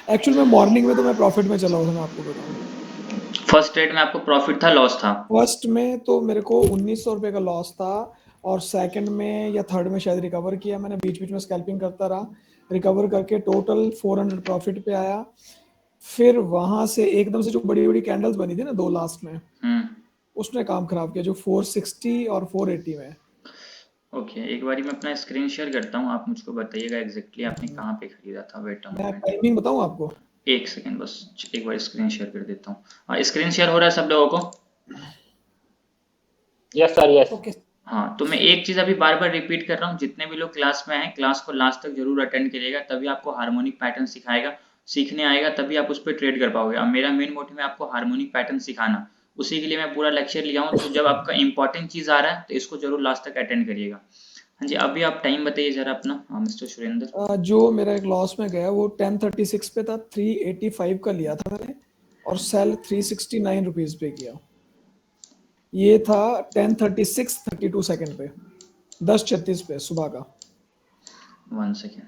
Actual में morning में तो मैं प्रॉफिट में चला हुआ था, मैं आपको बताऊं। फर्स्ट ट्रेड में आपको प्रॉफिट था, लॉस था? फर्स्ट में तो मेरे को 1900 रुपये का लॉस था, और सेकंड में या थर्ड में शायद रिकवर किया मैंने, बीच बीच में स्कैल्पिंग करता रहा, रिकवर करके टोटल 400 प्रॉफिट पे आया। फिर वहां से एकदम से जो बड़ी बड़ी कैंडल्स बनी थी ना दो लास्ट में, हम्म। उसने काम खराब किया, जो 460 और 480 में। ओके, एक बारी मैं अपना स्क्रीन शेयर करता हूँ, आप मुझको बताइएगा एग्जैक्टली आपने हम्म, कहाँ पे खरीदा था। वेट अ मैं मोमेंट, टाइमिंग बताऊं आपको? एक सेकेंड बस। एक बार स्क्रीन शेयर कर देता हूँ। हाँ, स्क्रीन शेयर हो रहा है सब लोगों को? Yes sir, yes. ओके। हाँ, तो मैं एक चीज़ अभी बार बार रिपीट कर रहा हूँ, जितने भी लोग क्लास में हैं, क्लास को लास्ट तक जरूर अटेंड करिएगा, तभी आपको हार्मोनिक पैटर्न सिखाएगा, सीखने आएगा, तभी आप उस पर ट्रेड कर पाओगे। अब मेरा मेन मोटिव है आपको हार्मोनिक पैटर्न सिखाना, उसी के लिए मैं पूरा लेक्चर लिया हूँ। तो जब आपका इंपॉर्टेंट चीज़ आ रहा है तो इसको जरूर लास्ट तक अटेंड करिएगा। हाँ जी, अभी आप टाइम बताइए जरा अपना। हाँ मिस्टर सुरेंद्र। जो मेरा एक लॉस में गया वो 1036 पे था, 385 का लिया था मैंने, और सेल 369 रुपीज पे किया। ये था 10:36:32 पे, 10:36 पे सुबह का। 1 सेकेंड।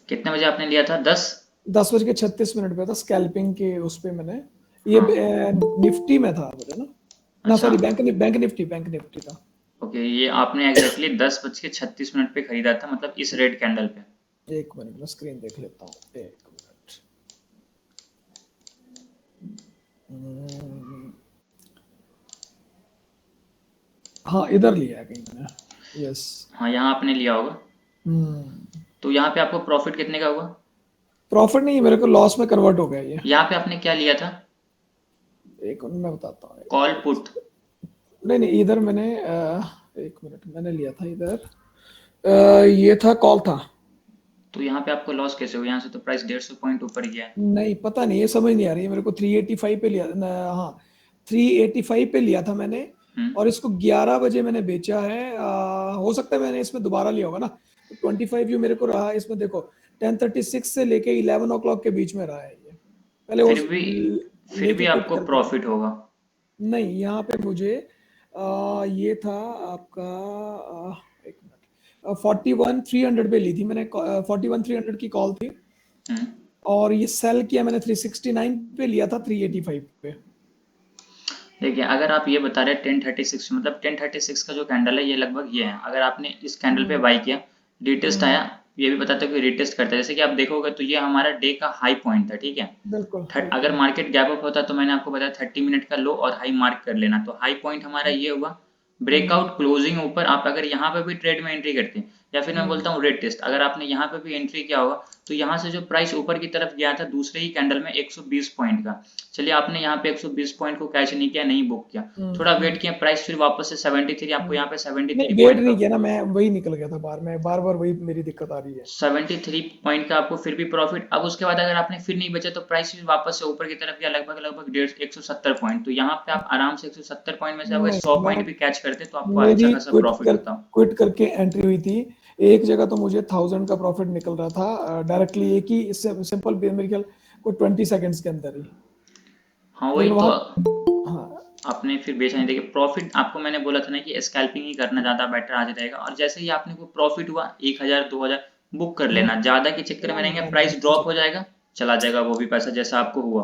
कितने बजे आपने लिया था? 10? 10:36 पे था, स्कैल्पिंग के उस पे मैंने। ये हाँ। निफ्टी में था बोले ना? ना अच्छा। सॉरी, बैंक निफ्टी था। ओके, ये आपने एग्जैक्टली 10:36 पे खरीदा था, मतलब इस रेड कैंडल पे। एक मिनट में स्क्रीन देख लेता हूँ, एक मिनट। हम्म, हाँ इधर लिया है कहीं मैंने, यस। हाँ, यहाँ आपने लिया होगा। हम्म। तो यहाँ पे आपको प्रॉफिट कितने का हुआ? प्रॉफिट नहीं, मेरे को लॉस में कन्वर्ट हो गया ये। यहाँ पे आपने क्या लिया था? एक मिनट मैं बताता हूँ, एक कॉल मिनट। पुट? नहीं नहीं, इधर मैंने एक मिनट मैंने लिया था इधर, ये था, कॉल था। तो यहाँ पे आपको लॉस कैसे हुआ? यहाँ से तो प्राइस 150 पॉइंट ऊपर गया है। नहीं पता नहीं, ये समझ नहीं आ रही है मेरे को। 385 पे लिया हाँ, 385 पे लिया था मैंने, हम्म। और इसको 11 बजे मैंने बेचा है। हो सकता है मैंने इसमें दोबारा लिया होगा ना, तो 25 व्यू मेरे को रहा इसमें, देखो 10:36 से लेके 11 o'clock के बीच में रहा है ये। पहले फिर उस भी फिर लेके भी क्विट आपको करके आया। प्रॉफिट होगा। नहीं, यहाँ पे मुझे ये था आपका, एक मिनट, 41,300 पे ली थी मैंने, 41,300 की कॉल थी, हम्म। और ये सेल किया मैंने 369 पे, लिया था 385 पे। देखिए, अगर आप ये बता रहे हैं 10:36, मतलब 10:36 का जो कैंडल है ये लगभग ये है। अगर आपने इस कैंडल पे हम्म। बाई किया, रिटेस्ट हम्म। आया, ये भी बताते हो कि रिटेस्ट करता है, जैसे कि आप देखोगे तो ये हमारा डे का हाई पॉइंट था, ठीक है। बिल्कुल थर्ड, हाई अगर पॉइंट। मार्केट गैप अप होता तो मैंने आपको बताया 30 मिनट का लो और हाई मार्क कर लेना। तो हाई पॉइंट हमारा ये हुआ, हम्म। ब्रेकआउट क्लोजिंग ऊपर। आप अगर यहाँ पे भी ट्रेड में एंट्री करते हैं, या फिर मैं हम्म। बोलता हूँ रेड टेस्ट, अगर आपने यहाँ पे भी एंट्री किया होगा, तो यहाँ से जो प्राइस ऊपर की तरफ गया था दूसरे ही कैंडल में 120 पॉइंट का, चलिए आपने यहाँ पे 120 पॉइंट को कैच नहीं किया, नहीं बुक किया, थोड़ा वेट किया, प्राइस फिर वापस से 73, आपको हम्म। यहाँ पे 73 नहीं वेट पॉइंट नहीं का, किया ना, मैं वही निकल गया था बाहर में, बार बार वही मेरी दिक्कत आ रही है। 73 पॉइंट का आपको फिर भी प्रॉफिट। अब उसके बाद अगर आपने फिर नहीं बचा तो प्राइस फिर वापस से ऊपर की तरफ गया, लगभग लगभग 170 पॉइंट। तो यहाँ पे आप आराम से 170 पॉइंट में से अगर नहीं, 100 मैं पॉइंट भी कैच करते तो आपको अच्छा मेरी खासा प्रॉफिट होता। क्विट करके एंट्री हुई थी। एक जगह तो मुझे 1000 का प्रॉफिट निकल रहा था डायरेक्टली, एक ही सिंपल मेरे ख्याल को 20 सेकेंड्स के अंदर ही। हाँ, वही लेकिन तो। वहां, हाँ। आपने फिर बेचा नहीं। देखिए, प्रॉफिट आपको मैंने बोला था ना कि स्कैल्पिंग ही करना ज्यादा बेटर आज रहेगा, और जैसे ही आपने को प्रॉफिट हुआ 1000 2000 बुक कर हम्म, लेना, ज्यादा के चक्कर में रहेंगे, नहीं नहीं प्राइस ड्रॉप मुझे। हो जाएगा, चला जाएगा वो भी पैसा जैसा आपको हुआ।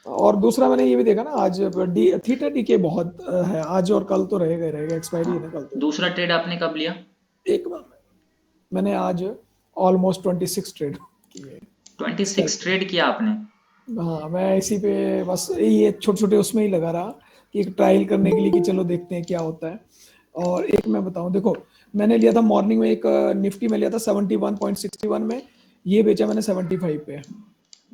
और दूसरा मैंने ये भी देखा ना, आज थीटा डीके बहुत है आज, और कल तो रहेगा ही रहेगा, एक्सपायरी हाँ, है ना कल तो। दूसरा ट्रेड आपने कब लिया? एक बार मैंने आज ऑलमोस्ट 26 ट्रेड किए 26 स्कैल्पिंग। ट्रेड किया आपने? हाँ, मैं इसी पे बस ये छोटे छोटे उसमें ही लगा रहा, कि एक ट्रायल करने के लिए, कि चलो देखते हैं क्या होता है। और एक मैं बताऊं, देखो मैंने लिया था मॉर्निंग में, एक निफ्टी में लिया था 71.61 में, ये बेचा मैंने 75 पे।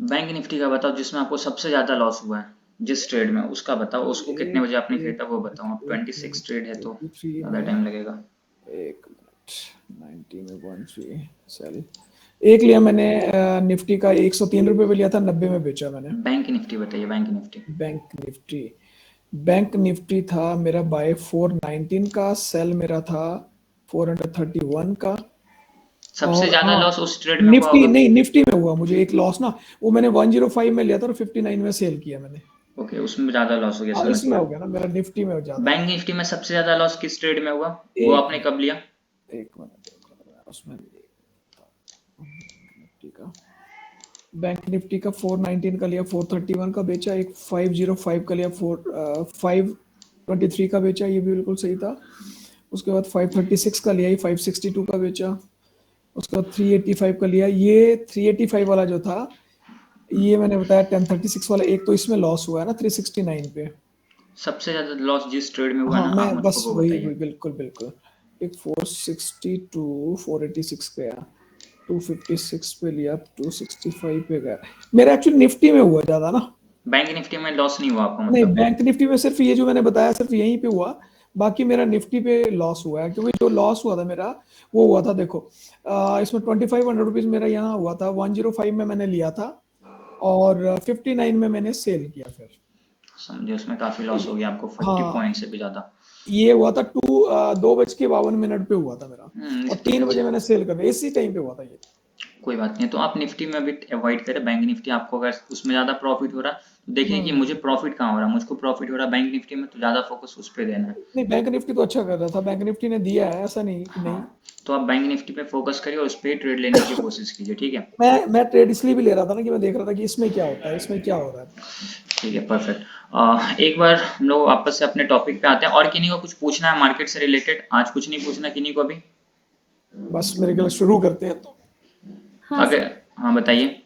बैंक निफ्टी का बताओ, जिसमें आपको सबसे ज्यादा लॉस हुआ है, जिस ट्रेड में, उसका बताओ, उसको कितने एक बजे आपने एक खरीदा वो बताओ। अब मिनट, एक 26 मिनट, ट्रेड है तो 23 ज्यादा में, टाइम लगेगा। एक मिनट, 90 में 13 सेल, एक लिया मैंने निफ्टी का 103 रुपये पे लिया था, 90 में बेचा मैंने। बैंक निफ्टी बताइए, bank Nifty. Bank Nifty, bank Nifty था मेरा बाय 419 का, सेल मेरा था 431 का। सबसे और ज्यादा हाँ, लॉस उस ट्रेड में हुआ निफ्टी होगा। नहीं, निफ्टी में हुआ मुझे एक लॉस ना, वो मैंने 105 में लिया था और 59 में सेल किया मैंने। ओके, उसमें ज्यादा लॉस हो गया, हाँ समझ इसमें गया। हो गया ना, मेरा निफ्टी में ज्यादा बैंक है। निफ्टी में सबसे ज्यादा लॉस किस ट्रेड में हुआ? वो एक आपने मिनट, कब लिया? एक मिनट, उसमें निफ्टी का, बैंक निफ्टी का 419 का लिया, 431 का बेचा, एक 505 का लिया, 523 का बेचा, ये भी बिल्कुल सही था। उसके बाद 536 का लिया, 562 का बेचा। उसके बाद 385 का लिया, ये 385 वाला जो था ये मैंने बताया 1036 वाला, एक तो इसमें लॉस हुआ है ना 369 पे। सबसे ज्यादा लॉस जिस ट्रेड में हुआ हाँ ना, आप मैं मुझको बस वो वही बताइए। बिल्कुल बिल्कुल, एक 462 486 गया, 256 पे लिया, 265 पे गया। मेरा एक्चुअली निफ्टी में हुआ ज्यादा ना। बैंक निफ्टी में लॉस नहीं हुआ आपका नहीं, मतलब? बैंक निफ्टी में सिर्फ ये जो मैंने बताया सिर्फ यहीं पे हुआ, बाकी मेरा निफ्टी पे लॉस हुआ है, क्योंकि जो लॉस हुआ था मेरा वो हुआ था देखो, इसमें 2500 रुपीज मेरा यहाँ हुआ था, 105 में मैंने लिया था और 59 में मैंने सेल किया फिर। समझे, उसमें काफी लॉस हो गया आपको, 50 हाँ, पॉइंट से भी ज्यादा। ये हुआ था 2:52 पे हुआ था मेरा, और निफ्टी 3 बजे मैंने सेल कर दिया, इसी टाइम पे हुआ था ये। कोई बात नहीं, तो आप निफ्टी में अभी अवॉइड करें। बैंक निफ्टी आपको अगर उसमें ज्यादा प्रॉफिट हो रहा तो देखें कि मुझे प्रॉफिट कहाँ हो रहा है। मुझको प्रॉफिट हो रहा बैंक निफ्टी में, तो ज्यादा फोकस उस पर देना है। नहीं, बैंक निफ्टी तो अच्छा कर रहा था, बैंक निफ्टी ने दिया है, ऐसा नहीं कि नहीं। हाँ, तो आप बैंक निफ्टी पे फोकस करिए और उस पर ट्रेड लेने की कोशिश कीजिए, ठीक है? मैं ट्रेड इसलिए भी ले रहा था ना कि मैं देख रहा था कि इसमें क्या होता है, इसमें क्या हो रहा है। ठीक है, परफेक्ट। एक बार हम लोग वापस से अपने टॉपिक पे आते हैं। और किन्हीं को कुछ पूछना है मार्केट से रिलेटेड? आज कुछ नहीं पूछना किन्हीं को अभी? बस मेरे ख्याल शुरू करते हैं तो। हाँ अगर, सर। हाँ बताइए।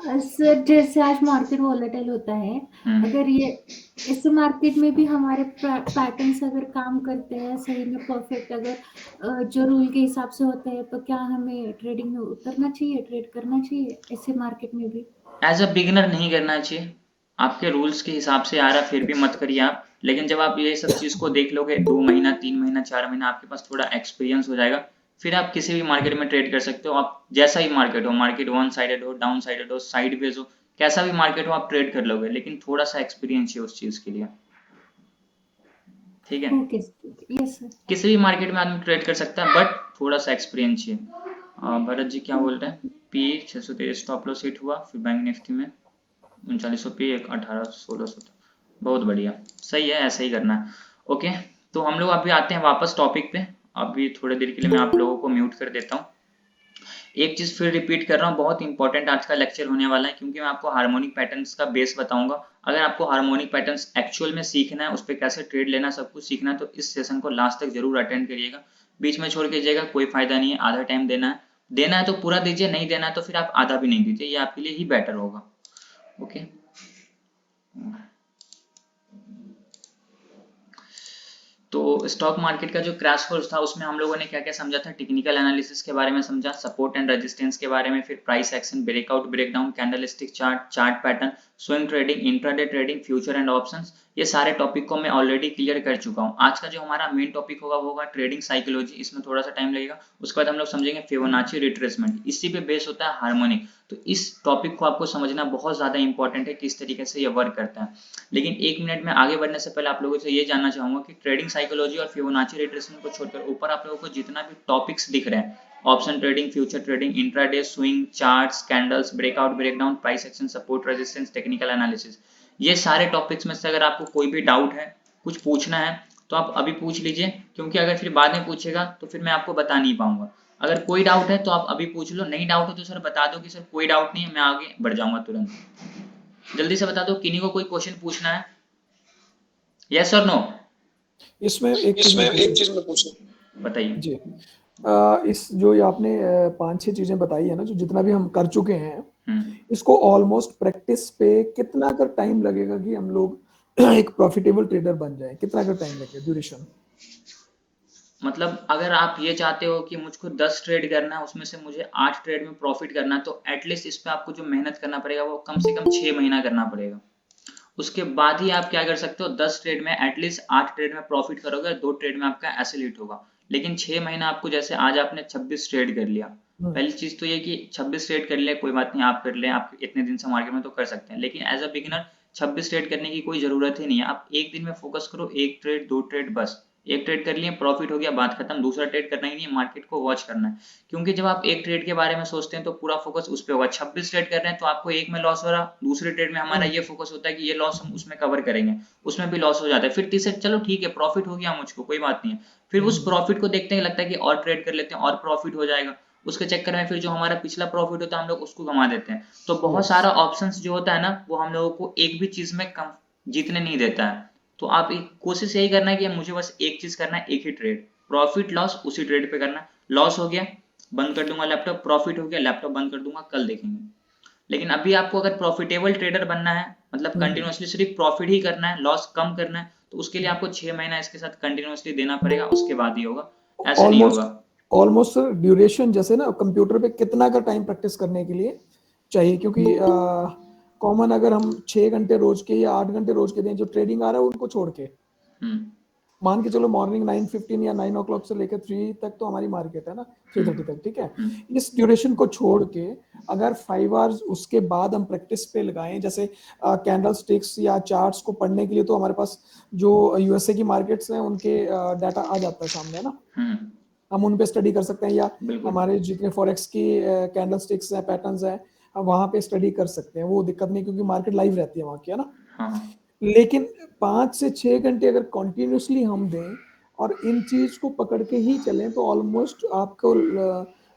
सर जैसे आज मार्केट वॉलेटाइल होता है, अगर ये इस मार्केट में भी हमारे पैटर्न्स अगर काम करते हैं सही में परफेक्ट, अगर जो रूल के हिसाब से होते हैं, तो क्या हमें ट्रेडिंग में उतरना चाहिए, ट्रेड करना चाहिए ऐसे मार्केट में भी? एज अ बिगिनर नहीं करना चाहिए। आपके रूल्स के हिसाब से आ रहा फिर भी मत करिए आप। लेकिन जब आप ये सब चीज को देख लोगे, 2 महीना 3 महीना 4 महीना आपके पास थोड़ा एक्सपीरियंस हो जाएगा, फिर आप किसी भी मार्केट में ट्रेड कर सकते हो। आप जैसा ही मार्केट हो, मार्केट वन साइडेड हो, डाउन साइडेड हो, साइडवेज हो, कैसा भी मार्केट हो आप ट्रेड कर लोगे। लेकिन थोड़ा सा एक्सपीरियंस चाहिए उस चीज के लिए, ठीक है? Okay, yes sir. किसी भी मार्केट में आदमी ट्रेड कर सकता है, बट थोड़ा सा एक्सपीरियंस चाहिए। भरत जी क्या बोल रहे हैं? पी 613 स्टॉप लॉस हिट हुआ, फिर बैंक निफ्टी में 3900 पे 1800 1600 था। बहुत बढ़िया, सही है, ऐसा ही करना है। ओके, तो हम लोग अभी आते हैं वापस टॉपिक पे। अभी थोड़ी देर के लिए मैं आप लोगों को म्यूट कर देता हूँ। एक चीज फिर रिपीट कर रहा हूँ, बहुत इंपॉर्टेंट आज का लेक्चर होने वाला है, क्योंकि मैं आपको हार्मोनिक पैटर्न्स का बेस बताऊंगा। अगर आपको हार्मोनिक पैटर्न्स एक्चुअल में सीखना है, उस पर कैसे ट्रेड लेना, सब कुछ सीखना है, तो इस सेशन को लास्ट तक जरूर अटेंड करिएगा। बीच में छोड़ कीजिएगा कोई फायदा नहीं है। आधा टाइम देना है तो पूरा दीजिए, नहीं देना है तो फिर आप आधा भी नहीं दीजिए, ये आपके लिए ही बेटर होगा। ओके, तो स्टॉक मार्केट का जो क्रैश कोर्स था उसमें हम लोगों ने क्या क्या समझा था? टेक्निकल एनालिसिस के बारे में समझा, सपोर्ट एंड रेजिस्टेंस के बारे में, फिर price action, breakout, breakdown, candlestick chart, chart pattern, swing trading, intraday trading, future and options. ये सारे टॉपिक को मैं ऑलरेडी क्लियर कर चुका हूँ। आज का जो हमारा मेन टॉपिक होगा वो होगा ट्रेडिंग साइकोलॉजी। इसमें थोड़ा सा टाइम लगेगा। उसके बाद हम लोग समझेंगे फिबोनाची रिट्रेसमेंट, इसी पे बेस होता है हार्मोनिक। तो इस टॉपिक को आपको समझना बहुत ज्यादा इंपॉर्टेंट है, किस तरीके से ये वर्क करता है। लेकिन 1 मिनट में आगे बढ़ने से पहले आप लोगों से ये जानना चाहूंगा कि ट्रेडिंग साइकोलॉजी और फिबोनाची रिट्रेसमेंट को छोड़कर ऊपर आप लोगों को जितना भी टॉपिक्स दिख रहे हैं, option trading, future trading, intraday, swing, charts, candles, breakout, breakdown, price action, support, resistance, technical analysis, ये सारे टॉपिक्स में से अगर आपको कोई भी डाउट है, कुछ पूछना है, तो आप अभी पूछ लीजिए। क्योंकि अगर फिर बाद में पूछेगा तो फिर मैं आपको बता नहीं पाऊंगा। अगर कोई डाउट है तो आप अभी पूछ लो, नहीं डाउट है तो सर बता दो कि सर कोई डाउट नहीं है, मैं आगे बढ़ जाऊंगा तुरंत। जल्दी से बता दो, किन्हीं को कोई क्वेश्चन पूछना है? यस और नो? इसमें एक चीज मैं पूछूं, बताइए। जी। इस जो ये आपने 5-6 चीजें बताई है ना, जो जितना भी हम कर चुके हैं, इसको ऑलमोस्ट प्रैक्टिस पे कितना कर टाइम लगेगा कि हम लोग एक प्रॉफिटेबल ट्रेडर बन जाए? कितना कर टाइम लगेगा, ड्यूरेशन? मतलब अगर आप ये चाहते हो कि मुझको 10 ट्रेड करना है, उसमें से मुझे 8 ट्रेड में प्रॉफिट करना है, तो एटलीस्ट इस पे आपको जो मेहनत करना पड़ेगा वो कम से कम 6 महीना करना पड़ेगा। उसके बाद ही आप क्या कर सकते हो, 10 ट्रेड में एटलीस्ट 8 ट्रेड में प्रॉफिट करोगे, 2 ट्रेड में आपका एसेल हिट होगा। लेकिन 6 महीना आपको, जैसे आज आपने 26 ट्रेड कर लिया, पहली चीज तो ये कि 26 ट्रेड कर लिया, कोई बात नहीं, आप कर ले, आप इतने दिन से मार्केट में तो कर सकते हैं। लेकिन एज अ बिगिनर 26 ट्रेड करने की कोई जरूरत ही नहीं है। आप एक दिन में फोकस करो, 1 ट्रेड 2 ट्रेड बस, एक ट्रेड कर लिए, प्रॉफिट हो गया, बात खत्म, दूसरा ट्रेड करना ही नहीं है, मार्केट को वॉच करना है। क्योंकि जब आप एक ट्रेड के बारे में सोचते हैं तो पूरा फोकस उस पर होगा। 26 ट्रेड कर रहे हैं तो आपको एक में लॉस हो रहा, दूसरे ट्रेड में हमारा ये फोकस होता है कि ये लॉस हम उसमें कवर करेंगे, उसमें भी लॉस हो जाता है, फिर तीसरे चलो ठीक है प्रॉफिट हो गया मुझको, कोई बात नहीं है, फिर उस प्रॉफिट को देखते हैं लगता है कि और ट्रेड कर लेते हैं और प्रॉफिट हो जाएगा, उसके चक्कर में फिर जो हमारा पिछला प्रॉफिट होता है हम लोग उसको गंवा देते हैं। तो बहुत सारा ऑप्शंस जो होता है ना वो हम लोगों को एक भी चीज में कम जीतने नहीं देता है। तो आप एक कोशिश यही करना है कि मुझे बस एक चीज करना है, एक ही ट्रेड, प्रॉफिट लॉस उसी ट्रेड पे करना है। लॉस हो गया बंद कर दूंगा लैपटॉप, प्रॉफिट हो गया लैपटॉप बंद कर दूंगा, कल देखेंगे। लेकिन अभी आपको अगर प्रॉफिटेबल ट्रेडर बनना है, मतलब कंटिन्यूअसली सिर्फ प्रॉफिट ही करना है, लॉस कम करना है, तो उसके लिए आपको 6 महीना इसके साथ कंटिन्यूअसली देना पड़ेगा, उसके बाद ही होगा, ऐसे नहीं ऑलमोस्ट होगा। ऑलमोस्ट ड्यूरेशन जैसे ना कंप्यूटर पे कितना का टाइम प्रैक्टिस करने के लिए चाहिए, क्योंकि कॉमन अगर हम 6 घंटे रोज के या 8 घंटे रोज के दें जो ट्रेडिंग आ रहा है उनको छोड़ के, मान के चलो मॉर्निंग 9:15 या 9 o'clock से लेकर 3 तक तो हमारी मार्केट है ना, 3:30 तक, ठीक है। इस ड्यूरेशन को छोड़ के अगर 5 आवर्स उसके बाद हम प्रैक्टिस पे लगाएं, जैसे कैंडल स्टिक्स या चार्ट्स को पढ़ने के लिए तो हमारे पास जो यूएसए की मार्केट्स हैं उनके डाटा आ जाता है सामने, है ना, हम उन पे स्टडी कर सकते हैं, या हमारे जितने फॉरेक्स की कैंडल स्टिक्स हैं, पैटर्न्स हैं, हम वहां पे स्टडी कर सकते हैं, वो दिक्कत नहीं, क्योंकि मार्केट लाइव रहती है वहां की, है ना। लेकिन 5 से 6 घंटे अगर कंटिन्यूसली हम दें और इन चीज को पकड़ के ही चलें तो ऑलमोस्ट आपको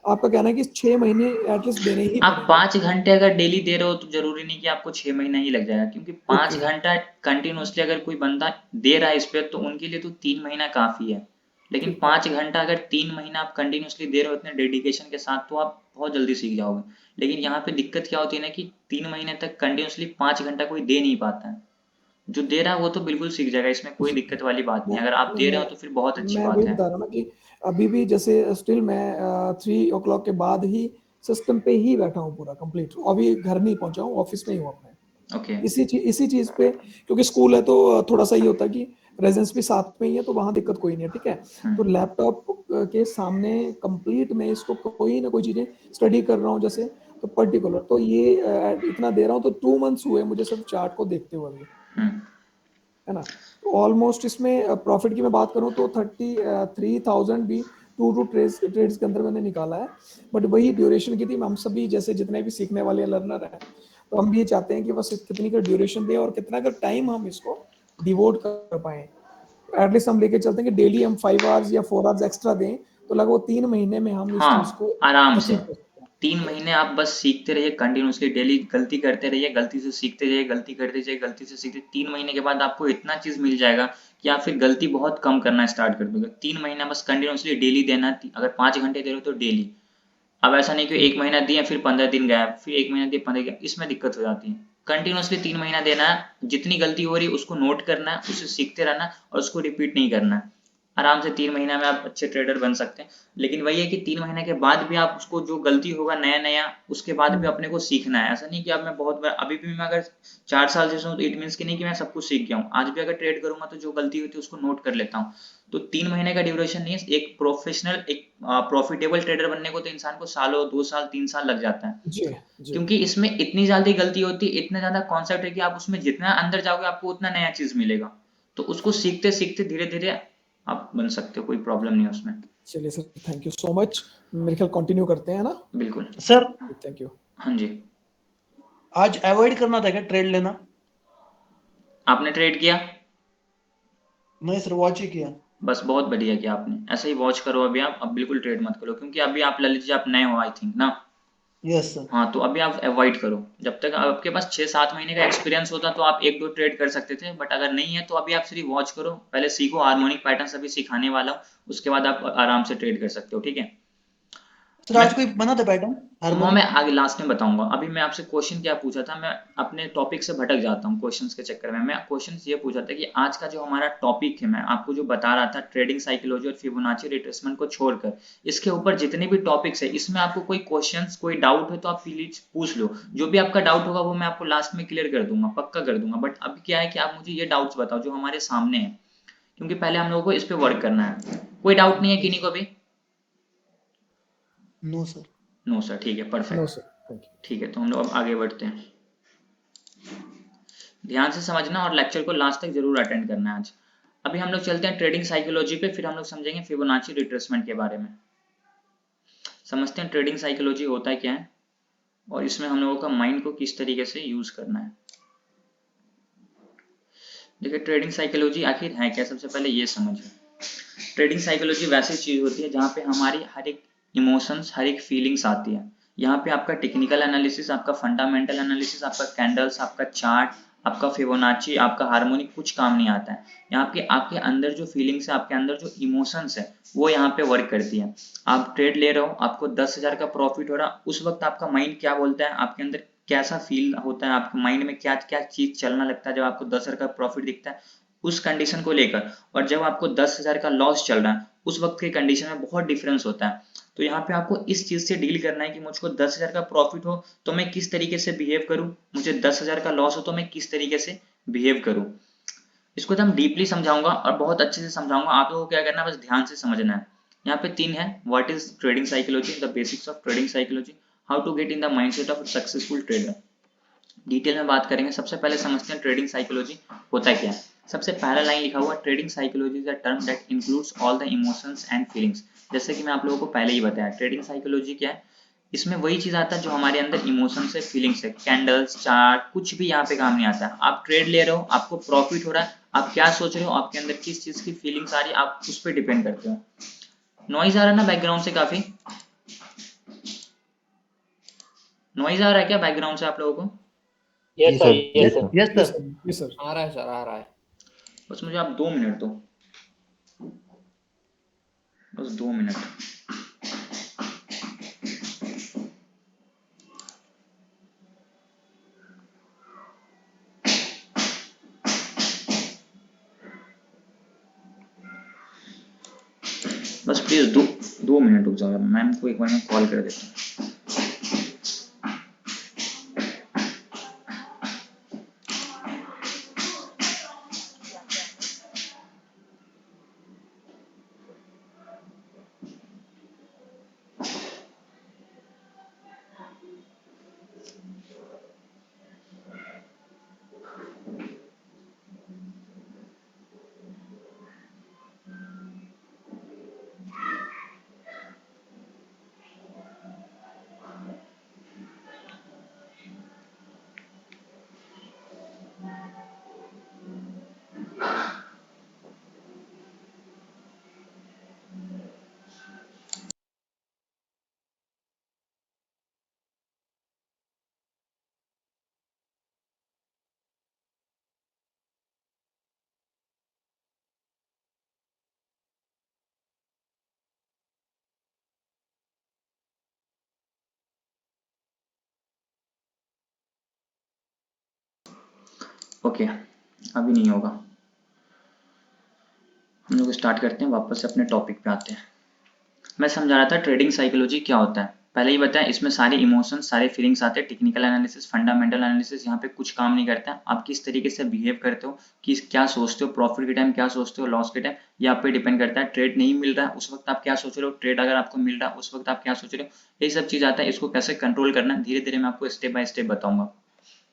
आपका कहना है कि 6 महीने एटलीस्ट देने ही आप पड़ेंगे। 5 घंटे अगर डेली दे रहे हो तो जरूरी नहीं कि आपको 6 महीना ही लग जाएगा, क्योंकि 5 घंटा कंटिन्यूसली अगर कोई बंदा दे रहा है इस पे तो उनके लिए तो 3 महीना काफी है। लेकिन 5 घंटा अगर 3 महीना आप कंटिन्यूसली दे रहे हो इतने डेडिकेशन के साथ तो आप बहुत जल्दी सीख जाओगे। लेकिन यहाँ पे दिक्कत क्या होती है ना कि 3 महीने तक कंटिन्यूसली 5 घंटा कोई दे नहीं पाता है। जो दे रहा है वो तो बिल्कुल सीख जाएगा, इसमें कोई दिक्कत वाली बात नहीं, अगर आप दे रहे हो तो फिर बहुत अच्छी मैं बात वही है। बता रहा हूँ ना कि अभी भी जैसे स्टिल मैं 3 o'clock के बाद ही सिस्टम पे ही बैठा हूँ पूरा कंप्लीट, अभी घर नहीं पहुंचा हूँ, ऑफिस में ही हूँ अपने, ओके इसी चीज पे, क्योंकि स्कूल है तो थोड़ा सा ये होता है कि प्रेजेंस भी साथ में ही है तो वहां दिक्कत कोई नहीं है, ठीक है। तो लैपटॉप के सामने कंप्लीट मैं इसको कोई ना कोई चीजें स्टडी कर रहा हूँ जैसे, तो पर्टिकुलर तो ये इतना दे रहा हूँ तो 2 मंथ्स हुए मुझे सिर्फ चार्ट को देखते हुए भी, है ना। तो ऑलमोस्ट इसमें प्रॉफिट की मैं बात करूं तो 33,000 भी टू ट्रेड्स के अंदर मैंने निकाला है। बट वही ड्यूरेशन की थी, हम सभी जैसे जितने भी सीखने वाले लर्नर हैं तो हम भी ये चाहते हैं कि बस कितनी का ड्यूरेशन दें और कितना का टाइम हम इसको डिवोट कर पाए। एटलीस्ट हम लेके चलते हैं कि डेली हम 5 आवर्स या 4 आवर्स एक्स्ट्रा दें तो लगभग 3 महीने में हम इस चीज को आराम से अचीव कर सकते हैं। 3 महीने आप बस सीखते रहिए कंटिन्यूसली, डेली गलती करते रहिए, गलती से सीखते जाइए, गलती करते जाइए, गलती से सीखते, 3 महीने के बाद आपको इतना चीज मिल जाएगा कि आप फिर गलती बहुत कम करना स्टार्ट कर दोगे। 3 महीना बस कंटिन्यूसली डेली देना, अगर 5 घंटे दे रहे हो तो डेली। अब ऐसा नहीं कि 1 महीना दिया फिर 15 दिन गया, फिर 1 महीना दिया 15 गया, इसमें दिक्कत हो जाती है। कंटिन्यूसली 3 महीना देना है, जितनी गलती हो रही है उसको नोट करना है, उससे सीखते रहना है और उसको रिपीट नहीं करना है। आराम से 3 महीना में आप अच्छे ट्रेडर बन सकते हैं। लेकिन वही है कि 3 महीने के बाद भी आप उसको जो गलती होगा नया नया उसके बाद भी अपने को सीखना है। ऐसा नहीं कि अब मैं बहुत बार, अभी भी मैं अगर 4 साल से हूँ तो इट मीन्स कि नहीं कि मैं सब कुछ सीख गया हूँ। आज भी अगर ट्रेड करूंगा तो जो गलती होती है उसको नोट कर लेता हूँ। तो 3 महीने का ड्यूरेशन नहीं है, एक प्रोफेशनल एक प्रॉफिटेबल ट्रेडर बनने को तो इंसान को सालों 2 साल 3 साल लग जाता है। जी जी क्योंकि इसमें इतनी ज्यादा गलती होती है, इतना ज्यादा कॉन्सेप्ट है कि आप उसमें जितना अंदर जाओगे आपको उतना नया चीज मिलेगा। तो उसको सीखते सीखते धीरे धीरे आप बन सकते हो, कोई प्रॉब्लम नहीं है उसमें। चलिए sir, thank you so much, मेरे ख्याल कंटिन्यू करते हैं ना। बिल्कुल सर थैंक यू। हाँ जी। आज अवॉइड करना था क्या ट्रेड लेना? आपने ट्रेड किया? नहीं सर, वॉच ही किया। बस बहुत बढ़िया किया आपने, ऐसे ही वॉच करो अभी आप, अब बिल्कुल ट्रेड मत करो, क्योंकि अभी आप ललित जी आप नए हो आई थिंक ना। Yes sir. हाँ तो अभी आप अवॉइड करो, जब तक आपके पास 6-7 महीने का एक्सपीरियंस होता तो आप 1-2 ट्रेड कर सकते थे, बट अगर नहीं है तो अभी आप सिर्फ वॉच करो, पहले सीखो, हार्मोनिक पैटर्न अभी सिखाने वाला हूँ, उसके बाद आप आराम से ट्रेड कर सकते हो, ठीक है। सर आज कोई बना था पैटर्न मैं हार्मोनिक? आगे लास्ट में बताऊंगा, अभी मैं आपसे क्वेश्चन क्या पूछा था, मैं अपने टॉपिक से भटक जाता हूँ क्वेश्चंस के चक्कर में। मैं क्वेश्चन ये पूछा था कि आज का जो हमारा टॉपिक है, मैं आपको जो बता रहा था ट्रेडिंग साइकोलॉजी और फिबोनाची रिट्रेसमेंट को छोड़कर, इसके ऊपर जितने भी टॉपिक्स है इसमें आपको कोई क्वेश्चंस कोई डाउट है तो आप प्लीज पूछ लो। जो भी आपका डाउट होगा वो मैं आपको लास्ट में क्लियर कर दूंगा, पक्का कर दूंगा। बट अभी क्या है कि आप मुझे ये डाउट्स बताओ जो हमारे सामने है, क्योंकि पहले हम लोगों को इस पे वर्क करना है। कोई डाउट नहीं है किन्हीं को भी? No sir. नो सर, ठीक है, no perfect. Sir, thank you. ठीक है तो हम लोग अब आगे बढ़ते हैं। ध्यान से समझना और लेक्चर को लास्ट तक जरूर अटेंड करना है आज। अभी हम लोग चलते हैं ट्रेडिंग साइकोलॉजी पे, फिर हम लोग समझेंगे फिबोनाची रिट्रेसमेंट के बारे में। समझते हैं ट्रेडिंग साइकोलॉजी होता है क्या है और इसमें हम लोगों का माइंड को किस तरीके से यूज करना है। देखिए ट्रेडिंग साइकोलॉजी आखिर है क्या, सबसे पहले ये समझिए। ट्रेडिंग साइकोलॉजी वैसी चीज होती है जहाँ पे हमारी हर एक इमोशंस, हर एक फीलिंग्स आती है। यहाँ पे आपका टेक्निकल एनालिसिस, आपका फंडामेंटल एनालिसिस, आपका कैंडल्स, आपका चार्ट, आपका फिबोनाची, आपका हार्मोनिक कुछ काम नहीं आता है। यहाँ पे आपके अंदर जो फीलिंग्स है, आपके अंदर जो इमोशंस है, वो यहाँ पे वर्क करती है। आप ट्रेड ले रहे हो, आपको 10,000 का प्रॉफिट हो रहा, उस वक्त आपका माइंड क्या बोलता है, आपके अंदर कैसा फील होता है, आपके माइंड में क्या क्या चीज चलना लगता है जब आपको 10,000 का प्रॉफिट दिखता है उस कंडीशन को लेकर, और जब आपको 10,000 का लॉस चल रहा है उस वक्त के कंडीशन में बहुत डिफरेंस होता है। तो यहाँ पे आपको इस चीज से डील करना है कि मुझको 10,000 का प्रॉफिट हो तो मैं किस तरीके से बिहेव करूं, मुझे 10,000 का लॉस हो तो मैं किस तरीके से बिहेव करूं। इसको तो हम डीपली समझाऊंगा और बहुत अच्छे से समझाऊंगा, आप लोगों को क्या करना है बस ध्यान से समझना है। यहाँ पे 3 है, what is trading psychology, the basics of trading psychology, how to get in the mindset of successful trader. Detail में बात करेंगे। सबसे पहले समझते हैं ट्रेडिंग साइकोलॉजी होता क्या है। सबसे पहला लाइन लिखा हुआ, trading psychology is a term that includes all the emotions and feelings. जैसे कि मैं आप लोगों को पहले ही बताया ट्रेडिंग साइकोलॉजी क्या है, इसमें वही चीज आता है जो हमारे अंदर इमोशंस है, फीलिंग्स है। कैंडल्स, चार्ट, कुछ भी यहाँ पे काम नहीं आता है। आप ट्रेड ले रहे हो, आपको प्रॉफिट हो रहा है, आप क्या सोच रहे हो, आपके अंदर किस चीज की फीलिंग्स आ रही है, आप उस पर डिपेंड करते हो। नॉइज आ रहा है ना बैकग्राउंड से, काफी नॉइज आ रहा है क्या बैकग्राउंड से आप लोगों को? Yes sir, yes sir, yes yes sir. Sir, yes sir. आ रहा है सर, आ रहा है। बस मुझे आप 2 मिनट दो, बस 2 मिनट। बस प्लीज 2 मिनट रुक जाओ, मैम को एक बार मैं कॉल कर देता हूँ। ओके, अभी नहीं होगा। हम लोग स्टार्ट करते हैं, वापस से अपने टॉपिक पे आते हैं। मैं समझा रहा था ट्रेडिंग साइकोलॉजी क्या होता है, पहले ही बताया। इसमें सारे इमोशंस, सारे फीलिंग्स आते हैं। टेक्निकल एनालिसिस, फंडामेंटल एनालिसिस यहाँ पे कुछ काम नहीं करता है। आप किस तरीके से बिहेव करते हो, किस क्या सोचते हो, प्रॉफिट के टाइम क्या सोचते हो, लॉस के टाइम, ये आप पे डिपेंड करता है। ट्रेड नहीं मिल रहा है उस वक्त आप क्या सोच रहे हो, ट्रेड अगर आपको मिल रहा है उस वक्त आप क्या सोच रहे हो, यही सब चीज आता है। इसको कैसे कंट्रोल करना है धीरे धीरे मैं आपको स्टेप बाय स्टेप बताऊंगा।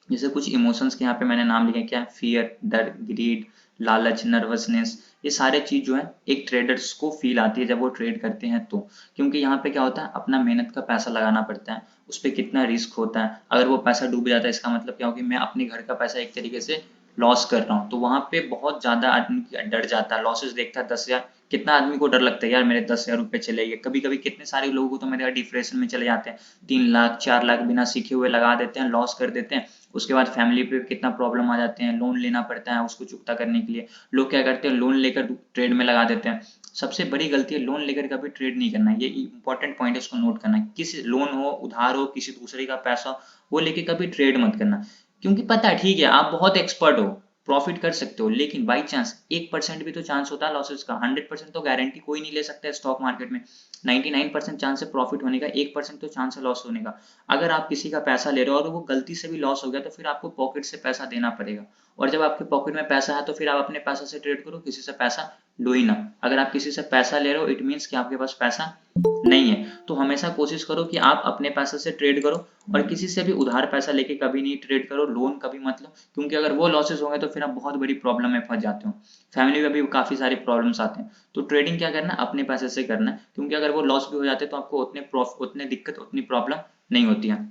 जैसे कुछ इमोशंस के यहाँ पे मैंने नाम लिखे, क्या, फियर, डर, ग्रीड, लालच, नर्वसनेस, ये सारे चीज जो है एक ट्रेडर्स को फील आती है जब वो ट्रेड करते हैं तो। क्योंकि यहाँ पे क्या होता है, अपना मेहनत का पैसा लगाना पड़ता है, उस पर कितना रिस्क होता है। अगर वो पैसा डूब जाता है इसका मतलब क्या हो कि मैं अपने घर का पैसा एक तरीके से लॉस कर रहा हूँ। तो वहां पे बहुत ज्यादा आदमी डर जाता है, लॉसेस देखता है 10,000, कितना आदमी को डर लगता है यार मेरे 10,000 रुपए चले गए। कभी कभी कितने सारे लोगों को तो मेरे डिप्रेशन में चले जाते हैं, 3 लाख 4 लाख बिना सीखे हुए लगा देते हैं, लॉस कर देते हैं। उसके बाद फैमिली पे कितना प्रॉब्लम आ जाते हैं, लोन लेना पड़ता है उसको चुकता करने के लिए। लोग क्या करते हैं, लोन लेकर ट्रेड में लगा देते हैं। सबसे बड़ी गलती है लोन लेकर कभी ट्रेड नहीं करना। ये इंपॉर्टेंट पॉइंट है, इसको नोट करना है। किसी लोन हो, उधार हो, किसी दूसरे का पैसा हो, वो लेके कभी ट्रेड मत करना। क्योंकि पता है, ठीक है आप बहुत एक्सपर्ट हो, प्रॉफिट कर सकते हो, लेकिन बाई चांस 1% भी तो चांस होता है लॉसेस का। 100% तो गारंटी कोई नहीं ले सकता है स्टॉक मार्केट में। 99% चांस है प्रॉफिट होने का, 1% तो चांस है लॉस होने का। अगर आप किसी का पैसा ले रहे हो और वो गलती से भी लॉस हो गया तो फिर आपको पॉकेट से पैसा देना पड़ेगा। और जब आपके पॉकेट में पैसा है तो फिर आप अपने पैसा से ट्रेड करो, किसी से पैसा लो ही ना। अगर आप किसी से पैसा ले रहे हो इट मीन्स कि आपके पास पैसा नहीं है। तो हमेशा कोशिश करो कि आप अपने पैसे से ट्रेड करो और किसी से भी उधार पैसा लेके कभी नहीं ट्रेड करो, लोन कभी मत लो, क्योंकि अगर वो लॉसेस होंगे तो फिर आप बहुत बड़ी प्रॉब्लम में फंस जाते हो, फैमिली में भी काफी सारी प्रॉब्लम्स आते हैं। तो ट्रेडिंग क्या करना है, अपने पैसे से करना है, क्योंकि अगर वो लॉस भी हो जाते हैं तो आपको उतने दिक्कत उतनी प्रॉब्लम नहीं होती है।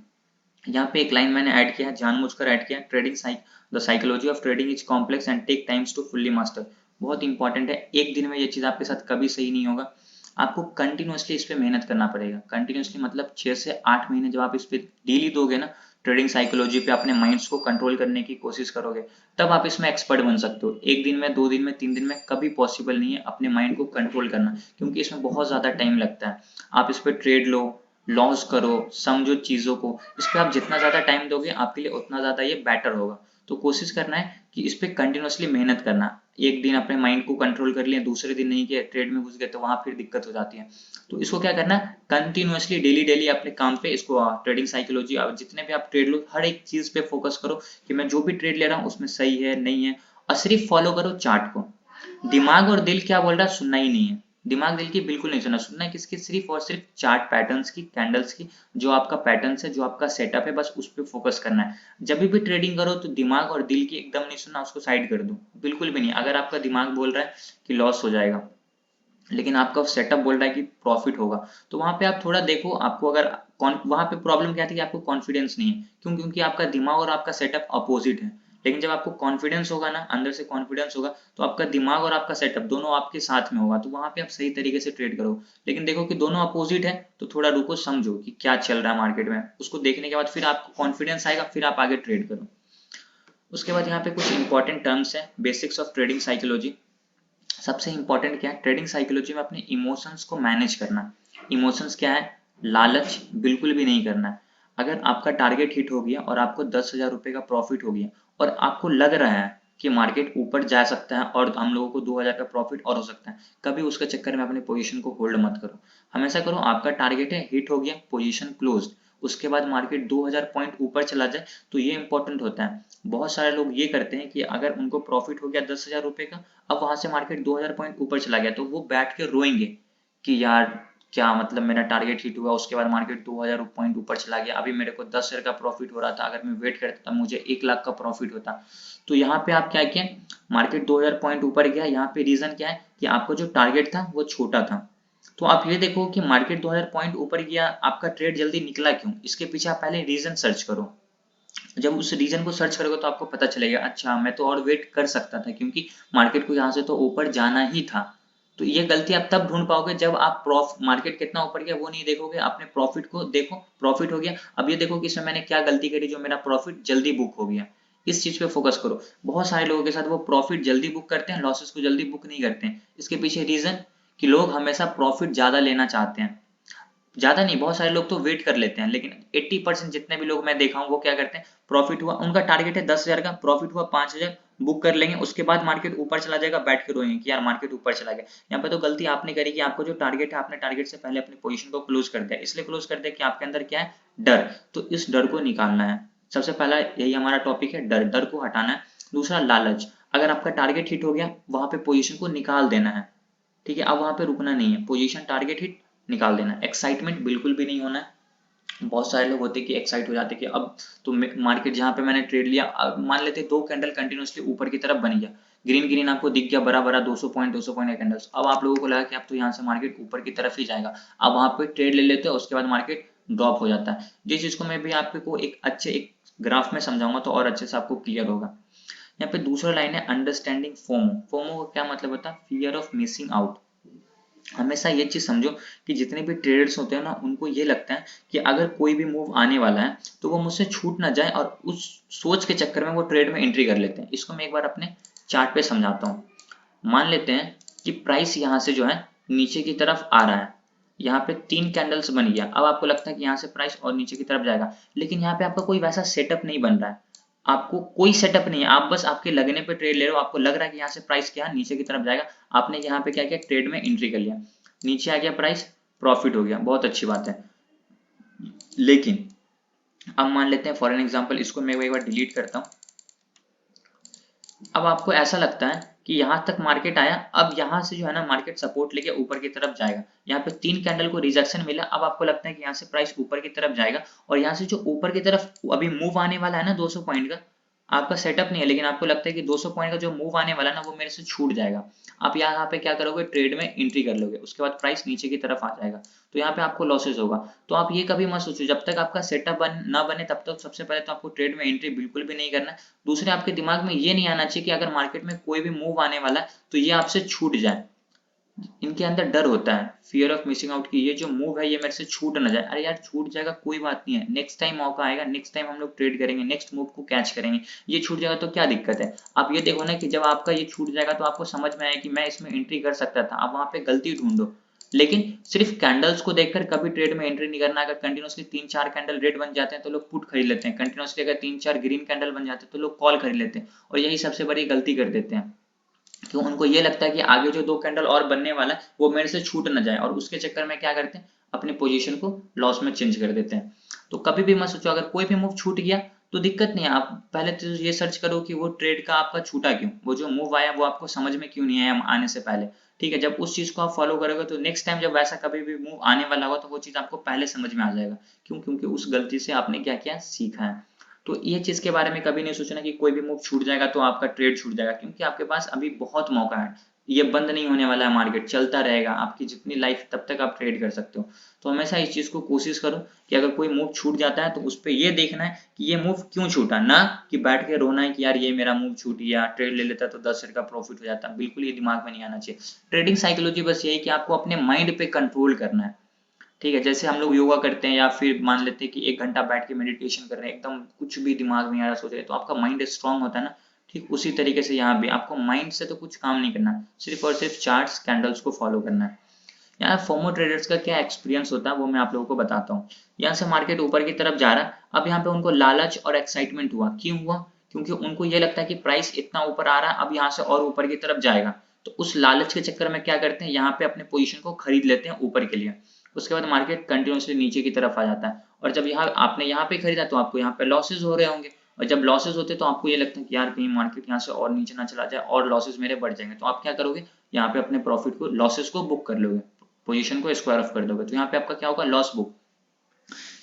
यहाँ पे एक लाइन मैंने ऐड किया है, जानबूझकर ऐड किया है, the psychology of trading is complex and take times to fully master. बहुत इंपॉर्टेंट है, एक दिन में ये चीज आपके साथ कभी सही नहीं होगा, आपको कंटिन्यूअसली इस पे मेहनत करना पड़ेगा। कंटिन्यूअसली मतलब 6 से 8 महीने जब आप इस पे डेली दोगे ना, ट्रेडिंग साइकोलॉजी पे अपने माइंड्स को कंट्रोल करने की कोशिश करोगे, तब आप इसमें एक्सपर्ट बन सकते हो। एक दिन में, 2 दिन में, 3 दिन में कभी पॉसिबल नहीं है अपने माइंड को कंट्रोल करना, क्योंकि इसमें बहुत ज्यादा टाइम लगता है। आप इस पे ट्रेड लो, लॉस करो, समझो चीजों को, इस पे आप जितना ज्यादा टाइम दोगे आपके लिए उतना ज्यादा ये बेटर होगा। तो कोशिश करना है कि इस पे कंटिन्यूअसली मेहनत करना। एक दिन अपने माइंड को कंट्रोल कर लिया, दूसरे दिन नहीं किया, ट्रेड में घुस गए, तो वहां फिर दिक्कत हो जाती है। तो इसको क्या करना है, कंटिन्यूअसली डेली डेली अपने काम पे इसको ट्रेडिंग साइकोलॉजी, जितने भी आप ट्रेड लो हर एक चीज पे फोकस करो कि मैं जो भी ट्रेड ले रहा हूँ उसमें सही है नहीं है, और सिर्फ फॉलो करो चार्ट को। दिमाग और दिल क्या बोल रहा है सुनना ही नहीं है, दिमाग दिल की बिल्कुल नहीं सुनना है किसकी, सिर्फ और सिर्फ चार्ट पैटर्न्स की, कैंडल्स की, जो आपका पैटर्न्स है, जो आपका सेटअप है, बस उस पर फोकस करना है। जब भी ट्रेडिंग करो तो दिमाग और दिल की एकदम नहीं सुनना, उसको साइड कर दो, बिल्कुल भी नहीं। अगर आपका दिमाग बोल रहा है कि लॉस हो जाएगा लेकिन आपका सेटअप बोल रहा है कि प्रॉफिट होगा, तो वहां पे आप थोड़ा देखो, आपको अगर वहां पे प्रॉब्लम क्या थी कि आपको कॉन्फिडेंस नहीं है, क्यों, क्योंकि आपका दिमाग और आपका सेटअप अपोजिट है। लेकिन जब आपको कॉन्फिडेंस होगा ना, अंदर से कॉन्फिडेंस होगा, तो आपका दिमाग और आपका सेटअप दोनों आपके साथ में होगा, तो वहां पे आप सही तरीके से ट्रेड करो। लेकिन देखो कि दोनों अपोजिट है, तो थोड़ा रुको, समझो कि क्या चल रहा है मार्केट में, उसको देखने के बाद फिर आपको कॉन्फिडेंस आएगा, फिर आप आगे ट्रेड करो। उसके बाद यहाँ पे कुछ इंपॉर्टेंट टर्म्स है, बेसिक्स ऑफ ट्रेडिंग साइकोलॉजी। सबसे इंपॉर्टेंट क्या है ट्रेडिंग साइकोलॉजी में, अपने इमोशंस को मैनेज करना। इमोशंस क्या है, लालच बिल्कुल भी नहीं करना है। अगर आपका टारगेट हिट हो गया और आपको 10,000 रुपए का प्रॉफिट हो गया और आपको लग रहा है कि मार्केट ऊपर जा सकता है और हम लोगों को 2,000 का प्रॉफिट और हो सकता है, कभी उसके चक्कर में अपने पोजीशन को होल्ड मत करो। हमेशा करो आपका टारगेट है, हिट हो गया, पोजीशन क्लोज्ड, उसके बाद मार्केट 2,000 पॉइंट ऊपर चला जाए, तो ये इंपॉर्टेंट होता है। बहुत सारे लोग ये करते हैं कि अगर उनको प्रॉफिट हो गया 10,000 रुपए का, अब वहां से मार्केट 2,000 पॉइंट ऊपर चला गया, तो वो बैठ के रोएंगे कि यार क्या मतलब, मेरा टारगेट हिट हुआ, उसके बाद मार्केट 2,000 पॉइंट ऊपर चला गया, अभी मेरे को 10,000 का प्रॉफिट हो रहा था, अगर मैं वेट करता मुझे 1 लाख का प्रॉफिट होता। तो यहाँ पे आप क्या किए, मार्केट 2,000 पॉइंट ऊपर गया, यहाँ पे रीजन क्या है कि आपका जो टारगेट था वो छोटा था। तो आप ये देखो कि मार्केट 2,000 पॉइंट ऊपर गया, आपका ट्रेड जल्दी निकला क्यों, इसके पीछे आप पहले रीजन सर्च करो। जब उस रीजन को सर्च करोगे तो आपको पता चलेगा, अच्छा मैं तो और वेट कर सकता था, क्योंकि मार्केट को यहाँ से तो ऊपर जाना ही था। तो ये गलती आप तब ढूंढ पाओगे जब आप मार्केट कितना ऊपर गया वो नहीं देखोगे, अपने प्रॉफिट को देखो, प्रॉफिट हो गया, अब ये देखो कि इसमें मैंने क्या गलती करी जो मेरा प्रॉफिट जल्दी बुक हो गया, इस चीज पे फोकस करो। बहुत सारे लोगों के साथ वो प्रॉफिट जल्दी बुक करते हैं, लॉसेस को जल्दी बुक नहीं करते हैं। इसके पीछे रीजन कि लोग हमेशा प्रॉफिट ज्यादा लेना चाहते हैं, ज्यादा नहीं, बहुत सारे लोग तो वेट कर लेते हैं, लेकिन 80% जितने भी लोग मैं देखा हूँ वो क्या करते हैं, प्रॉफिट हुआ, उनका टारगेट है 10,000 का, प्रॉफिट हुआ 5,000, बुक कर लेंगे, उसके बाद मार्केट ऊपर चला जाएगा, बैठ के रोएंगे कि यार मार्केट ऊपर चला गया। यहाँ पे तो गलती आपने करी कि आपको जो टारगेट है, आपने टारगेट से पहले अपनी पोजीशन को क्लोज कर दिया, इसलिए क्लोज कर दिया कि आपके अंदर क्या है, डर। तो इस डर को निकालना है, सबसे पहला यही हमारा टॉपिक है, डर, डर को हटाना है। दूसरा लालच, अगर आपका टारगेट हिट हो गया वहां पे पोजीशन को निकाल देना है, ठीक है, अब वहां पे रुकना नहीं है, पोजीशन टारगेट हिट निकाल देना। एक्साइटमेंट बिल्कुल भी नहीं होना है। बहुत सारे लोग होते हैं कि एक्साइट हो जाते हैं कि अब तो मार्केट जहां पे मैंने ट्रेड लिया, मान लेते 2 कैंडल कंटिन्यूअसली ऊपर की तरफ बन गया, ग्रीन ग्रीन आपको दिख गया बड़ा बड़ा 200 पॉइंट का कैंडल्स, अब आप लोगों को लगा कि अब तो यहाँ से मार्केट ऊपर की तरफ ही जाएगा, अब वहां पे ट्रेड ले लेते हैं, उसके बाद मार्केट ड्रॉप हो जाता है। जिस चीज को मैं भी आपको एक ग्राफ में समझाऊंगा तो और अच्छे से आपको क्लियर होगा। यहाँ पे दूसरा लाइन है अंडरस्टैंडिंग फोमो। फोमो का क्या मतलब होता है, फियर ऑफ मिसिंग आउट। हमेशा ये चीज समझो कि जितने भी ट्रेडर्स होते हैं ना, उनको ये लगता है कि अगर कोई भी मूव आने वाला है तो वो मुझसे छूट ना जाए, और उस सोच के चक्कर में वो ट्रेड में एंट्री कर लेते हैं। इसको मैं एक बार अपने चार्ट पे समझाता हूँ। मान लेते हैं कि प्राइस यहाँ से जो है नीचे की तरफ आ रहा है, यहाँ पे 3 कैंडल्स बन गया, अब आपको लगता है कि यहाँ से प्राइस और नीचे की तरफ जाएगा, लेकिन यहाँ पे आपका कोई वैसा सेटअप नहीं बन रहा है, आपको कोई सेटअप नहीं है, आप बस आपके लगने पे ट्रेड ले रहे हो, आपको लग रहा है कि यहाँ से प्राइस क्या है नीचे की तरफ जाएगा, आपने यहाँ पे क्या किया, ट्रेड में एंट्री कर लिया, नीचे आ गया प्राइस, प्रॉफिट हो गया, बहुत अच्छी बात है। लेकिन अब मान लेते हैं फॉर एन एग्जांपल, इसको मैं एक बार डिलीट करता हूँ। अब आपको ऐसा लगता है कि यहाँ तक मार्केट आया, अब यहाँ से जो है ना मार्केट सपोर्ट लेके ऊपर की तरफ जाएगा। यहाँ पे 3 कैंडल को रिजेक्शन मिला, अब आपको लगता है कि यहाँ से प्राइस ऊपर की तरफ जाएगा, और यहाँ से जो ऊपर की तरफ अभी मूव आने वाला है ना 200 पॉइंट का, आपका सेटअप नहीं है, लेकिन आपको लगता है कि 200 पॉइंट का जो मूव आने वाला है ना वो मेरे से छूट जाएगा, आप यहाँ पे क्या करोगे, ट्रेड में एंट्री कर लोगे, उसके बाद प्राइस नीचे की तरफ आ जाएगा, तो यहाँ पे आपको लॉसेस होगा। तो आप ये कभी मत सोचो, जब तक आपका सेटअप ना बने तब तक सबसे पहले तो आपको ट्रेड में एंट्री बिल्कुल भी नहीं करना है। दूसरे, आपके दिमाग में ये नहीं आना चाहिए कि अगर मार्केट में कोई भी मूव आने वाला है तो ये आपसे छूट जाए। इनके अंदर डर होता है, फियर ऑफ मिसिंग आउट की, ये जो मूव है ये मेरे से छूट ना जाए। अरे यार छूट जाएगा कोई बात नहीं है, नेक्स्ट टाइम मौका आएगा, नेक्स्ट टाइम हम लोग ट्रेड करेंगे, नेक्स्ट मूव को कैच करेंगे। ये छूट जाएगा तो क्या दिक्कत है। आप ये देखो ना कि जब आपका ये छूट जाएगा तो आपको समझ में आया कि मैं इसमें एंट्री कर सकता था, आप वहां पे गलती ढूंढो। लेकिन सिर्फ कैंडल्स को देखकर कभी ट्रेड में एंट्री नहीं करना। अगर कंटिन्यूसली 3-4 कैंडल रेड बन जाते हैं तो लोग पुट खरीद लेते हैं, कंटिन्यूसली अगर 3-4 ग्रीन कैंडल बन जाते हैं तो लोग कॉल खरीद लेते हैं, और यही सबसे बड़ी गलती कर देते हैं, क्यों, उनको ये लगता है कि आगे जो 2 कैंडल और बनने वाला है वो मेरे से छूट न जाए, और उसके चक्कर में क्या करते हैं, अपनी पोजीशन को लॉस में चेंज कर देते हैं। तो कभी भी मत सोचो अगर कोई भी मूव छूट गया तो दिक्कत नहीं है, आप पहले तो ये सर्च करो कि वो ट्रेड का आपका छूटा क्यों, वो जो मूव आया वो आपको समझ में क्यों नहीं आया आने से पहले। ठीक है, जब उस चीज को आप फॉलो करोगे तो नेक्स्ट टाइम जब वैसा कभी भी मूव आने वाला होगा तो वो चीज आपको पहले समझ में आ जाएगा। क्यों, क्योंकि उस गलती से आपने क्या किया, सीखा है। तो ये चीज के बारे में कभी नहीं सोचना कि कोई भी मूव छूट जाएगा तो आपका ट्रेड छूट जाएगा, क्योंकि आपके पास अभी बहुत मौका है, ये बंद नहीं होने वाला है, मार्केट चलता रहेगा, आपकी जितनी लाइफ तब तक आप ट्रेड कर सकते हो। तो हमेशा इस चीज को कोशिश करो कि अगर कोई मूव छूट जाता है तो उस पर ये देखना है कि ये मूव क्यों छूटा, ना कि बैठ के रोना है कि यार ये मेरा मूव छूट गया, ट्रेड ले लेता तो 10 का प्रॉफिट हो जाता। बिल्कुल ये दिमाग में नहीं आना चाहिए। ट्रेडिंग साइकोलॉजी बस यही कि आपको अपने माइंड पे कंट्रोल करना है। ठीक है, जैसे हम लोग योगा करते हैं या फिर मान लेते हैं कि 1 घंटा बैठ के मेडिटेशन कर रहे हैं, एकदम कुछ भी दिमाग में आ रहा सोच रहे, तो आपका माइंड स्ट्रांग होता है ना, ठीक उसी तरीके से यहाँ भी आपको माइंड से तो कुछ काम नहीं करना, सिर्फ और सिर्फ चार्ट्स कैंडल्स को फॉलो करना है। यहाँ फोमो ट्रेडर्स का क्या एक्सपीरियंस होता है वो मैं आप लोगों को बताता हूँ। यहाँ से मार्केट ऊपर की तरफ जा रहा है, अब यहाँ पे उनको लालच और एक्साइटमेंट हुआ, क्यों हुआ, क्योंकि उनको ये लगता है कि प्राइस इतना ऊपर आ रहा है, अब यहाँ से और ऊपर की तरफ जाएगा, तो उस लालच के चक्कर में क्या करते हैं, यहाँ पे अपने पोजीशन को खरीद लेते हैं ऊपर के लिए। उसके बाद मार्केट कंटिन्यूसली नीचे की तरफ आ जाता है, और जब यहाँ आपने यहाँ पे खरीदा तो आपको यहाँ पे लॉसेज हो रहे होंगे, और जब लॉसेज होते तो आपको ये लगता है कि यार कहीं मार्केट यहाँ से और नीचे ना चला जाए और लॉसेज मेरे बढ़ जाएंगे, तो आप क्या करोगे, यहाँ पे अपने प्रॉफिट को, लॉसेज को बुक कर लोगे, पोजीशन को स्क्वायर ऑफ कर दोगे, तो यहाँ पे आपका क्या होगा, लॉस बुक।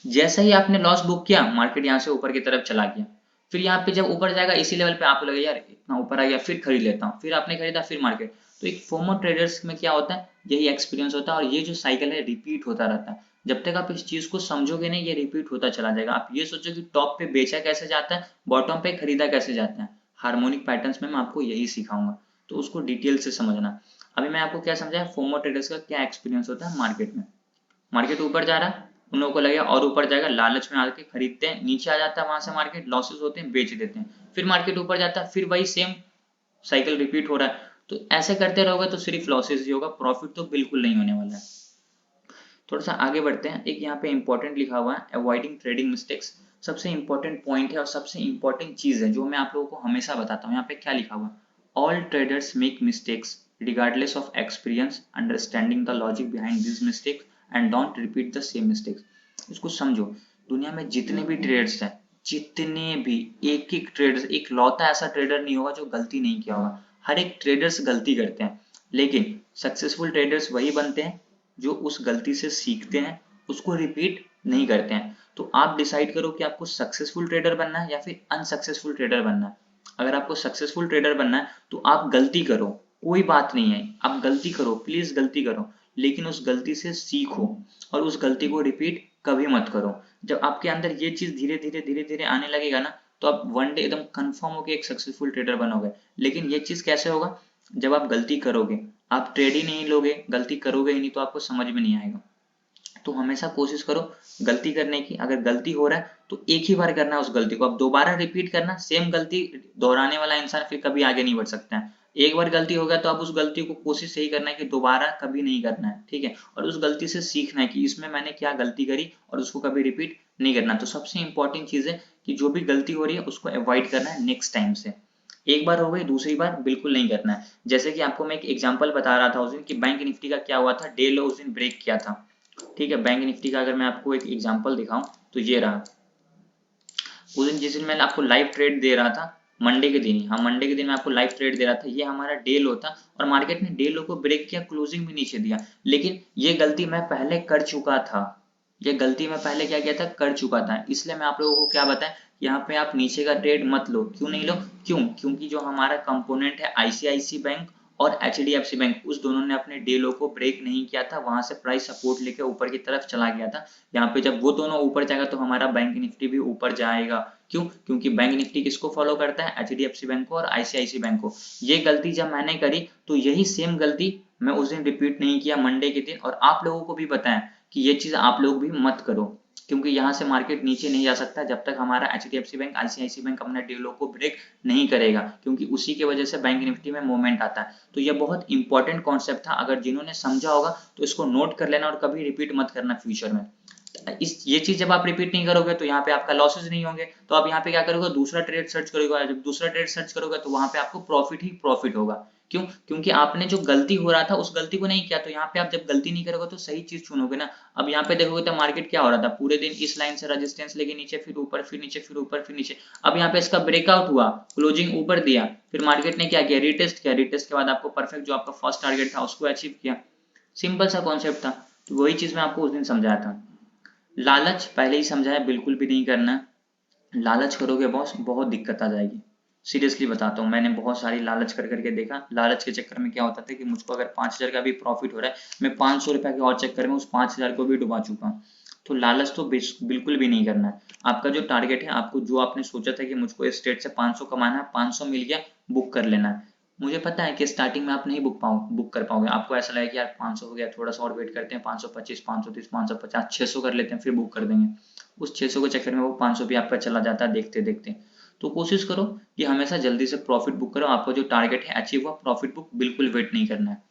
जैसे ही आपने लॉस बुक किया, मार्केट यहाँ से ऊपर की तरफ चला गया, फिर यहाँ पे जब ऊपर जाएगा इसी लेवल पे आपको लगे यार इतना ऊपर आ गया, फिर खरीद लेता हूँ, फिर आपने खरीदा, फिर मार्केट। तो एक फोमो ट्रेडर्स में क्या होता है, यही एक्सपीरियंस होता है, और ये जो साइकिल है रिपीट होता रहता है। जब तक आप इस चीज को समझोगे नहीं, ये रिपीट होता चला जाएगा। आप ये सोचो कि टॉप पे बेचा कैसे जाता है, बॉटम पे खरीदा कैसे जाता है। हार्मोनिक पैटर्न्स में मैं आपको यही सिखाऊंगा, तो उसको डिटेल से समझना। अभी मैं आपको क्या समझाया, फोमो ट्रेडर्स का क्या एक्सपीरियंस होता है मार्केट में। मार्केट ऊपर जा रहा है, उन लोगों को लगेगा और ऊपर जाएगा, लालच में आके खरीदते हैं, नीचे आ जाता है वहां से मार्केट, लॉसेस होते हैं, बेच देते हैं, फिर मार्केट ऊपर जाता है, फिर वही सेम साइकिल रिपीट हो रहा है। तो ऐसे करते रहोगे तो सिर्फ लॉसेस ही होगा, प्रॉफिट तो बिल्कुल नहीं होने वाला है। थोड़ा सा आगे बढ़ते हैं, एक यहाँ पे इंपॉर्टेंट लिखा हुआ है, अवॉइडिंग ट्रेडिंग मिस्टेक्स। सबसे इंपॉर्टेंट पॉइंट है और सबसे इंपॉर्टेंट चीज है जो मैं आप लोगों को हमेशा बताता हूँ। यहाँ पे क्या लिखा हुआ है, all traders make mistakes regardless of experience, understanding the logic behind these mistakes and don't repeat the same mistakes। इसको समझो, दुनिया में जितने भी ट्रेडर्स हैं, जितने भी, एक एक ट्रेडर, एक लौता ऐसा ट्रेडर नहीं होगा जो गलती नहीं किया होगा। हर एक ट्रेडर्स गलती करते हैं, लेकिन सक्सेसफुल ट्रेडर्स वही बनते हैं जो उस गलती से सीखते हैं, उसको रिपीट नहीं करते हैं। तो आप डिसाइड करो कि आपको सक्सेसफुल ट्रेडर बनना है या फिर अनसक्सेसफुल ट्रेडर बनना है। अगर आपको सक्सेसफुल ट्रेडर बनना है तो आप गलती करो, कोई बात नहीं है, आप गलती करो, प्लीज गलती करो, लेकिन उस गलती से सीखो और उस गलती को रिपीट कभी मत करो। जब आपके अंदर ये चीज धीरे धीरे धीरे धीरे आने लगेगा ना, तो आप वन डे एकदम कंफर्म होकर एक सक्सेसफुल ट्रेडर बनोगे। लेकिन ये चीज कैसे होगा, जब आप गलती करोगे, आप ट्रेड ही नहीं लोगे, गलती करोगे ही नहीं, तो आपको समझ में नहीं आएगा। तो हमेशा कोशिश करो गलती करने की। अगर गलती हो रहा है तो एक ही बार करना है उस गलती को, अब दोबारा रिपीट करना, सेम गलती दोहराने वाला इंसान फिर कभी आगे नहीं बढ़ सकता है। एक बार गलती हो गया तो अब उस गलती को कोशिश यही करना है कि दोबारा कभी नहीं करना है, ठीक है, और उस गलती से सीखना है कि इसमें मैंने क्या गलती करी और उसको कभी रिपीट नहीं करना। तो सबसे इंपॉर्टेंट चीज है कि जो भी गलती हो रही है उसको अवॉइड करना है नेक्स्ट टाइम से। एक बार हो गई, दूसरी बार बिल्कुल नहीं करना है। जैसे कि आपको मैं एक एग्जांपल बता रहा था उस दिन कि बैंक निफ्टी का क्या हुआ था, डे लो उस दिन ब्रेक किया था, ठीक है। बैंक निफ्टी का अगर मैं आपको एक एग्जांपल दिखाऊं तो ये रहा, उस दिन जिस दिन मैंने आपको लाइव ट्रेड दे रहा था, मंडे के दिन ही, हाँ मंडे के दिन मैं आपको लाइव ट्रेड दे रहा था, ये हमारा डे लो था और मार्केट ने डे लो को ब्रेक किया, क्लोजिंग भी नीचे दिया। लेकिन ये गलती मैं पहले कर चुका था, ये गलती मैं पहले क्या किया था, कर चुका था। इसलिए मैं आप लोगों को क्या बताएं, यहाँ पे आप नीचे का ट्रेड मत लो। क्यों नहीं लो? क्योंकि जो हमारा कंपोनेंट है आईसीआईसी बैंक और एचडीएफसी बैंक, उस दोनों ने अपने डे लो को ब्रेक नहीं किया था, वहां से प्राइस सपोर्ट लेके ऊपर की तरफ चला गया था। यहाँ पे जब वो दोनों ऊपर जाएगा तो हमारा बैंक निफ्टी भी ऊपर जाएगा। क्योंकि बैंक निफ्टी किसको फॉलो करता है, एचडीएफसी बैंक को और आईसीआईसी बैंक को। ये गलती जब मैंने करी तो यही सेम गलती मैं उस दिन रिपीट नहीं किया मंडे के दिन, और आप लोगों को भी बताएं कि ये चीज आप लोग भी मत करो, क्योंकि यहाँ से मार्केट नीचे नहीं जा सकता जब तक हमारा एचडीएफसी बैंक आईसीआईसी बैंक अपने डे लो को ब्रेक नहीं करेगा, क्योंकि उसी की वजह से बैंक निफ्टी में मूवमेंट आता है। तो ये बहुत इंपॉर्टेंट कॉन्सेप्ट था, अगर जिन्होंने समझा होगा तो इसको नोट कर लेना और कभी रिपीट मत करना फ्यूचर में। ये चीज जब आप रिपीट नहीं करोगे तो यहाँ पे आपका लॉसेस नहीं होंगे, तो आप यहाँ पे क्या करोगे, दूसरा ट्रेड सर्च करोगे। जब दूसरा ट्रेड सर्च करोगे तो वहां पे आपको प्रॉफिट ही प्रॉफिट होगा। क्योंकि आपने जो गलती हो रहा था उस गलती को नहीं किया, तो यहाँ पे आप जब गलती नहीं करोगे तो सही चीज चुनोगे ना। अब यहाँ पे देखोगे तो मार्केट क्या हो रहा था, पूरे दिन इस लाइन से रेजिस्टेंस लेके नीचे, फिर ऊपर, फिर नीचे, फिर ऊपर, फिर नीचे। अब यहाँ पे इसका ब्रेकआउट हुआ, क्लोजिंग ऊपर दिया, फिर मार्केट ने क्या किया, रिटेस्ट किया। रिटेस्ट के बाद आपको परफेक्ट जो आपका फर्स्ट टारगेट था उसको अचीव किया। सिंपल सा कॉन्सेप्ट था। तो वही चीज मैं आपको उस दिन समझाया था। लालच पहले ही समझाया, बिल्कुल भी नहीं करना। लालच करोगे बॉस बहुत दिक्कत आ जाएगी, सीरियसली बताता हूँ। मैंने बहुत सारी लालच कर करके देखा। लालच के चक्कर में क्या होता था कि मुझको अगर 5,000 का भी प्रॉफिट हो रहा है, मैं 500 रुपए के और चक्कर में उस 5,000 को भी डुबा चुका हूँ। तो लालच तो बिल्कुल भी नहीं करना है। आपका जो टारगेट है, आपको जो आपने सोचा था कि मुझको इस स्टेट से 500 कमाना है, 500 मिल गया, बुक कर लेना है। मुझे पता है कि स्टार्टिंग में आप नहीं बुक कर पाओगे। आपको ऐसा लगेगा कि यार 500 हो गया, थोड़ा सा और वेट करते हैं, 525, 530, 550, 600 कर लेते हैं, फिर बुक कर देंगे। उस 600 के चक्कर में वो 500 भी आपका चला जाता है देखते देखते। तो कोशिश करो कि हमेशा जल्दी से प्रॉफिट बुक करो। आपका जो टारगेट है अचीव हुआ, प्रॉफिट बुक, बिल्कुल वेट नहीं करना है।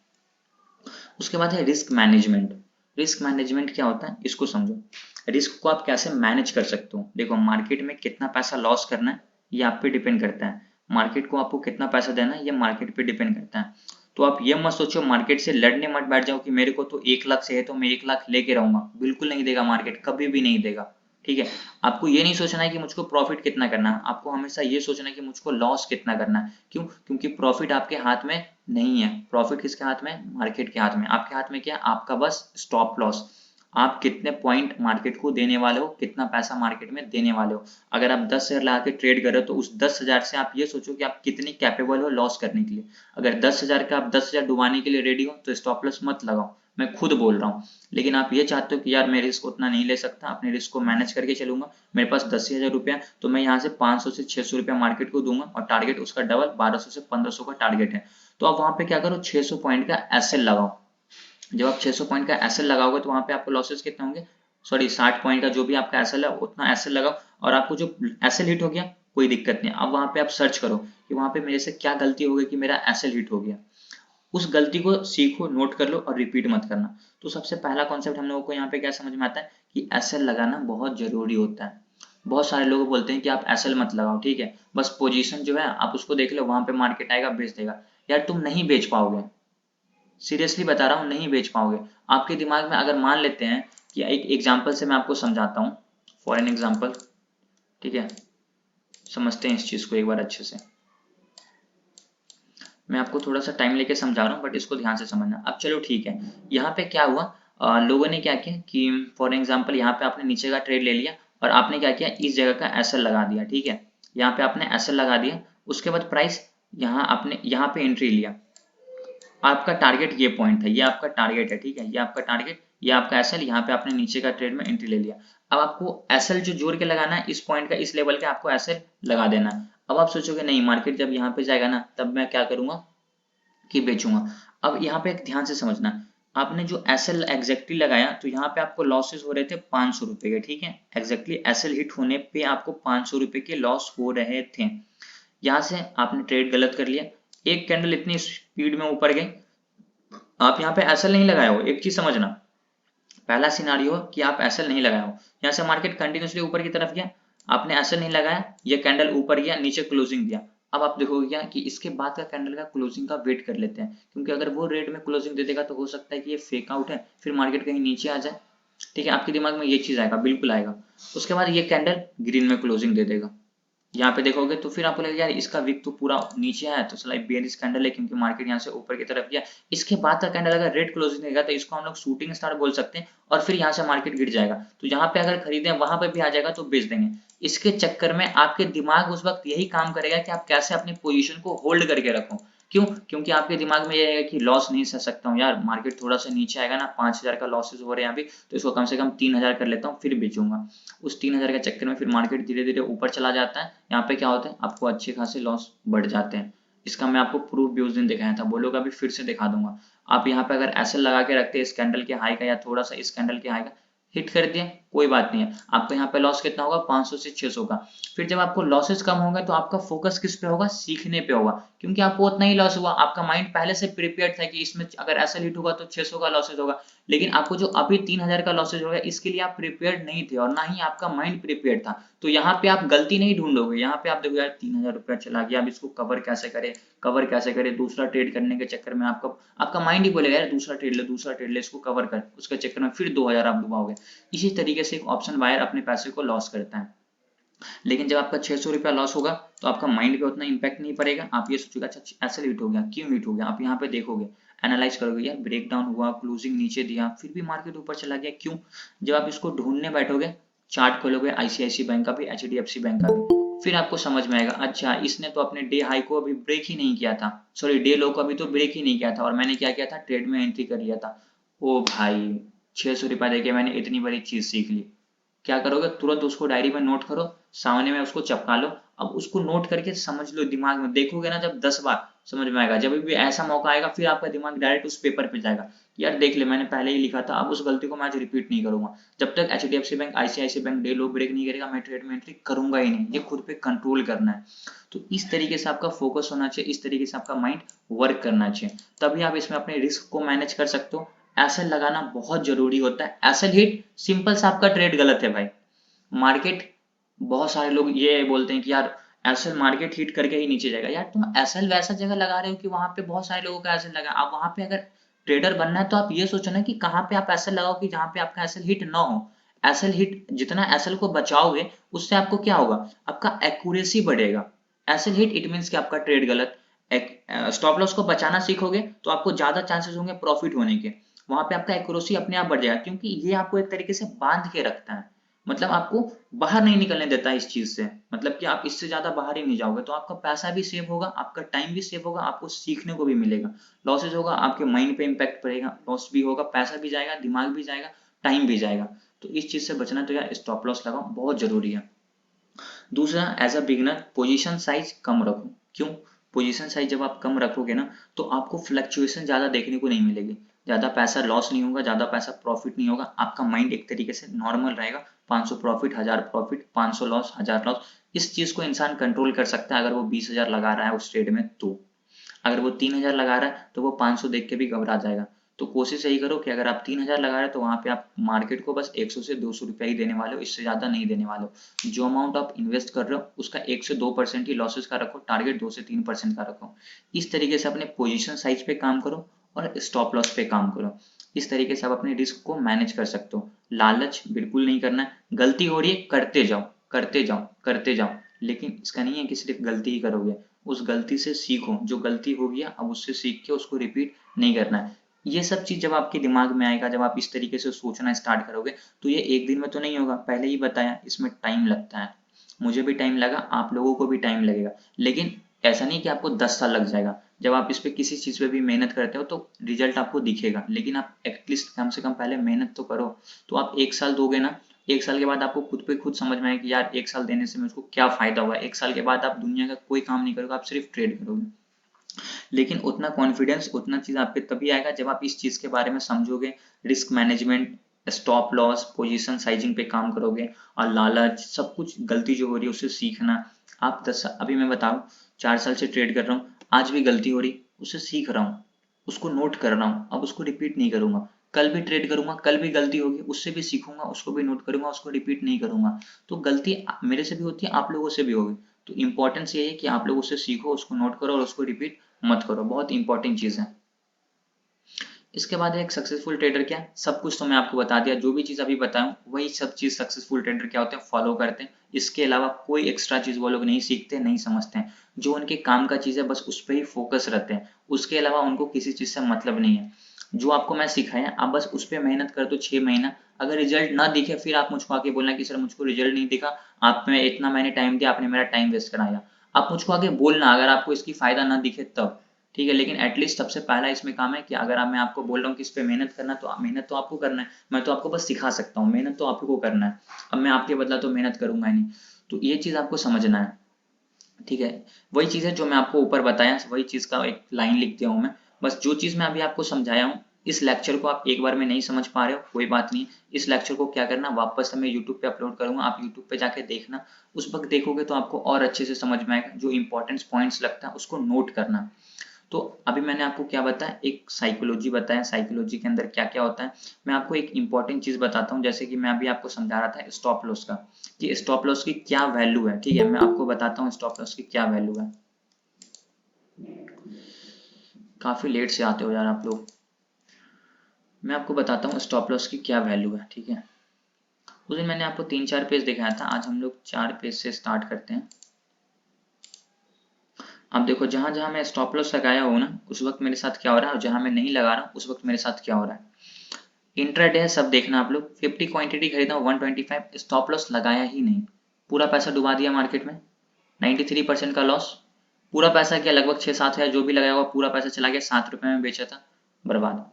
उसके बाद है रिस्क मैनेजमेंट। रिस्क मैनेजमेंट क्या होता है इसको समझो। रिस्क को आप कैसे मैनेज कर सकते हो। देखो, मार्केट में कितना पैसा लॉस करना है ये आप पे डिपेंड करता है। मार्केट को आपको कितना पैसा देना है ये मार्केट पे डिपेंड करता है। तो आप ये मत सोचो, मार्केट से लड़ने मत बैठ जाओ कि मेरे को तो 1 लाख से है तो मैं 1 लाख लेके रहूंगा। बिल्कुल नहीं देगा मार्केट, कभी भी नहीं देगा। ठीक है, आपको ये नहीं सोचना है कि मुझको प्रॉफिट कितना करना है, आपको हमेशा ये सोचना है कि मुझको लॉस कितना करना है। क्योंकि प्रॉफिट आपके हाथ में नहीं है। प्रॉफिट किसके हाथ में? मार्केट के हाथ में। आपके हाथ में क्या है? आपका बस स्टॉप लॉस। आप कितने पॉइंट मार्केट को देने वाले हो, कितना पैसा मार्केट में देने वाले हो। अगर आप 10,000 लगा के ट्रेड कर रहे हो तो उस 10,000 से आप ये सोचो कि आप कितनी कैपेबल हो लॉस करने के लिए। अगर 10,000 का आप 10,000 डुबाने के लिए रेडी हो तो स्टॉप लॉस मत लगाओ, मैं खुद बोल रहा हूँ। लेकिन आप ये चाहते हो कि यार मैं रिस्क उतना नहीं ले सकता, अपने रिस्क को मैनेज करके चलूंगा, मेरे पास 10,000 रुपया, तो मैं यहाँ से 500 से 600 रुपया मार्केट को दूंगा और टारगेट उसका डबल 1200 से 1500 का टारगेट है। तो आप वहां पे क्या करो, 600 पॉइंट का एसएल लगाओ। जब आप 600 पॉइंट का एसएल लगाओगे तो वहां पे आपको लॉसेस कितने होंगे, सॉरी 60 पॉइंट का जो भी आपका एसएल है उतना एसएल लगाओ, और आपको जो एसएल हिट हो गया कोई दिक्कत नहीं। अब वहां पे आप सर्च करो कि वहां पे मेरे से क्या गलती हो गई कि मेरा एसएल हिट हो गया। उस गलती को सीखो, नोट कर लो और रिपीट मत करना। तो सबसे पहला कॉन्सेप्ट हम लोगों को यहाँ पे क्या समझ में आता है कि एसएल लगाना बहुत जरूरी होता है। बहुत सारे लोग बोलते हैं कि आप एसएल मत लगाओ, ठीक है, बस पोजीशन जो है आप उसको देख लो, वहां पे मार्केट आएगा बेच देगा। यार तुम नहीं बेच पाओगे, सीरियसली बता रहा हूँ, नहीं बेच पाओगे। आपके दिमाग में अगर मान लेते हैं कि एक एग्जांपल से मैं आपको समझाता हूँ, फॉर एन एग्जांपल, ठीक है, समझते हैं इस चीज को एक बार अच्छे से। मैं आपको थोड़ा सा टाइम लेके समझा रहा हूँ बट इसको ध्यान से समझना। अब चलो ठीक है, यहाँ पे क्या हुआ, लोगों ने क्या किया कि फॉर एग्जांपल यहाँ पे आपने नीचे का ट्रेड ले लिया और आपने क्या किया, इस जगह का एसएल लगा दिया। ठीक है, यहाँ पे आपने एसएल लगा दिया, उसके बाद प्राइस यहाँ आपने यहाँ पे एंट्री लिया। आपका टारगेट ये पॉइंट है, ये आपका टारगेट है, ठीक है, ये आपका टारगेट, ये आपका एसएल, यहाँ पे आपने नीचे का ट्रेड में एंट्री ले लिया। अब आपको एसएल जो जोड़ के लगाना है, इस पॉइंट का, इस लेवल का आपको एसएल लगा देना है। अब आप सोचोगे नहीं, मार्केट जब यहाँ पे जाएगा ना तब मैं क्या करूंगा कि बेचूंगा। अब यहाँ पे एक ध्यान से समझना, आपने जो एसएल एग्जैक्टली लगाया तो यहाँ पे आपको लॉसेस हो रहे थे 500 रुपए के। ठीक है, एग्जैक्टली एसएल हिट होने पे आपको 500 रुपए के लॉस हो रहे थे। यहाँ से आपने ट्रेड गलत कर लिया, एक कैंडल इतनी स्पीड में ऊपर गई, आप यहाँ पे एसएल नहीं लगाए हो। एक चीज समझना, पहला सिनारियो कि आप एसएल नहीं लगाए हो, यहाँ से मार्केट कंटिन्यूसली ऊपर की तरफ गया, आपने एसएल नहीं लगाया, ये कैंडल ऊपर गया, नीचे क्लोजिंग दिया। अब आप देखोगे क्या कि इसके बाद का कैंडल का क्लोजिंग का वेट कर लेते हैं, क्योंकि अगर वो रेट में क्लोजिंग दे देगा तो हो सकता है कि ये फेक आउट है, फिर मार्केट कहीं नीचे आ जाए। ठीक है, आपके दिमाग में ये चीज आएगा, बिल्कुल आएगा। उसके बाद ये कैंडल ग्रीन में क्लोजिंग दे देगा, यहाँ पे देखोगे तो फिर आपको लगेगा यार इसका विक तो पूरा नीचे है, तो चला बेयरिश कैंडल है क्योंकि मार्केट यहाँ से ऊपर की तरफ गया। इसके बाद का कैंडल अगर रेड क्लोजिंग देगा तो इसको हम लोग शूटिंग स्टार बोल सकते हैं, और फिर यहाँ से मार्केट गिर जाएगा। तो यहाँ पे अगर खरीदें वहां पे भी आ जाएगा तो बेच देंगे। इसके चक्कर में आपके दिमाग उस वक्त यही काम करेगा कि आप कैसे अपनी पोजीशन को होल्ड करके रखो। क्यों? क्योंकि आपके दिमाग में ये है कि लॉस नहीं सह सकता हूँ यार, मार्केट थोड़ा सा नीचे आएगा ना, 5,000 का लॉसेस हो रहे हैं अभी, तो इसको कम से कम 3,000 कर लेता हूँ फिर बेचूंगा। उस 3,000 के चक्कर में फिर मार्केट धीरे धीरे ऊपर चला जाता है। यहाँ पे क्या होता है, आपको अच्छे खासे लॉस बढ़ जाते हैं। इसका मैं आपको प्रूफ भी उस दिन दिखाया था, बोलोगे अभी फिर से दिखा दूंगा। आप यहाँ पे अगर ऐसे लगा के रखते हैं इस कैंडल के हाई का या थोड़ा सा इस कैंडल के हाई का हिट कर दिया, कोई बात नहीं है, आपका यहाँ पे लॉस कितना होगा, 500 से 600 का। फिर जब आपको लॉसेस कम होंगे तो आपका फोकस किस पे होगा, सीखने पे होगा, क्योंकि आपको उतना ही लॉस हुआ। आपका माइंड पहले से प्रिपेयर्ड था कि इसमें अगर ऐसा हिट होगा तो 600 का लॉसेज होगा। लेकिन आपको जो अभी 3,000 का लॉसेज हो गया इसके लिए आप प्रिपेयर्ड नहीं थे, और ना ही आपका माइंड प्रिपेयर्ड था। तो यहाँ पे आप गलती नहीं ढूंढोगे, यहाँ पे आप देखो यार 3,000 रुपया चला गया, अब इसको कवर कैसे करे, कवर कैसे करे। दूसरा ट्रेड करने के चक्कर में आपका आपका माइंड ही बोलेगा यार दूसरा ट्रेड ले, दूसरा ट्रेड ले, इसको कवर कर, उसके चक्कर में फिर 2,000 आप डुबाओगे। इसी तरीके से एक ऑप्शन बायर अपने पैसे को लॉस करता है। लेकिन जब आपका 600 रुपया लॉस होगा तो आपका माइंड पे उतना इंपैक्ट नहीं पड़ेगा। आप ये सोचोगे अच्छा ऐसे हिट हो गया, क्यों हिट हो गया। आप यहाँ पे देखोगे, एनालाइज करोगे, यार ब्रेक डाउन हुआ, क्लोजिंग नीचे दिया, फिर भी मार्केट ऊपर चला गया, क्यों। जब आप इसको ढूंढने बैठोगे, चार्ट खोलोगे आईसीआईसी बैंक का भी, एचडीएफसी बैंक का भी, फिर आपको समझ में आएगा अच्छा इसने तो अपने डे हाई को अभी ब्रेक ही नहीं किया था, सॉरी डे लो को अभी तो ब्रेक ही नहीं किया था, और मैंने क्या किया था, ट्रेड में एंट्री कर लिया था। ओ भाई 600 रुपया देके मैंने इतनी बड़ी चीज सीख ली। क्या करोगे, तुरंत उसको डायरी में नोट करो, सामने में उसको चिपका लो। अब उसको नोट करके समझ लो, दिमाग में देखोगे ना जब 10 बार समझ में आएगा। जब भी ऐसा मौका आएगा फिर आपका दिमाग डायरेक्ट उस पेपर पे जाएगा, यार देख ले मैंने पहले ही लिखा था, अब उस गलती को मैं आज रिपीट नहीं करूंगा। जब तक HDFC bank ICICI bank day low break नहीं करेगा मैं ट्रेड में एंट्री करूंगा ही नहीं। ये खुद पे कंट्रोल करना है। तो इस तरीके से आपका फोकस होना चाहिए, इस तरीके से आपका माइंड वर्क करना चाहिए, तभी आप इसमें अपने रिस्क को मैनेज कर सकते हो। एसएल लगाना बहुत जरूरी होता है। एसएल हिट सिंपल सा आपका ट्रेड गलत है भाई। मार्केट, बहुत सारे लोग ये बोलते हैं कि यार एसएल मार्केट हिट करके ही नीचे जाएगा। यार तुम एसएल वैसा जगह लगा रहे हो कि वहां पे बहुत सारे लोगों का एसएल लगा। अब वहां पे अगर ट्रेडर बनना है तो आप ये सोचो ना कि कहाँ पे आप एसएल लगाओ कि जहाँ पे आपका एसएल हिट ना हो। एसएल हिट, जितना एसएल को बचाओगे उससे आपको क्या होगा, आपका एक्यूरेसी बढ़ेगा। एसएल हिट इट मीन्स कि आपका ट्रेड गलत। स्टॉप लॉस को बचाना सीखोगे तो आपको ज्यादा चांसेस होंगे प्रॉफिट होने के। वहां पे आपका एक्यूरेसी अपने आप बढ़ जाएगा, क्योंकि ये आपको एक तरीके से बांध के रखता है, मतलब आपको बाहर नहीं निकलने देता इस चीज से, मतलब कि आप इससे ज्यादा बाहर ही नहीं जाओगे। तो आपका पैसा भी सेव होगा, आपका टाइम भी सेव होगा, आपको सीखने को भी मिलेगा। लॉसेज होगा आपके माइंड पे इम्पैक्ट पड़ेगा, लॉस भी होगा, पैसा भी जाएगा, दिमाग भी जाएगा, टाइम भी जाएगा। तो इस चीज से बचना तो यार स्टॉप लॉस लगाओ, बहुत जरूरी है। दूसरा, as a beginner position size कम रखो। क्यों? पोजीशन साइज जब आप कम रखोगे ना तो आपको फ्लक्चुएशन ज्यादा देखने को नहीं मिलेगी, ज्यादा पैसा लॉस नहीं होगा, ज्यादा पैसा प्रॉफिट नहीं होगा। आपका माइंड एक तरीके से नॉर्मल रहेगा। 500 प्रॉफिट, 1000 प्रॉफिट, 500 लॉस, 1000 लॉस, इस चीज को इंसान कंट्रोल कर सकता है अगर वो 20,000 लगा रहा है उस ट्रेड में। तो अगर वो 3,000 लगा रहा है तो वो 500 देख के भी घबरा जाएगा। तो कोशिश यही करो कि अगर आप 3,000 लगा रहे हो तो वहां पे आप मार्केट को बस 100 से 200 रुपया ही देने वाले हो, इससे ज्यादा नहीं देने वाले हो। जो अमाउंट आप इन्वेस्ट कर रहे हो उसका 1 से 2% ही लॉसेस का रखो, टारगेट 2 से 3% का रखो। इस तरीके से अपने पोजिशन साइज पे काम करो और स्टॉप लॉस पे काम करो। इस तरीके से आप अपने रिस्क को मैनेज कर सकते हो। लालच बिल्कुल नहीं करना है। गलती हो रही है करते जाओ, करते जाओ, करते जाओ, लेकिन इसका नहीं है कि सिर्फ गलती ही करोगे, उस गलती से सीखो। जो गलती हो गया अब उससे सीख के उसको रिपीट नहीं करना है। ये सब चीज जब आपके दिमाग में आएगा, जब आप इस तरीके से सोचना स्टार्ट करोगे तो ये एक दिन में तो नहीं होगा, पहले ही बताया इसमें टाइम लगता है। मुझे भी टाइम लगा, आप लोगों को भी टाइम लगेगा, लेकिन ऐसा नहीं कि आपको 10 साल लग जाएगा। जब आप इस पे किसी चीज पे भी मेहनत करते हो तो रिजल्ट आपको दिखेगा, लेकिन आप एटलीस्ट कम से कम पहले मेहनत तो करो। तो आप 1 साल दोगे ना, 1 साल के बाद आपको खुद पे खुद समझ में आएगा कि यार 1 साल देने से मुझको क्या फायदा हुआ। 1 साल के बाद आप दुनिया का कोई काम नहीं करोगे, आप सिर्फ ट्रेड करोगे। लेकिन उतना कॉन्फिडेंस, उतना चीज आप पे तभी आएगा जब आप इस चीज के बारे में समझोगे। Risk management, stop loss, position sizing पे काम करोगे, और लालच, सब कुछ गलती जो हो रही है उससे सीखना। आप 10, अभी मैं बताऊं 4 साल से ट्रेड कर रहा हूँ, आज भी गलती हो रही उससे सीख रहा हूँ, उसको नोट कर रहा हूँ, अब उसको रिपीट नहीं करूंगा। कल भी ट्रेड करूंगा, कल भी गलती होगी, उससे भी सीखूंगा, उसको भी नोट करूंगा, उसको रिपीट नहीं करूंगा। तो गलती मेरे से भी होती है, आप लोगों से भी होगी। तो इंपॉर्टेंस ये है कि आप लोग उससे सीखो, उसको नोट करो और उसको रिपीट मत करो, बहुत इंपॉर्टेंट चीज है। इसके बाद एक सक्सेसफुल ट्रेडर क्या है, सब कुछ तो मैं आपको बता दिया, जो भी चीज़ अभी बताऊं वही सब चीज़ सक्सेसफुल ट्रेडर क्या होते हैं फॉलो करते हैं। इसके अलावा कोई एक्स्ट्रा चीज़ वो लोग नहीं सीखते, नहीं समझते हैं। जो उनके काम का चीज़ है बस उस पर ही फोकस रहते हैं, उसके अलावा उनको किसी चीज़ से मतलब नहीं है। जो आपको मैं सिखाया आप बस उस पर मेहनत कर दो 6 महीना, अगर रिजल्ट ना दिखे फिर आप मुझको आके बोलना कि सर मुझको रिजल्ट नहीं दिखा, आप में इतना मैंने टाइम दिया, आपने मेरा टाइम वेस्ट कराया। आप मुझको आगे बोलना अगर आपको इसकी फायदा ना दिखे तब, ठीक है। लेकिन एटलीस्ट सबसे पहला इसमें काम है कि अगर मैं आपको बोल रहा हूँ कि इस पे मेहनत करना, तो मेहनत तो आपको करना है, मैं तो आपको बस सिखा सकता हूँ, मेहनत तो आपको करना है। अब मैं आपके बदला तो मेहनत करूंगा ही नहीं, तो ये चीज आपको समझना है, ठीक है। वही चीज है जो मैं आपको ऊपर बताया, वही चीज का एक लाइन लिख दिया हूँ मैं। बस जो चीज मैं अभी आपको समझाया हूँ, इस लेक्चर को आप एक बार में नहीं समझ पा रहे हो कोई बात नहीं, इस लेक्चर को क्या करना, वापस से मैं यूट्यूब पे अपलोड करूंगा, आप यूट्यूब पे जाके देखना, उस वक्त देखोगे तो आपको और अच्छे से समझ में आएगा। जो इंपॉर्टेंट पॉइंट्स लगता है उसको नोट करना। तो अभी मैंने आपको क्या बताया, एक साइकोलॉजी बताया, साइकोलॉजी के अंदर क्या क्या होता है। मैं आपको एक इंपॉर्टेंट चीज बताता हूँ, जैसे कि मैं अभी आपको समझा रहा था स्टॉप लॉस का, कि स्टॉप लॉस की क्या वैल्यू है, ठीक है। मैं आपको बताता हूँ स्टॉप लॉस की क्या वैल्यू है। काफी लेट से आते हो यार आप लोग। मैं आपको बताता हूँ स्टॉप लॉस की क्या वैल्यू है, ठीक है। उस दिन मैंने आपको 3-4 पेज दिखाया था, आज हम लोग 4 पेज से स्टार्ट करते हैं। अब देखो जहां जहां मैं स्टॉप लॉस लगाया हूँ ना, उस वक्त मेरे साथ क्या हो रहा है, और जहां मैं नहीं लगा रहा हूँ उस वक्त मेरे साथ क्या हो रहा है। इंट्राडे है सब देखना आप लोग, 50 क्वांटिटी खरीदा 125, स्टॉप लॉस लगाया ही नहीं, पूरा पैसा डुबा दिया मार्केट में, 93% का लॉस। पूरा पैसा क्या, लगभग 6-7 हजार जो भी लगाया हुआ पूरा पैसा चला गया, 7 रुपए में बेचा था, बर्बाद।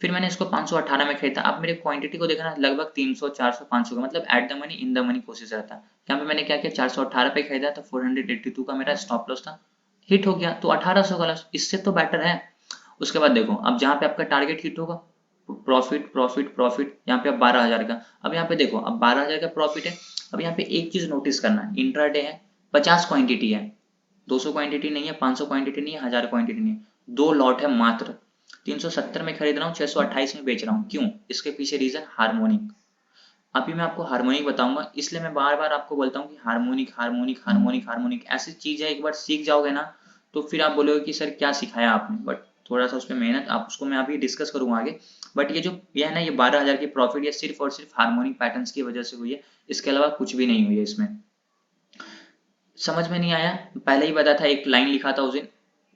फिर मैंने इसको 518 में खरीदा। अब मेरे क्वांटिटी को देखना, लगभग 300 400 500 का मतलब at the money in the money कोशिश रहता है। यहाँ पे मैंने क्या किया, 418 पे खरीदा तो 482 का मेरा स्टॉप लॉस था, हिट हो गया तो 1800 का लॉस, इससे तो बेटर है। उसके बाद देखो अब जहाँ पे आपका टारगेट हिट होगा, प्रॉफिट प्रॉफिट प्रॉफिट, यहाँ पे अब 12,000 का। अब यहाँ पे देखो अब 12,000 का प्रॉफिट है। अब यहाँ पे एक चीज नोटिस करना है, इंट्राडे है, 50 क्वांटिटी है, 200 क्वांटिटी नहीं है, 500 क्वांटिटी नहीं है, 1000 क्वांटिटी नहीं है, 2 लॉट है मात्र। 370 में खरीद रहा हूँ, 628 में बेच रहा हूँ, क्यों? इसके पीछे रीजन हार्मोनिक। अभी मैं आपको हार्मोनिक बताऊंगा, इसलिए मैं बार बार आपको बोलता हूँ कि हार्मोनिक हार्मोनिक हार्मोनिक हार्मोनिक ऐसी चीज है, एक बार सीख जाओगे ना तो फिर आप बोलोगे कि सर क्या सिखाया आपने, बट थोड़ा सा उस पर मेहनत, आप उसको मैं अभी डिस्कस करूंगा आगे। बट ये है ना, ये 12,000 की प्रॉफिट ये सिर्फ और सिर्फ हार्मोनिक पैटर्न्स की वजह से हुई है, इसके अलावा कुछ भी नहीं हुई है इसमें। समझ में नहीं आया, पहले ही बताया था, एक लाइन लिखा था उस दिन,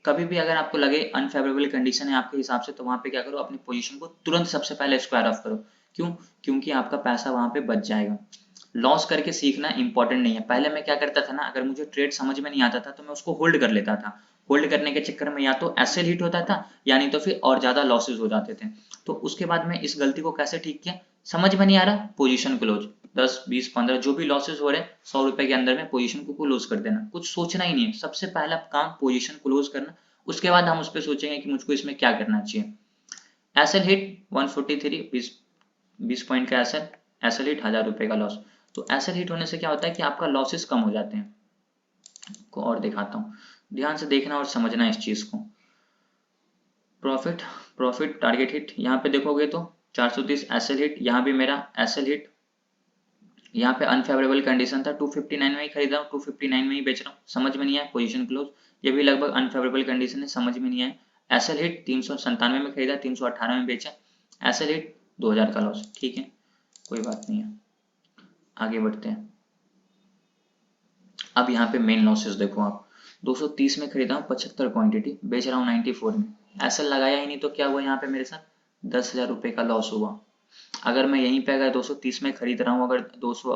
कभी भी अगर आपको लगे अनफेवरेबल कंडीशन है आपके हिसाब से, तो वहां पे क्या करो, अपनी पोजीशन को तुरंत सबसे पहले स्क्वायर ऑफ करो। क्यों? क्योंकि आपका पैसा वहां पे बच जाएगा। लॉस करके सीखना इंपॉर्टेंट नहीं है। पहले मैं क्या करता था ना, अगर मुझे ट्रेड समझ में नहीं आता था तो मैं उसको होल्ड कर लेता था, होल्ड करने के चक्कर में या तो एसएल हिट होता था या नहीं तो फिर और ज्यादा लॉसेस हो जाते थे। तो उसके बाद मैं इस गलती को कैसे ठीक किया, समझ में नहीं आ रहा, पोजीशन क्लोज, 10 20 15 जो भी लॉसेस हो रहे हैं 100 रुपए के अंदर में पोजीशन को क्लोज कर देना, कुछ सोचना ही नहीं है, सबसे पहला काम पोजीशन क्लोज करना। उसके बाद हम उस पर सोचेंगे कि मुझको इसमें क्या करना चाहिए। एसएल हिट 143, 20 पॉइंट का एसएल, एसएल हिट 1000 रुपए का लॉस। तो एसएल हिट होने से क्या होता है कि आपका लॉसेस कम हो जाते हैं। को और दिखाता हूँ, ध्यान से देखना और समझना इस चीज को। प्रॉफिट प्रॉफिट टारगेट हिट, यहाँ पे देखोगे तो 430 एसएल हिट, यहाँ भी मेरा एसएल हिट, यहाँ पे अनफेवरेबल कंडीशन था, 259 में ही खरीदा हूँ, 259 में ही बेच रहा हूँ, समझ में नहीं आया, पोजीशन क्लोज। ये भी लगभग अनफेवरेबल कंडीशन है, समझ में नहीं आया। एसएल हिट 397 में खरीदा, 318 में बेचा, एसएल हिट 2000 का लॉस, ठीक है, कोई बात नहीं है, आगे बढ़ते हैं। अब यहाँ पे मेन लॉसेस देखो आप, 230 में खरीदा हूँ 75 क्वांटिटी, बेच रहा हूँ 94 में, एसएल लगाया ही नहीं तो क्या हुआ, यहाँ पे मेरे साथ 10,000 रुपए का लॉस हुआ। अगर मैं यहीं पे अगर 230 में खरीद रहा हूँ, अगर 200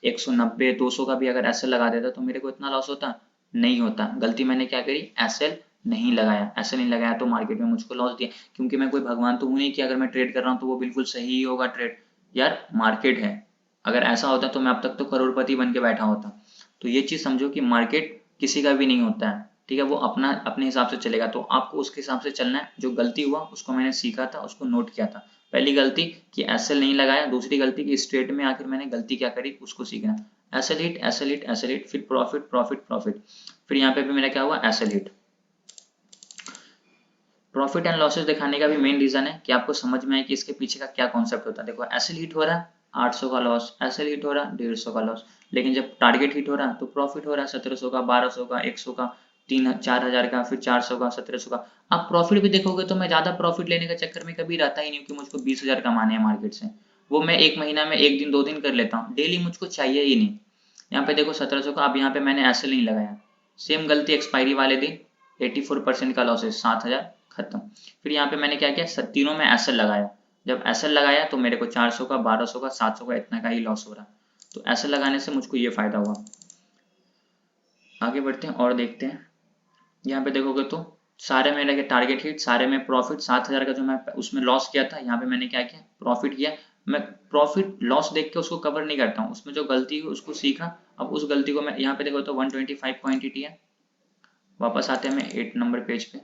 190 200 का भी अगर एसएल लगा देता तो मेरे को इतना लॉस होता नहीं होता। गलती मैंने क्या करी, एसएल नहीं लगाया, एसएल नहीं लगाया तो मार्केट में मुझको लॉस दिया, क्योंकि मैं कोई भगवान तो हूं नहीं कि अगर मैं ट्रेड कर रहा हूँ तो वो बिल्कुल सही ही होगा ट्रेड, यार मार्केट है, अगर ऐसा होता तो मैं अब तक तो करोड़पति बन के बैठा होता। तो ये चीज समझो कि मार्केट किसी का भी नहीं होता है, ठीक है, वो अपना अपने हिसाब से चलेगा, तो आपको उसके हिसाब से चलना है। जो गलती हुआ उसको मैंने सीखा था, उसको नोट किया था। पहली गलती कि एसएल नहीं लगाया, दूसरी गलती कि स्ट्रेट में आखिर मैंने गलती क्या करी उसको सीखना, SL hit SL hit SL hit, फिर प्रॉफिट प्रॉफिट प्रॉफिट, फिर यहाँ पे भी मेरा क्या हुआ, SL hit. Profit and losses दिखाने का भी मेन रीजन है कि आपको समझ में आए कि इसके पीछे का क्या कॉन्सेप्ट होता है। देखो एसएल हिट हो रहा है 800 का लॉस, एसएल हिट हो रहा है 150 का लॉस, लेकिन जब टारगेट हिट हो रहा है तो प्रॉफिट हो रहा है 1700 का, 1200 का, 100 का, 4,000 का, फिर 400 का, 1700 का। आप प्रॉफिट भी देखोगे तो मैं ज्यादा प्रॉफिट लेने का चक्कर में कभी रहता ही नहीं कि मुझको 20,000 कमाने हैं मार्केट से। वो मैं एक महीना में 1 दिन 2 दिन कर लेता हूँ, डेली मुझको चाहिए ही नहीं। यहाँ पे देखो 1700 का, अब यहाँ पे मैंने एसएल नहीं लगाया, सेम गलती एक्सपायरी वाले दिन 84% का लॉस है, 7,000 खत्म। फिर यहाँ पे मैंने क्या किया, तीनों में एसएल लगाया। जब एसएल लगाया तो मेरे को 400 का, 1200 का, 700 का, इतना का ही लॉस हो रहा। तो एसएल लगाने से मुझको ये फायदा हुआ। आगे बढ़ते हैं और देखते हैं। यहाँ पे देखोगे तो सारे में लगे टारगेट हिट, सारे में प्रॉफिट। 7,000 का जो मैं उसमें लॉस किया था, यहाँ पे मैंने क्या किया, प्रॉफिट किया। मैं प्रॉफिट लॉस देख के उसको कवर नहीं करता हूँ, उसमें जो गलती हुई उसको सीखा। अब उस गलती को मैं यहाँ पे देखो तो 125 क्वांटिटी है। वापस आते हैं मैं 8 नंबर पेज पे।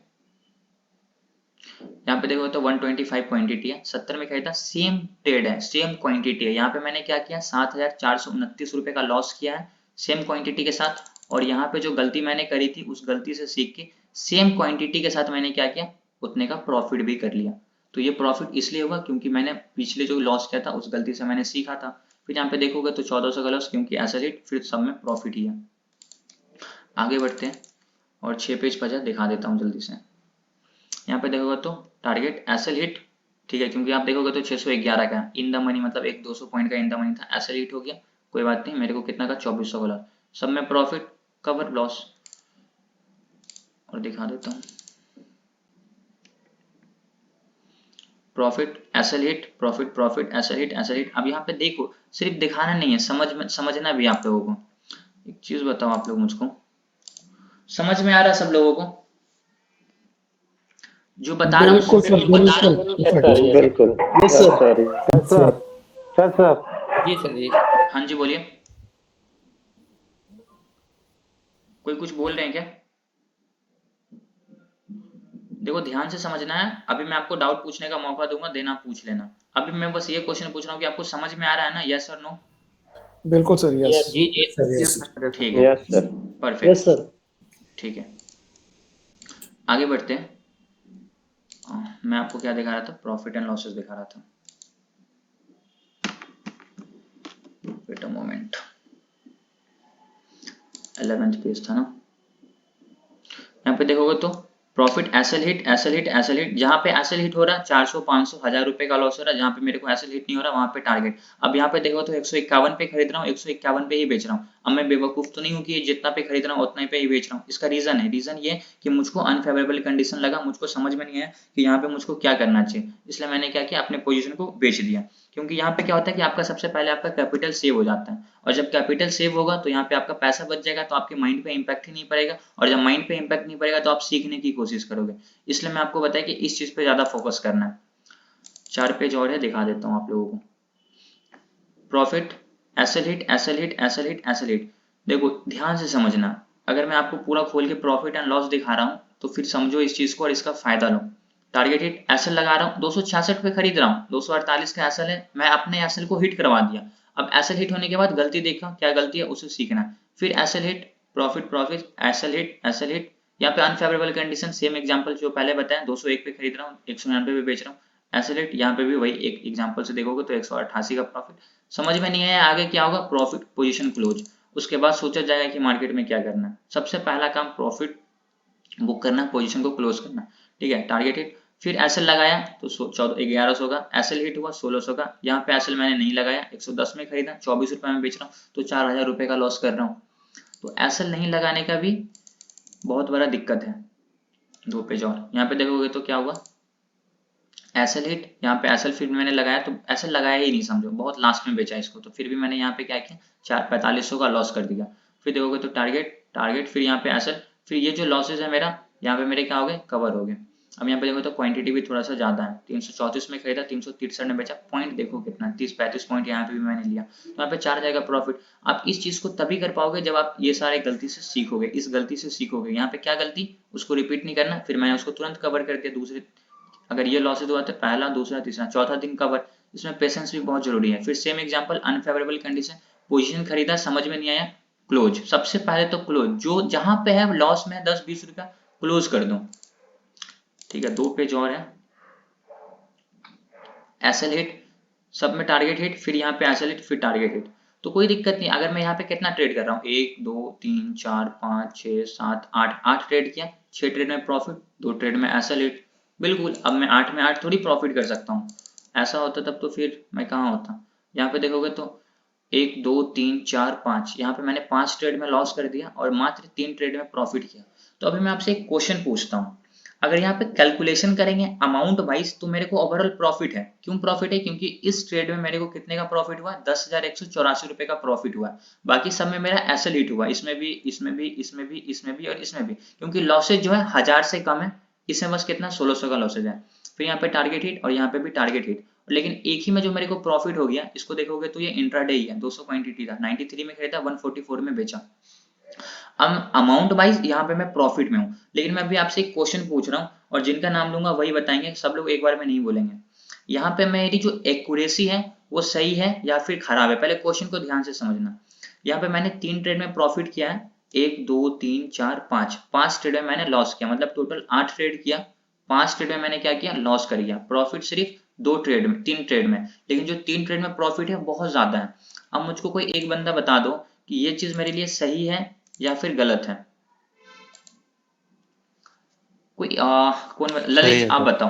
यहाँ पे देखो तो 125 क्वांटिटी है, 70 में खरीदा, सेम ट्रेड है, सेम क्वांटिटी है। यहाँ पे मैंने क्या किया, 7,429 रुपए का लॉस किया है सेम क्वांटिटी के साथ। और यहाँ पे जो गलती मैंने करी थी उस गलती से सीख के सेम क्वांटिटी के साथ मैंने क्या किया, उतने का प्रॉफिट भी कर लिया। तो ये प्रॉफिट इसलिए हुआ क्योंकि मैंने पिछले जो लॉस किया था उस गलती से मैंने सीखा था। फिर यहाँ पे देखोगे तो 1400 का लॉस, क्योंकि एसेट हिट, फिर सब में प्रॉफिट ही है। आगे बढ़ते हैं और 6 पेज बचा, दिखा देता हूँ जल्दी से। यहाँ पे देखोगे तो टारगेट एसएल हिट, ठीक है, क्योंकि आप देखोगे तो 611 का इन द मनी, मतलब एक 200 पॉइंट का इन द मनी था, एसएल हिट हो गया, कोई बात नहीं। मेरे को कितना का, 2400 का लॉस, सब में प्रॉफिट, कवर लॉस। और दिखा देता हूँ profit SL hit, profit profit SL hit, SL hit. अब यहाँ पे देखो, सिर्फ दिखाना नहीं है, समझना भी आप लोगों को। एक चीज बताओ आप लोग, मुझको समझ में आ रहा है सब लोगों को जो बता रहा हूँ? बिल्कुल सर, बिल्कुल। बिल्कुल। Yes sir. सर जी सर जी। हाँ जी बोलिए, कोई कुछ बोल रहे हैं क्या? देखो ध्यान से समझना है, अभी मैं आपको डाउट पूछने का मौका दूंगा, देना पूछ लेना। अभी मैं बस ये क्वेश्चन पूछ रहा हूँ कि आपको समझ में आ रहा है ना, यस और नो? बिल्कुल सर, यस। जी जी ठीक है, yes sir. Perfect, yes sir. ठीक है। आगे बढ़ते हैं। मैं आपको क्या दिखा रहा था, प्रॉफिट एंड लॉसेस दिखा रहा था। Wait a moment, 11th page था ना। यहाँ पे देखोगे तो profit SL hit, SL hit, SL hit. जहाँ पे एसएल हिट हो रहा है 400, 500, 1000 रुपए का लॉस हो रहा है। जहाँ पे मेरे को एसएल हिट नहीं हो रहा वहाँ पे टारगेट। अब यहाँ पे देखो तो 151 पे खरीद रहा हूँ, 151 पे ही बेच रहा हूँ। अब मैं बेवकूफ तो नहीं हूँ कि जितना पे खरीद रहा हूँ उतना पे ही बेच रहा हूँ। इसका रीजन है, रीजन ये कि मुझको अनफेवरेबल कंडीशन लगा, मुझको समझ में नहीं आया कि यहाँ पे मुझको क्या करना चाहिए, इसलिए मैंने क्या किया, अपने पोजीशन को बेच दिया। क्योंकि यहाँ पे क्या होता है कि आपका सबसे पहले आपका कैपिटल सेव हो जाता है, और जब कैपिटल सेव होगा तो यहाँ पे आपका पैसा बच जाएगा, तो आपके माइंड पे इम्पैक्ट ही नहीं पड़ेगा, और जब माइंड पे इम्पैक्ट नहीं पड़ेगा तो आप सीखने की कोशिश करोगे। इसलिए मैं आपको बताया कि इस चीज पे ज्यादा फोकस करना है। 4 पेज और है, दिखा देता हूँ आप लोगों को। Profit SL hit, SL hit, SL hit, SL hit. देखो ध्यान से समझना, अगर मैं आपको पूरा खोल के प्रॉफिट एंड लॉस दिखा रहा हूँ तो फिर समझो इस चीज को और इसका फायदा लो। टारगेट हिट, एसएल लगा रहा हूँ, 266 पे खरीद रहा हूँ, 248 का एसएल है, मैं अपने एसएल को हिट करवा दिया। अब एसएल हिट होने के बाद गलती देखा, क्या गलती है उसे सीखना। फिर SL hit, profit profit, SL hit, SL hit. यहाँ पे अनफेवरेबल कंडीशन, सेम एग्जांपल जो पहले बताया, 201 पे खरीद रहा हूँ, 199 पे बेच रहा हूँ, एसएल हिट। यहाँ पे भी वही एक एग्जांपल से देखोगे तो 188 का प्रॉफिट। समझ में नहीं आया आगे क्या होगा, प्रॉफिट पोजीशन क्लोज। उसके बाद सोचा जाएगा कि मार्केट में क्या करना है। सबसे पहला काम प्रॉफिट बुक करना, पोजीशन को क्लोज करना, ठीक है। टारगेट हिट, फिर एसएल लगाया तो 1100 का, एसएल हिट हुआ 1600 का। यहाँ पे एसएल मैंने नहीं लगाया, 110 में खरीदा, 24 रुपए में बेच रहा हूँ, तो 4000 रुपए का लॉस कर रहा हूँ। तो एसएल नहीं लगाने का भी बहुत बड़ा दिक्कत है। 2 पेज और यहाँ पे देखोगे तो क्या हुआ, एसएल हिट, यहाँ पे एसएल फिर मैंने लगाया, तो एसएल लगाया ही नहीं, समझो बहुत लास्ट में बेचा इसको, तो फिर भी मैंने यहाँ पे क्या किया, 4500 का लॉस कर दिया। फिर देखोगे तो टारगेट, टारगेट, फिर यहाँ पे एसएल, फिर ये जो लॉसेज है मेरा, यहाँ पे मेरे क्या हो गए, कवर हो गए। अब यहाँ पे देखो तो क्वांटिटी भी थोड़ा सा ज्यादा है, 334 में खरीदा, 363 में बेचा। पॉइंट देखो कितना, 30-35 पॉइंट यहाँ पे भी मैंने लिया, तो यहाँ पे 4 जाएगा प्रॉफिट। आप इस चीज को तभी कर पाओगे जब आप ये सारे गलती से सीखोगे, इस गलती से सीखोगे। यहाँ पे क्या गलती, उसको रिपीट नहीं करना। फिर मैंने उसको तुरंत कवर कर दिया। दूसरे, अगर ये लॉसेज हुआ तो पहला, दूसरा, तीसरा, चौथा दिन कवर। इसमें पेशेंस भी बहुत जरूरी है। फिर same example, unfavourable condition, position खरीदा, समझ में नहीं आया, क्लोज। सबसे पहले तो क्लोज, जो जहां पे है लॉस में 10-20 रुपया, क्लोज कर दो, ठीक है। 2 पेज और है। एसएल हिट, सब में टारगेट हिट, फिर यहाँ पे एसएल हिट, फिर टारगेट हिट। तो कोई दिक्कत नहीं। अगर मैं यहाँ पे कितना ट्रेड कर रहा हूँ, 1 2 3 4 5 6 7 8 8 ट्रेड किया, 6 ट्रेड में प्रॉफिट, 2 ट्रेड में ऐसा लेट, बिल्कुल। अब मैं 8 में 8 थोड़ी प्रॉफिट कर सकता हूँ, ऐसा होता तब तो फिर मैं कहाँ होता। यहाँ पे देखोगे तो 1 2 3 4 5, यहाँ पे मैंने 5 ट्रेड में लॉस कर दिया और मात्र 3 ट्रेड में प्रॉफिट किया। तो अभी मैं आपसे एक क्वेश्चन पूछता हूँ, अगर यहाँ पे कैलकुलेशन करेंगे अमाउंट वाइज तो मेरे को ओवरऑल प्रॉफिट है। क्यों प्रॉफिट है? क्योंकि इस ट्रेड में मेरे को कितने का प्रॉफिट हुआ, 10,184 रुपए का प्रॉफिट हुआ। बाकी सब में मेरा एसल हिट हुआ, इसमें भी इसमें भी इसमें भी इसमें भी और इसमें भी, क्योंकि लॉसेज जो है 1000 से कम है, इसमें बस कितना 1600 का लॉसेज है। फिर यहाँ पे टारगेट हिट और यहाँ पे भी टारगेट हिट, लेकिन एक ही में जो मेरे को प्रॉफिट हो गया, इसको देखोगे तो ये इंट्राडे ही है। 200 क्वांटिटी था, 93 में खरीदा, 144 में बेचा। अब अमाउंट वाइज यहाँ पे मैं प्रॉफिट में हूँ, लेकिन मैं अभी आपसे एक क्वेश्चन पूछ रहा हूँ और जिनका नाम लूंगा वही बताएंगे, सब लोग एक बार में नहीं बोलेंगे। यहाँ पे मेरी जो एक्यूरेसी है वो सही है या फिर खराब है, पहले क्वेश्चन को ध्यान से समझना। यहाँ पे मैंने 3 ट्रेड में प्रॉफिट किया है, 1 2 3 4 5, 5 ट्रेड में मैंने लॉस किया, मतलब टोटल 8 ट्रेड किया, 5 ट्रेड में मैंने क्या किया, लॉस कर दिया। प्रॉफिट सिर्फ 2 ट्रेड में, 3 ट्रेड में, लेकिन जो 3 ट्रेड में प्रॉफिट है बहुत ज्यादा है। अब मुझको कोई एक बंदा बता दो कि ये चीज मेरे लिए सही है या फिर गलत है। कोई कौन ललित, आप बताओ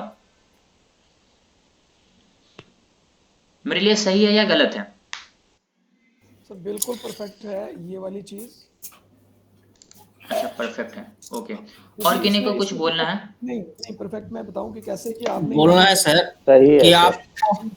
मेरे लिए सही है या गलत है? सर बिल्कुल परफेक्ट है ये वाली चीज। अच्छा परफेक्ट है, ओके। और किन्हीं को कुछ बोलना है? नहीं नहीं, परफेक्ट मैं बताऊं कि कैसे कि आपने बोलना है सर सही है कि सर।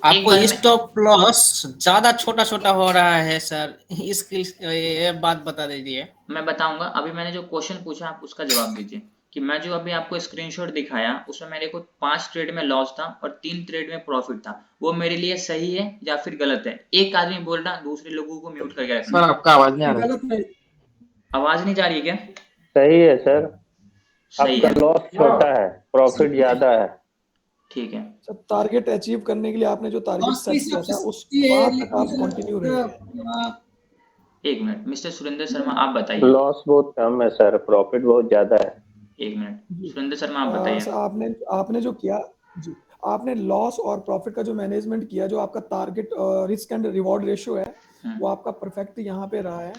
आपको स्टॉप लॉस ज्यादा छोटा छोटा हो रहा है सर, इसकी ये बात बता दीजिए। मैं बताऊंगा, अभी मैंने जो क्वेश्चन पूछा आप उसका जवाब दीजिए। कि मैं जो अभी आपको स्क्रीनशॉट दिखाया उसमें मेरे को 5 ट्रेड में लॉस था और 3 ट्रेड में प्रॉफिट था, वो मेरे लिए सही है या फिर गलत है? एक आदमी बोल रहा, दूसरे लोगों को म्यूट करके रखना। सर आपका आवाज नहीं आ रहा। गलत है। आवाज नहीं जा रही है क्या? सही है सर, सही आपका है, लॉस छोटा है, प्रॉफिट ज्यादा है। ठीक है। सर टारगेट अचीव करने के लिए आपने जो टारगेट सेट किया था उस वहां तक आप कंटिन्यू रहिए। एक मिनट मिस्टर सुरेंद्र शर्मा आप बताइए। लॉस बहुत कम है सर, प्रॉफिट बहुत ज्यादा है। एक मिनट सुरेंद्र शर्मा आप बताइए। सर आपने जो किया जी, आपने लॉस और प्रॉफिट का जो मैनेजमेंट किया, जो आपका target risk and reward ratio है वो आपका परफेक्ट यहाँ पे रहा है,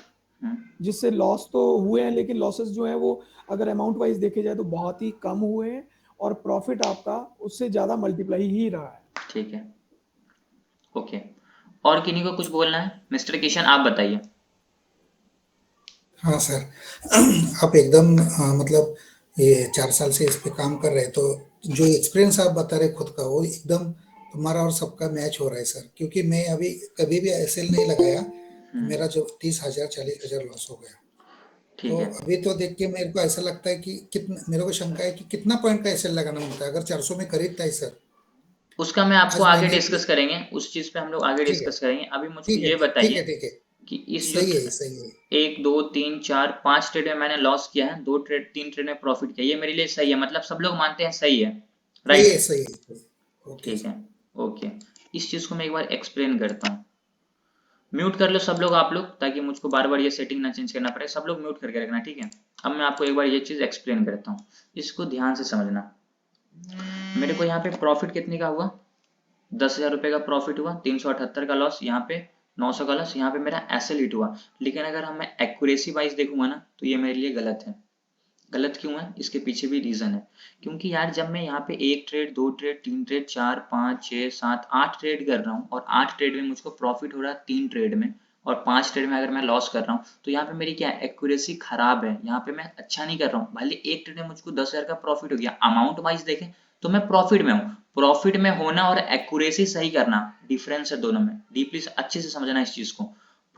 जिससे लॉस तो हुए हैं लेकिन लॉसेस जो है वो अगर अमाउंट वाइज देखे जाए तो बहुत ही कम हुए हैं और प्रॉफिट आपका उससे ज्यादा मल्टीप्लाई ही रहा है। ठीक है, ओके। और किन्हीं को कुछ बोलना है? मिस्टर किशन आप बताइए। हाँ सर, आप एकदम मतलब ये 4 साल से इस पे काम कर रहे हैं, तो जो एक्सपीरियंस आप बता रहे खुद का वो एकदम तुम्हारा और सबका मैच हो रहा है सर। क्योंकि मैं अभी कभी भी एसएल नहीं लगाया, मेरा जो 30,000 40,000 लॉस हो गया। ठीक तो है, अभी तो देख के मेरे को ऐसा लगता है कि कितना, मेरे को शंका है कि कितना पॉइंट का एसएल लगाना मिलता है अगर 400 में खरीदता है सर। उसका मैं आपको आज आगे मैंने डिस्कस करेंगे, उस चीज पे हम लोग आगे ठीक है डिस्कस करेंगे। अभी मुझको ठीक है ये बताइए ठीक है, कि इस जो सही है सही है। 1 2 3 4 5 ट्रेड में मैंने लॉस किया है, 2 ट्रेड 3 ट्रेड में प्रॉफिट किया, ये मेरे लिए सही है, मतलब सब लोग मानते हैं सही है, सही है राइट? सही है। ओके ठीक सर। है, ओके। इस चीज को मैं एक बार एक्सप्लेन करता हूँ। म्यूट कर लो सब लोग आप लोग, ताकि मुझको बार बार ये सेटिंग ना चेंज करना पड़े। सब लोग म्यूट करके रखना, ठीक है? अब मैं आपको एक बार ये चीज एक्सप्लेन करता हूँ, इसको ध्यान से समझना। मेरे को यहाँ पे प्रॉफिट कितने का हुआ, 10,000 रुपए का प्रॉफिट हुआ, 378 का लॉस, यहाँ पे 900 का लॉस, यहाँ पे मेरा एसएल हिट हुआ। लेकिन अगर हम मैं एक्यूरेसी वाइज देखूंगा ना तो ये मेरे लिए गलत है। गलत क्यों है? इसके पीछे भी रीजन है। क्योंकि यार जब मैं यहाँ पे 1 ट्रेड 2 ट्रेड 3 ट्रेड 4 5 6 7 8 ट्रेड कर रहा हूँ और 8 ट्रेड में मुझको प्रॉफिट हो रहा है 3 ट्रेड में, और 5 ट्रेड में अगर मैं लॉस कर रहा हूँ, तो यहाँ पे मेरी क्या एक्यूरेसी खराब है, यहाँ पे मैं अच्छा नहीं कर रहा हूँ। भले एक ट्रेड में मुझको 10,000 का प्रॉफिट हो गया, अमाउंट वाइज देखें तो मैं प्रॉफिट में हूँ। प्रॉफिट में होना और एक्यूरेसी सही करना डिफरेंस है दोनों में, डीपली अच्छे से समझना इस चीज को।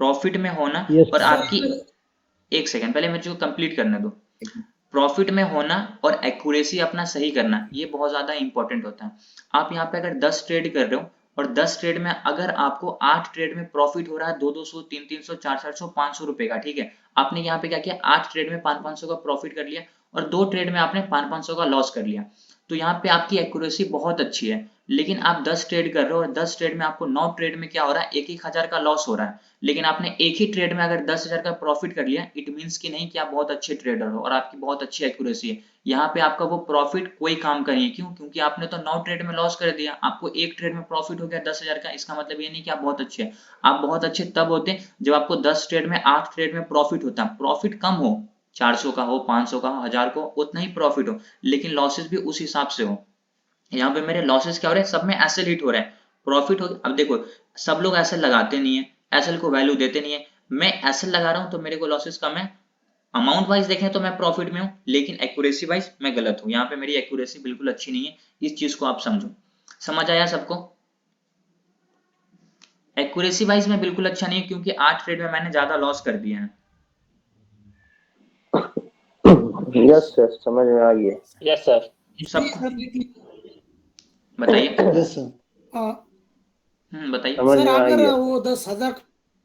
प्रॉफिट में होना और आपकी, एक सेकेंड पहले मुझे कंप्लीट करने दो। प्रॉफिट में होना और एक्यूरेसी अपना सही करना, ये बहुत ज्यादा इंपॉर्टेंट होता है। आप यहाँ पे अगर 10 ट्रेड कर रहे हो और 10 ट्रेड में अगर आपको 8 ट्रेड में प्रॉफिट हो रहा है 200 300 400 500 रुपए का, ठीक है? आपने यहाँ पे क्या किया, 8 ट्रेड में 500 का प्रॉफिट कर लिया और 2 ट्रेड में आपने 500 का लॉस कर लिया। तो यहाँ पे आपकी एक्यूरेसी बहुत अच्छी है, लेकिन आप 10 ट्रेड कर रहे हो और 10 ट्रेड में आपको 9 ट्रेड में क्या हो रहा है, 1,000 का लॉस हो रहा है, लेकिन आपने एक ही ट्रेड में अगर 10,000 का प्रॉफिट कर लिया, इट मीन्स कि नहीं कि आप बहुत अच्छे ट्रेडर हो और आपकी बहुत अच्छी एक्यूरेसी है। यहाँ पे आपका वो प्रॉफिट कोई काम का नहीं है। क्यों? क्योंकि आपने तो 9 ट्रेड में लॉस कर दिया, आपको एक ट्रेड में प्रॉफिट हो गया 10,000 का। इसका मतलब ये नहीं कि आप बहुत अच्छे हैं। आप बहुत अच्छे तब होते जब आपको 10 ट्रेड में 8 ट्रेड में प्रॉफिट होता। प्रॉफिट कम हो, 400 का हो, 500 का हो, 1000 को, उतना ही प्रॉफिट हो, लेकिन लॉसेस भी उस हिसाब से हो। यहाँ पे मेरे लॉसेस क्या हो रहे हैं, सब में एसएल हिट हो रहा है, प्रॉफिट हो। अब देखो सब लोग एसएल लगाते नहीं है, एसएल को वैल्यू देते नहीं है। मैं एसएल लगा रहा हूं तो मेरे को लॉसेस कम है। अमाउंट वाइज देखें तो मैं प्रॉफिट में हूं, लेकिन एक्यूरेसी वाइज मैं गलत हूं। यहाँ पे मेरी एक्यूरेसी बिल्कुल अच्छी नहीं है। इस चीज को आप समझो। समझ आया सबको? एक्यूरेसी वाइज में बिल्कुल अच्छा नहीं है, क्योंकि 8 ट्रेड में मैंने ज्यादा लॉस कर दिया है। यस सर, समझ में आ गया। Yes sir. सबको बताइए। Yes sir. बताइए समझ सर में आ अगर गया। वो 10,000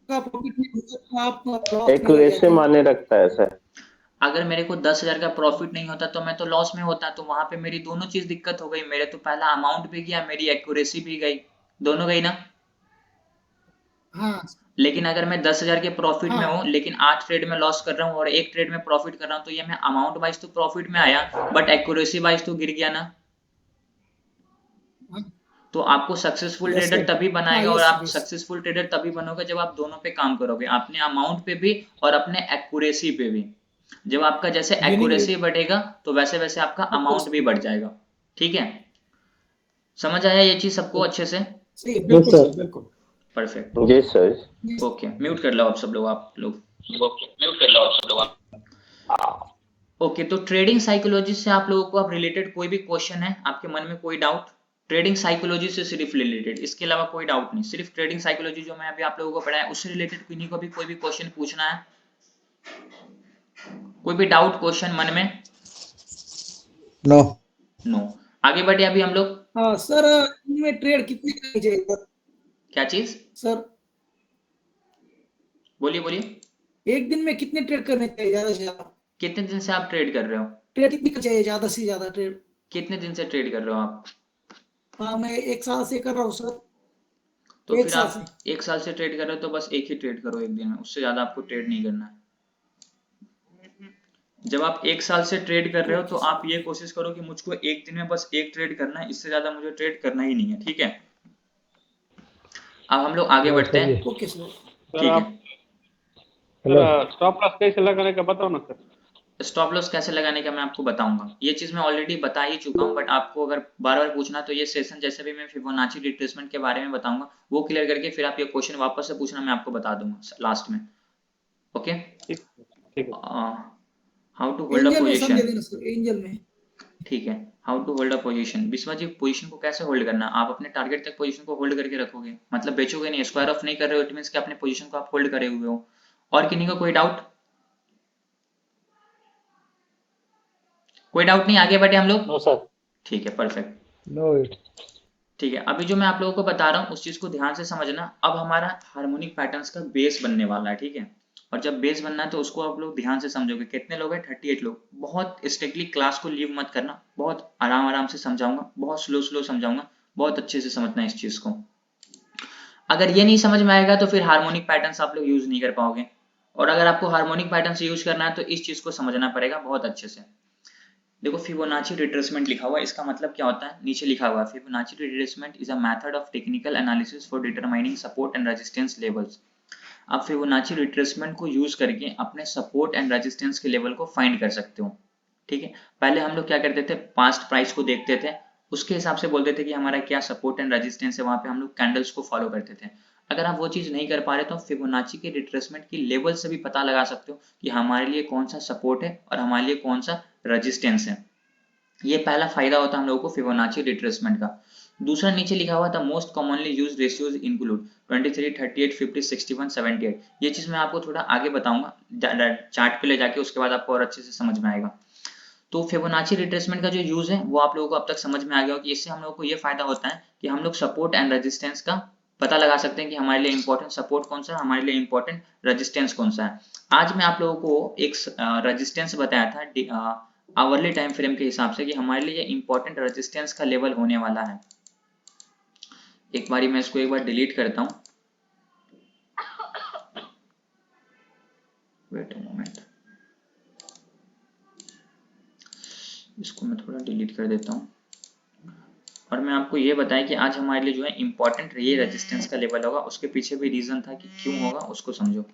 का प्रॉफिट नहीं होता तो आप लॉस में हो एक्यूरेसी जाते। माने रखता है सर। अगर मेरे को 10,000 का प्रॉफिट नहीं होता तो मैं तो लॉस में होता। तो वहां पे मेरी दोनों चीज दिक्कत हो गई। मेरे तो पहला अमाउंट भी गया, मेरी एक्यूरेसी भी गई, दोनों गई ना। हाँ लेकिन अगर मैं 10,000 के प्रॉफिट में हाँ हूँ, लेकिन 8 ट्रेड में लॉस कर रहा हूँ और एक ट्रेड में प्रॉफिट कर रहा हूँ, तो ये मैं अमाउंट वाइज तो प्रॉफिट में आया, बट एक्यूरेसी वाइज तो गिर गया ना। हाँ तो आपको सक्सेसफुल Yes, ट्रेडर sir. तभी हाँ बनाएगा, और यस आप यस सक्सेसफुल ट्रेडर तभी बनोगे जब आप दोनों पे काम करोगे, अपने अमाउंट पे भी और अपने एक्यूरेसी पे भी। जब आपका जैसे Winning एक्यूरेसी rate. बढ़ेगा तो वैसे वैसे आपका अमाउंट भी बढ़ जाएगा। ठीक है, समझ आया ये चीज सबको अच्छे से? सही है। बिल्कुल सर, बिल्कुल। परफेक्ट। जी सर। ओके, म्यूट कर लो आप सब लोग, ओके। तो ट्रेडिंग साइकोलॉजी से आप लोगों को अब रिलेटेड कोई भी क्वेश्चन है आपके मन में, कोई डाउट? ट्रेडिंग साइकोलॉजी से सिर्फ रिलेटेड, इसके अलावा कोई डाउट नहीं, सिर्फ ट्रेडिंग साइकोलॉजी जो मैं अभी आप लोगों को पढ़ाया उससे रिलेटेड किन्हीं को भी कोई भी क्वेश्चन पूछना है? कोई भी डाउट क्वेश्चन मन में? नो। नो। आगे बढ़े अभी हम लोग। हाँ सर इनमें ट्रेड कितनी करनी चाहिए सर? क्या चीज? सर बोलिए बोलिए। एक दिन में कितने ट्रेड करने चाहिए ज्यादा से ज्यादा? कितने दिन से आप ट्रेड कर रहे हो? ट्रेड कितनी करनी चाहिए ज्यादा से ज्यादा ट्रेड? कितने दिन से ट्रेड कर रहे हो आप? हाँ मैं 1 साल से कर रहा हूँ सर। तो 1 फिर साल आप से। 1 साल से ट्रेड कर रहे हो तो बस एक ही ट्रेड करो एक दिन में, उससे ज्यादा आपको ट्रेड नहीं करना है। जब आप 1 साल से ट्रेड कर रहे हो तो आप ये कोशिश करो कि मुझको एक दिन में बस एक ट्रेड करना है, इससे ज्यादा मुझे ट्रेड करना ही नहीं है। ठीक है, अब हम लोग आगे बढ़ते हैं। Okay sir. ठीक है, स्टॉप लॉस कैसे लगाने का बताओ ना सर। स्टॉप लॉस कैसे लगाने का मैं आपको बताऊंगा। ये चीज मैं ऑलरेडी बता ही चुका हूँ, बट आपको अगर बार बार पूछना तो ये सेशन जैसे भी मैं फिबोनाची रिट्रेसमेंट के बारे में बताऊंगा, वो क्लियर करके फिर आप ये क्वेश्चन वापस से पूछना, मैं आपको बता दूंगा लास्ट में। ओके, ठीक है। How to hold a Angel में समझ पोजीशन। देना सर, एंजल में। ठीक है, how to hold a position. Vishwa ji, position को कैसे होल्ड करना? आप अपने टारगेट तक पोजीशन को होल्ड करके रखोगे, मतलब बेचोगे नहीं, स्क्वायर ऑफ नहीं कर रहे हो, इट मींस कि अपने पोजीशन को आप होल्ड करे हुए हो। और किन्हीं को कोई डाउट? कोई डाउट नहीं, आगे बढ़े हम लोग। No sir. ठीक है, परफेक्ट। नो। ठीक है, अभी जो मैं आप लोगों को बता रहा हूँ उस चीज को ध्यान से समझना। अब हमारा हार्मोनिक पैटर्न्स का बेस बनने वाला है। ठीक है, और जब बेस बनना है तो उसको आप लोग ध्यान से समझोगे। कितने लोग हैं? 38 लोग। बहुत स्ट्रिक्टली क्लास को लीव मत करना, बहुत आराम आराम से समझाऊंगा, बहुत स्लो समझाऊंगा, बहुत अच्छे से समझना इस चीज को। अगर ये नहीं समझ में आएगा तो फिर हार्मोनिक पैटर्न्स आप लोग यूज नहीं कर पाओगे, और अगर आपको हार्मोनिक पैटर्न्स यूज करना है तो इस चीज को समझना पड़ेगा बहुत अच्छे से। देखो, फिबोनाची रिट्रेसमेंट लिखा हुआ है, इसका मतलब क्या होता है? नीचे लिखा हुआ है, Fibonacci retracement is a method of technical analysis for determining support and resistance levels. आप फिबोनाची रिट्रेसमेंट को यूज करके अपने सपोर्ट एंड रेजिस्टेंस के लेवल को फाइंड कर सकते हो। ठीक है, पहले हम लोग क्या करते थे? पास्ट प्राइस को देखते थे, उसके हिसाब से बोलते थे कि हमारा क्या सपोर्ट एंड रेजिस्टेंस है, वहां पे हम लोग कैंडल्स को फॉलो करते थे। अगर आप वो चीज नहीं कर पा रहे तो फिबोनाची के रिट्रेसमेंट की लेवल से भी पता लगा सकते हो कि हमारे लिए कौन सा सपोर्ट है और हमारे लिए कौन सा रेजिस्टेंस है। ये पहला फायदा होता है हम लोगों को फिबोनाची रिट्रेसमेंट का। दूसरा नीचे लिखा हुआ था most commonly used ratios include 23, 38, 50, 61, 78। ये चीज मैं आपको थोड़ा आगे बताऊंगा चार्ट पे ले जाके, उसके बाद आपको और अच्छे से समझ में आएगा। तो फिबोनाची रिट्रेसमेंट का जो यूज है वो आप लोगों को अब तक समझ में आ गया हो कि इससे हम लोगों को ये फायदा होता है कि हम लोग सपोर्ट एंड रेजिस्टेंस का पता लगा सकते हैं कि हमारे लिए इंपॉर्टेंट सपोर्ट कौन सा है, हमारे लिए इंपॉर्टेंट रेजिस्टेंस कौन सा है। आज मैं आप लोगों को एक रेजिस्टेंस बताया था आवरली टाइम फ्रेम के हिसाब से कि हमारे लिए इंपॉर्टेंट रेजिस्टेंस का लेवल होने वाला है। एक बारी मैं इसको एक बार डिलीट करता हूँ, वेट अ मोमेंट, इसको मैं थोड़ा डिलीट कर देता हूँ। और मैं आपको ये बताया कि आज हमारे लिए जो है इम्पोर्टेंट ये रेजिस्टेंस का लेवल होगा, उसके पीछे भी रीजन था कि क्यों होगा, उसको समझो।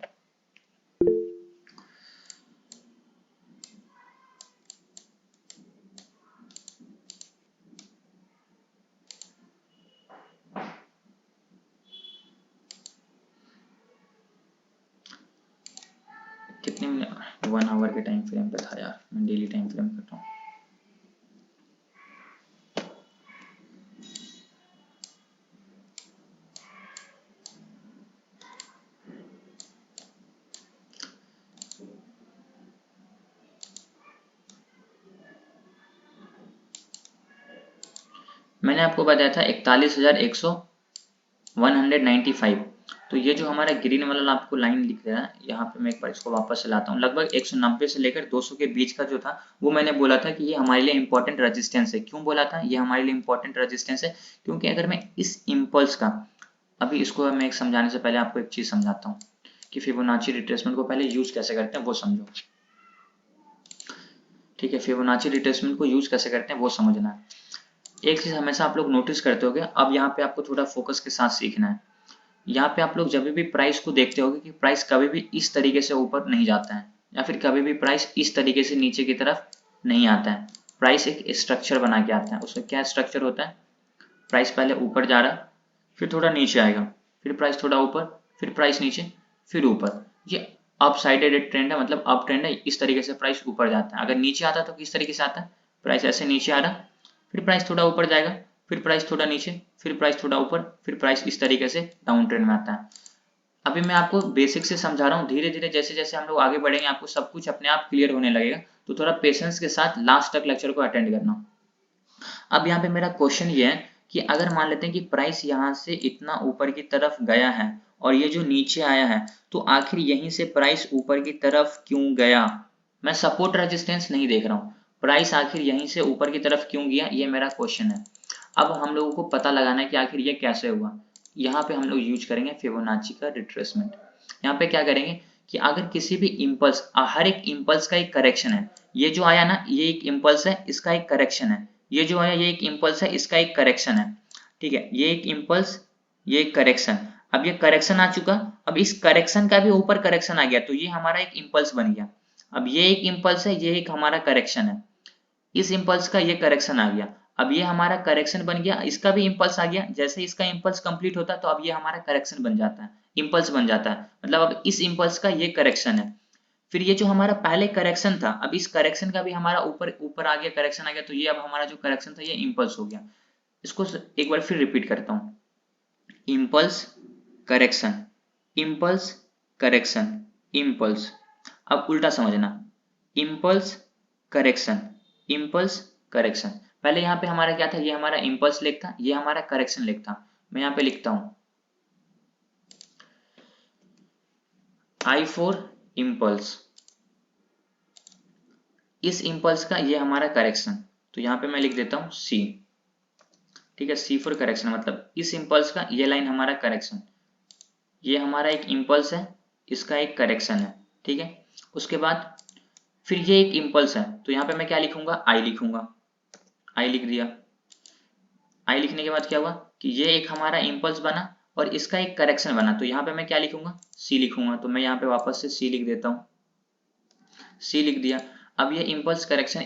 कितने 1 आवर के टाइम फ्रेम पे था यार, मैं डेली टाइम फ्रेम कर रहा हूँ। मैंने आपको बताया था 41,195। तो ये जो हमारा ग्रीन वाला आपको लाइन लिख रहा है यहाँ पे, मैं एक बार इसको वापस से लाता हूँ। लगभग 190 से लेकर 200 के बीच का जो था वो मैंने बोला था कि ये हमारे लिए इंपॉर्टेंट रेजिस्टेंस है। क्यों बोला था ये हमारे लिए इंपॉर्टेंट रेजिस्टेंस है? क्योंकि अगर मैं इस इम्पल्स का, अभी इसको मैं एक समझाने से पहले आपको एक चीज समझाता हूँ कि फिबोनाची रिट्रेसमेंट को पहले यूज कैसे करते हैं वो समझो, ठीक है? फिबोनाची रिट्रेसमेंट को यूज कैसे करते हैं वो समझना है। एक चीज हमेशा आप लोग नोटिस करते होगे, अब यहाँ पे आपको थोड़ा फोकस के साथ सीखना है। यहाँ पे आप लोग जब भी प्राइस को देखते होगे कि प्राइस कभी भी इस तरीके से ऊपर नहीं जाता है, या फिर कभी भी प्राइस इस तरीके से नीचे की तरफ नहीं आता है। प्राइस एक स्ट्रक्चर बना के आता है। उसमें क्या स्ट्रक्चर होता है? प्राइस पहले ऊपर जा रहा, फिर थोड़ा नीचे आएगा, फिर प्राइस थोड़ा ऊपर, फिर प्राइस नीचे, फिर ऊपर। ये अप साइडेड ट्रेंड है, मतलब अप ट्रेंड है। इस तरीके से प्राइस ऊपर जाता है। अगर नीचे आता तो किस तरीके से आता है? प्राइस ऐसे नीचे आ रहा, फिर प्राइस थोड़ा ऊपर जाएगा, फिर प्राइस थोड़ा नीचे, फिर प्राइस थोड़ा ऊपर, फिर प्राइस इस तरीके से डाउन ट्रेंड में आता है। अभी मैं आपको बेसिक से समझा रहा हूँ, धीरे धीरे जैसे जैसे हम लोग आगे बढ़ेंगे आपको सब कुछ अपने आप क्लियर होने लगेगा। तो थोड़ा पेशेंस के साथ लास्ट तक लेक्चर को अटेंड करना। अब यहाँ पे मेरा क्वेश्चन ये है कि अगर मान लेते हैं कि प्राइस यहाँ से इतना ऊपर की तरफ गया है और ये जो नीचे आया है, तो आखिर यहीं से प्राइस ऊपर की तरफ क्यों गया? मैं सपोर्ट रेजिस्टेंस नहीं देख रहा हूँ, प्राइस आखिर यहीं से ऊपर की तरफ क्यों गया, ये मेरा क्वेश्चन है। अब हम लोगों को पता लगाना है कि आखिर ये कैसे हुआ। यहाँ पे हम लोग यूज करेंगे फिबोनाची का रिट्रेसमेंट। यहाँ पे क्या करेंगे कि अगर किसी भी इम्पल्स, हर एक इम्पल्स का एक करेक्शन है। ये जो आया ना, ये एक इम्पल्स है, इसका एक करेक्शन है। ये जो आया ये एक इम्पल्स है, इसका एक करेक्शन है, ठीक है? ये एक इम्पल्स, ये एक करेक्शन। अब ये करेक्शन आ चुका, अब इस करेक्शन का भी ऊपर करेक्शन आ गया, तो ये हमारा एक इम्पल्स बन गया। अब ये एक इम्पल्स है, ये एक हमारा करेक्शन है, इस इम्पल्स का ये करेक्शन आ गया। अब ये हमारा करेक्शन बन गया, इसका भी इम्पल्स आ गया। जैसे इसका इम्पल्स कंप्लीट होता है तो अब ये हमारा करेक्शन बन जाता है, इम्पल्स बन जाता है। मतलब अब इस इम्पल्स का ये करेक्शन है। फिर ये जो हमारा पहले करेक्शन था, अब इस करेक्शन का भी हमारा ऊपर ऊपर आ गया, करेक्शन आ गया, तो ये अब हमारा जो करेक्शन था ये इम्पल्स हो गया। इसको एक बार फिर रिपीट करता हूँ, impulse correction, impulse correction, impulse. अब उल्टा समझना, इम्पल्स करेक्शन, इम्पल्स करेक्शन। पहले यहाँ पे हमारा क्या था, ये हमारा इम्पल्स लेग था, ये हमारा करेक्शन लेग था। मैं यहाँ पे लिखता हूं I फॉर इम्पल्स, इस इम्पल्स का ये हमारा करेक्शन, तो यहाँ पे मैं लिख देता हूं C, ठीक है? C फॉर करेक्शन, मतलब इस इम्पल्स का ये लाइन हमारा करेक्शन, ये हमारा एक इम्पल्स है, इसका एक करेक्शन है, ठीक है? उसके बाद फिर ये एक इम्पल्स है, तो यहाँ पे मैं क्या लिखूंगा, I लिखूंगा, I लिख दिया। I लिखने के बाद क्या हुआ कि ये एक हमारा इम्पल्स बना और इसका एक करेक्शन बना, तो यहाँ पे मैं क्या लिखूंगा, C लिखूंगा। तो मैं यहाँ पे वापस से C लिख देता हूँ, C लिख दिया। अब ये इम्पल्स करेक्शन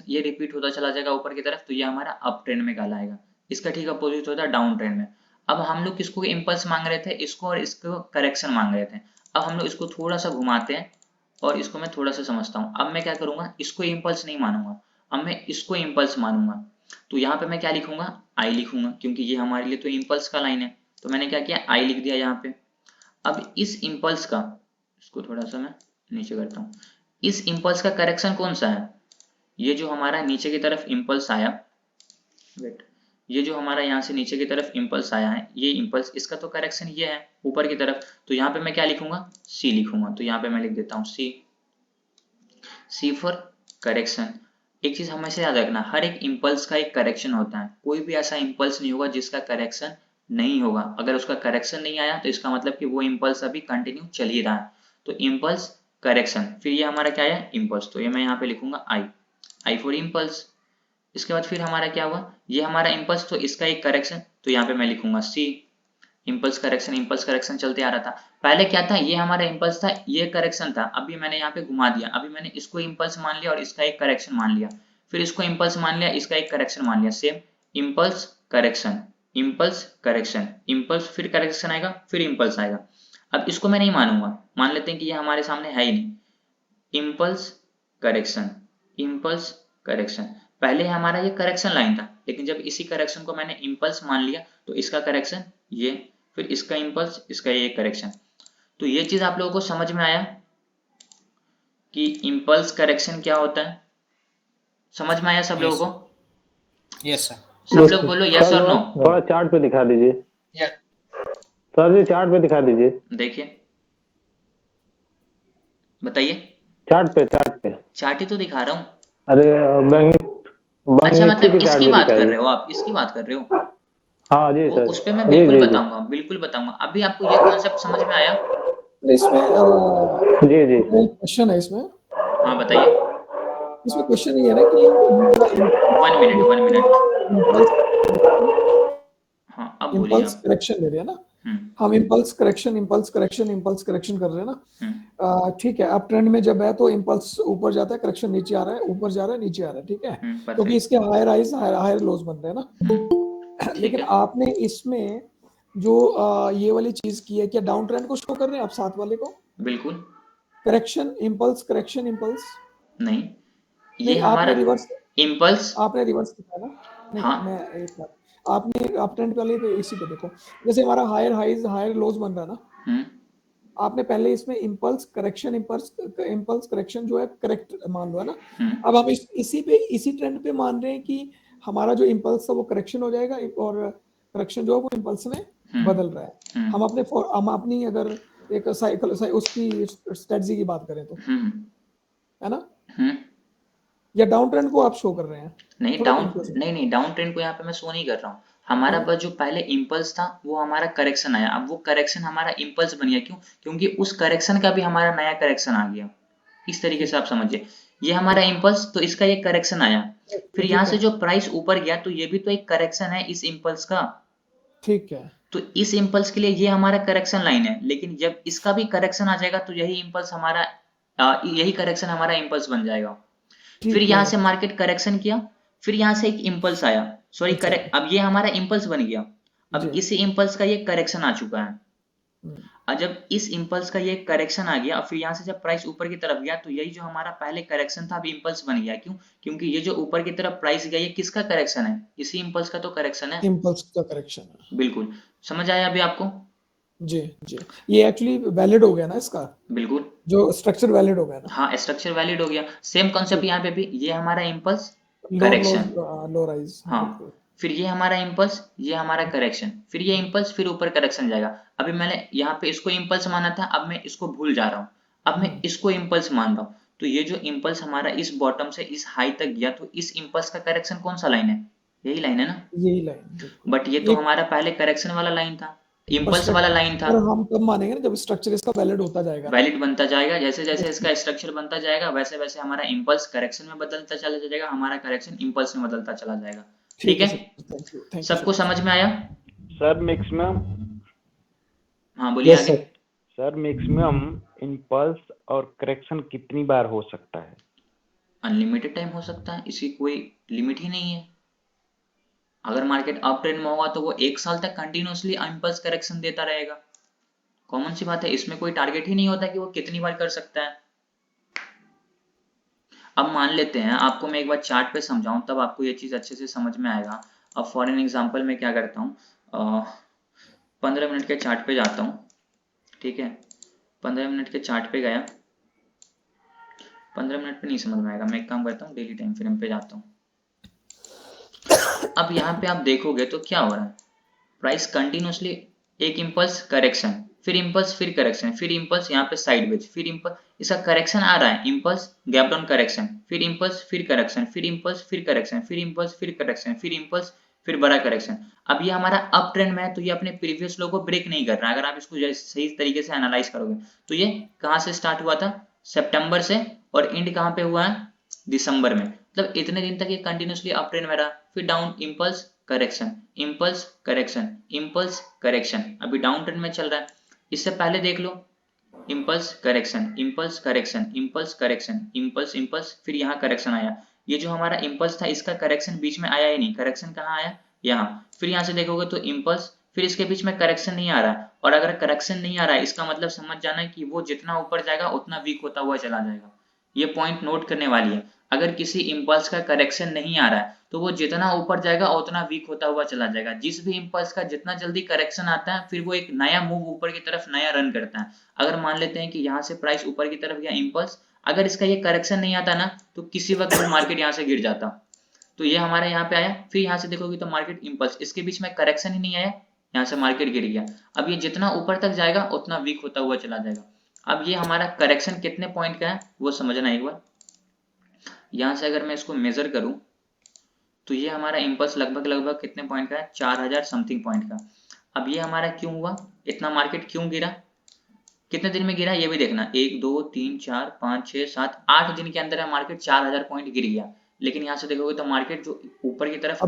ये रिपीट होता चला जाएगा ऊपर की तरफ, तो ये हमारा अप ट्रेंड में कहलाएगा। इसका ठीक अपोजिट होता है डाउन ट्रेंड में। अब हम लोग किसको इम्पल्स मांग रहे थे, इसको, और इसको करेक्शन मांग रहे थे। अब हम लोग इसको थोड़ा सा घुमाते हैं और इसको मैं थोड़ा सा समझता हूँ। अब मैं क्या करूंगा, इसको इम्पल्स नहीं मानूंगा, अब मैं इसको इम्पल्स मानूंगा। तो यहाँ पे मैं क्या लिखूंगा, I लिखूंगा, क्योंकि ये हमारे लिए तो इम्पल्स का लाइन है। तो मैंने क्या किया, I लिख दिया यहाँ पे। अब इस इम्पल्स का, इसको थोड़ा सा मैं नीचे करता हूँ, इस इम्पल्स का करेक्शन कौन सा है, ये जो हमारा नीचे की तरफ इम्पल्स आया, वेट, ये जो हमारा यहाँ से नीचे की तरफ इम्पल्स आया है, ये इम्पल्स, इसका तो करेक्शन ये है ऊपर की तरफ। तो यहाँ पे मैं क्या लिखूंगा, C लिखूंगा। तो यहाँ पे मैं लिख देता हूँ C फॉर करेक्शन। एक चीज हमेशा याद रखना, हर एक इम्पल्स का एक करेक्शन होता है। कोई भी ऐसा इम्पल्स नहीं होगा जिसका करेक्शन नहीं होगा। अगर उसका करेक्शन नहीं आया तो इसका मतलब कि वो इम्पल्स अभी कंटिन्यू चल ही रहा है। तो इम्पल्स करेक्शन, फिर ये हमारा क्या है, इम्पल्स। तो ये मैं यहाँ पे लिखूंगा आई फॉर इम्पल्स। इसके बाद फिर हमारा क्या हुआ, ये हमारा इम्पल्स, तो इसका एक करेक्शन, तो यहाँ पे मैं लिखूंगा सी। इम्पल्स करेक्शन चलते आ रहा था। पहले क्या था, ये हमारा इम्पल्स था, ये करेक्शन था। अभी मैंने यहाँ पे घुमा दिया, अभी मैंने इसको इम्पल्स मान लिया और इसका एक करेक्शन मान लिया, फिर इसको इम्पल्स मान लिया, इसका एक करेक्शन मान लिया। Same impulse correction, impulse correction, impulse, फिर करेक्शन आएगा, फिर इम्पल्स आएगा। अब इसको मैं नहीं मानूंगा, मान लेते हैं कि ये हमारे सामने है ही नहीं। इम्पल्स करेक्शन, इम्पल्स करेक्शन, पहले हमारा ये करेक्शन लाइन था, लेकिन जब इसी करेक्शन को मैंने इम्पल्स मान लिया तो इसका करेक्शन ये, फिर इसका इम्पल्स, इसका ये करेक्शन। तो ये चीज आप लोगों को समझ में आया कि इम्पल्स करेक्शन क्या होता है? समझ में आया सब लोगों को? Yes sir. सब लोग बोलो यस और नो। थोड़ा चार्ट पे दिखा दीजिए यस सर जी, चार्ट पे दिखा दीजिए। देखिए, बताइए। चार्ट पे चार्ट ही तो दिखा रहा हूँ। अरे बैंक अच्छा, निफ्टी मतलब के चार्ट इसकी पे बात कर दिखाइए। रहे हो आप, इसकी बात कर रहे हो? हाँ जी वो सर, उस पे मैं जी बिल्कुल जी जी बताऊंगा, बिल्कुल बताऊंगा। अभी आपको ये कॉन्सेप्ट समझ में आया? इसमें जी जी। क्वेश्चन है इसमें। हाँ बताइए। इसमें क्वेश्चन ये है ना कि हमारा 1 मिनट। इम्पल्स हाँ अब बोलिए आप। करेक्शन ले रहे हैं ना, हम्म हम इम्पल्स करेक्शन कर रहे हैं हम्म ना। ठीक है, अप ट्रेंड में जब है तो इम्पल्स ऊपर जाता है, करेक्शन नीचे आ रहा है, ऊपर जा रहा है, नीचे आ रहा है, ठीक है, क्योंकि परफेक्ट। इसके हायर हाइज हायर लोज बन रहे हैं ना। ठीक लेकिन है, आपने इसमें जो ये वाली चीज की है, क्या डाउन ट्रेंड को शो कर रहे हैं आप साथ वाले को? बिल्कुल करेक्शन इम्पल्स नहीं, ये नहीं, हमारा इम्पल्स। आपने रिवर्स दिखाया ना। नहीं, हाँ मैं एक बार, आपने आप ट्रेंड वाले पे इसी पे देखो, जैसे हमारा हायर हाइज हायर लोज बन रहा है ना, आपने पहले इसमें इम्पल्स करेक्शन जो है करेक्ट मान लो, है ना। अब हम इसी ट्रेंड पे मान रहे हैं कि हमारा जो इम्पल्स था वो करेक्शन हो जाएगा और करेक्शन जो है वो इम्पल्स में बदल रहा है। हम अपनी अगर एक साइकिल उसकी स्ट्रेटजी की बात करें तो, है ना, या डाउन ट्रेंड को आप शो कर रहे हैं? नहीं थोड़ा कंफ्यूज नहीं, डाउन ट्रेंड को यहाँ पे मैं शो नहीं कर रहा हूँ। हमारा बस जो पहले इम्पल्स था वो हमारा करेक्शन आया, अब वो करेक्शन हमारा इम्पल्स बन गया। क्यों? क्योंकि उस करेक्शन का भी हमारा नया करेक्शन आ गया। इस तरीके से आप समझिए, ये हमारा इम्पल्स, तो इसका ये करेक्शन आया, फिर यहाँ से जो प्राइस ऊपर गया तो ये भी तो एक करेक्शन है इस इम्पल्स का। ठीक है, तो इस इम्पल्स के लिए ये हमारा करेक्शन लाइन है, लेकिन जब इसका भी करेक्शन आ जाएगा तो यही इम्पल्स हमारा यही करेक्शन हमारा इम्पल्स बन जाएगा। फिर यहाँ से मार्केट करेक्शन किया, फिर यहाँ से एक इम्पल्स आया, सॉरी करेक्ट, अब ये हमारा इम्पल्स बन गया। अब इसी इम्पल्स का ये करेक्शन आ चुका है, और जब इस इम्पल्स का ये करेक्शन आ गया, फिर यहाँ से जब प्राइस ऊपर की तरफ गया तो यही जो हमारा पहले करेक्शन था अब इम्पल्स बन गया। क्यों? क्योंकि ये जो ऊपर की तरफ प्राइस गया ये किसका करेक्शन है? इसी इम्पल्स का तो करेक्शन है। इम्पल्स का करेक्शन है, बिल्कुल। समझ आया अभी आपको? जी जी। ये एक्चुअली वैलिड हो गया ना इसका, बिल्कुल, जो स्ट्रक्चर वैलिड हो गया ना। हाँ स्ट्रक्चर वैलिड हो गया। सेम कॉन्सेप्ट यहाँ पे भी, ये हमारा इम्पल्स लो करेक्शन, लो राइज, हाँ, फिर ये हमारा इम्पल्स, ये हमारा करेक्शन, फिर ये इम्पल्स, फिर ऊपर करेक्शन जाएगा। अभी मैंने यहाँ पे इसको इम्पल्स माना था, अब मैं इसको भूल जा रहा हूँ, अब मैं इसको इम्पल्स मान रहा हूँ। तो ये जो इम्पल्स हमारा इस बॉटम से इस हाई तक गया, तो इस इम्पल्स का करेक्शन कौन सा लाइन है? यही लाइन है ना। यही लाइन, बट ये तो हमारा पहले करेक्शन वाला लाइन था, इम्पल्स वाला लाइन था। हम कब मानेंगे ना, जब स्ट्रक्चर इसका वैलिड होता जाएगा, वैलिड बनता जाएगा। जैसे जैसे इसका स्ट्रक्चर बनता जाएगा वैसे वैसे हमारा इम्पल्स करेक्शन में बदलता चला जाएगा, हमारा करेक्शन इम्पल्स में बदलता चला जाएगा। ठीक है, सबको समझ में आया? सर मैक्सिमम, हाँ बोलिए आगे। सर मैक्सिमम इम्पल्स और करेक्शन कितनी बार हो सकता है? अनलिमिटेड टाइम हो सकता है, इसकी कोई लिमिट ही नहीं है। अगर मार्केट अप ट्रेंड में होगा तो वो 1 साल तक कंटिन्यूअसली इम्पल्स करेक्शन देता रहेगा। कॉमन सी बात है, इसमें कोई टारगेट ही नहीं होता कि वो कितनी बार कर सकता है। अब मान लेते हैं, आपको मैं एक बार चार्ट पे समझाऊं तब आपको ये चीज अच्छे से समझ में आएगा। अब फॉर एन एग्जाम्पल मैं क्या करता हूँ, 15 मिनट के चार्ट पे जाता हूँ, ठीक है, 15 मिनट के चार्ट पे गया, 15 मिनट पे नहीं समझ में आएगा, मैं एक काम करता हूँ डेली टाइम फ्रेम पे जाता हूँ। अब यहाँ पे आप देखोगे तो क्या हो रहा है, प्राइस कंटिन्यूसली एक इम्पल्स करेक्शन, फिर इम्पल्स, फिर करेक्शन, फिर इम्पल्स, यहाँ पे साइडवेज, फिर इम्पल्स, इसका करेक्शन आ रहा है, इम्पल्स गैप डाउन करेक्शन, फिर इम्पल्स, फिर करेक्शन, फिर इम्पल्स, फिर करेक्शन, फिर इम्पल्स, फिर करेक्शन, फिर इम्पल्स, फिर बड़ा करेक्शन। अब ये हमारा अप ट्रेंड में है तो ये अपने प्रीवियस लो को ब्रेक नहीं कर रहा है। अगर आप इसको सही तरीके से एनालाइज करोगे तो ये कहाँ से स्टार्ट हुआ था, सितंबर से, और एंड कहाँ पे हुआ है, दिसंबर में। मतलब इतने दिन तक ये कंटिन्यूसली अप ट्रेंड में रहा, फिर down, impulse correction, impulse correction, impulse correction, अभी डाउन ट्रेंड में चल रहा है। इससे पहले देख लो, impulse correction, impulse correction, impulse correction, impulse impulse, फिर यहाँ करेक्शन आया। ये जो हमारा इंपल्स था इसका करेक्शन बीच में आया ही नहीं, करेक्शन कहाँ आया, यहाँ। फिर यहाँ से देखोगे तो इंपल्स, फिर इसके बीच में करेक्शन नहीं आ रहा है। और अगर करेक्शन नहीं आ रहा है इसका मतलब समझ जाना है कि वो जितना ऊपर जाएगा उतना वीक होता हुआ चला जाएगा। ये पॉइंट नोट करने वाली है। अगर किसी इंपल्स का करेक्शन नहीं आ रहा है तो वो जितना ऊपर जाएगा उतना वीक होता हुआ चला जाएगा। जिस भी इंपल्स का जितना जल्दी करेक्शन आता है फिर वो एक नया मूव ऊपर की तरफ नया रन करता है। अगर मान लेते हैं कि यहाँ से प्राइस ऊपर की तरफ गया इंपल्स, अगर इसका ये करेक्शन नहीं आता ना तो किसी वक्त वो मार्केट यहाँ से गिर जाता। तो ये हमारा यहाँ पे आया, फिर यहाँ से देखोगे तो मार्केट इंपल्स, इसके बीच में करेक्शन ही नहीं आया, यहाँ से मार्केट गिर गया। अब ये जितना ऊपर तक जाएगा उतना वीक होता हुआ चला जाएगा। अब ये हमारा करेक्शन कितने पॉइंट का है वो समझना एक बार। यहाँ से अगर मैं इसको मेजर करूं तो ये हमारा इंपल्स लगभग कितने पॉइंट का है, 4000 समथिंग पॉइंट का। अब ये हमारा क्यों हुआ, इतना मार्केट क्यों गिरा, कितने दिन में गिरा ये भी देखना, 1 2 3 4 5 6 7 8 दिन के अंदर है मार्केट 4000 पॉइंट गिर गया। लेकिन यहाँ से देखोगे तो मार्केट जो ऊपर की तरफ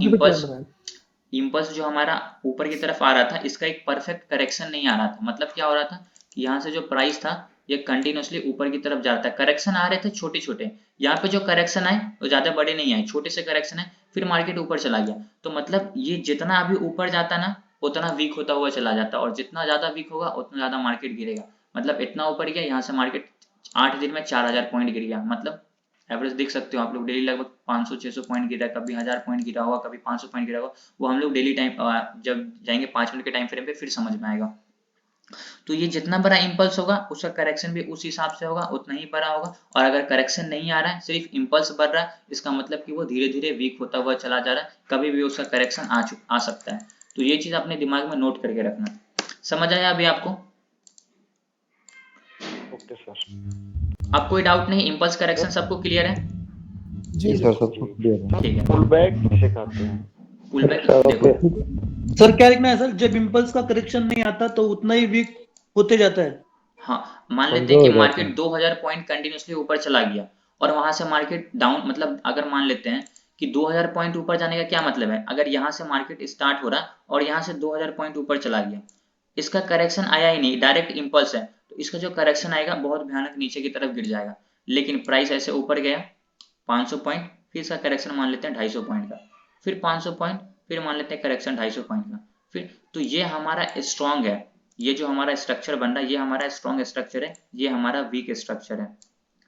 इंपल्स जो हमारा ऊपर की तरफ आ रहा था इसका एक परफेक्ट करेक्शन नहीं आ रहा था। मतलब क्या हो रहा था कि यहाँ से जो प्राइस था ये कंटिन्यूसली ऊपर की तरफ जा रहा था, करेक्शन आ रहे थे छोटे छोटे, यहाँ पे जो करेक्शन आए वो ज्यादा बड़े नहीं आए, छोटे से करेक्शन है, फिर मार्केट ऊपर चला गया। तो मतलब ये जितना अभी ऊपर जाता ना उतना वीक होता हुआ चला जाता, और जितना ज्यादा वीक होगा उतना ज्यादा मार्केट गिरेगा। मतलब इतना ऊपर गया, यहाँ से मार्केट 8 दिन में 4000 पॉइंट गिर गया। मतलब एवरेज देख सकते हो आप लोग, डेली लगभग 500-600 पॉइंट गिरा, कभी 1000 पॉइंट गिरा होगा, कभी 500 पॉइंट गिरा होगा। वो हम लोग डेली टाइम जब जाएंगे 5 मिनट के टाइम फ्रेम पे फिर समझ में आएगा। तो ये जितना बड़ा इंपल्स होगा उसका करेक्शन भी उस हिसाब से होगा, उतना ही बड़ा होगा। और अगर करेक्शन नहीं आ रहा है, सिर्फ इंपल्स बढ़ रहा है, इसका मतलब कि वो धीरे धीरे वीक होता हुआ चला जा रहा है, कभी भी उसका करेक्शन आ सकता है। तो ये चीज अपने दिमाग में नोट करके रखना। समझ आया अभी आपको? Okay sir. अब कोई डाउट नहीं, इंपल्स करेक्शन सबको क्लियर है? जी सर, सबको क्लियर है। ठीक है, पुल बैक किसे कहते हैं? पुल बैक देखो सर क्या लिखना है सर, जब इंपल्स का करेक्शन नहीं आता तो उतना ही वीक होते जाता है। हाँ, मान लेते हैं कि मार्केट 2000 पॉइंट कंटिन्यूसली ऊपर चला गया और वहां से मार्केट डाउन, मतलब अगर मान लेते हैं कि 2000 पॉइंट ऊपर जाने का क्या मतलब है, अगर यहाँ से मार्केट स्टार्ट हो रहा और यहाँ से 2000 पॉइंट ऊपर चला गया, इसका करेक्शन आया ही नहीं, डायरेक्ट इंपल्स है, तो इसका जो करेक्शन आएगा बहुत भयानक नीचे की तरफ गिर जाएगा। लेकिन प्राइस ऐसे ऊपर गया 500 पॉइंट, फिर इसका करेक्शन मान लेते हैं 250 पॉइंट का, फिर 500 पॉइंट, फिर मान लेते हैं करेक्शन 250 पॉइंट का, फिर तो ये हमारा स्ट्रॉन्ग है। ये जो हमारा स्ट्रक्चर बन रहा है ये हमारा स्ट्रॉन्ग स्ट्रक्चर है, ये हमारा वीक स्ट्रक्चर है,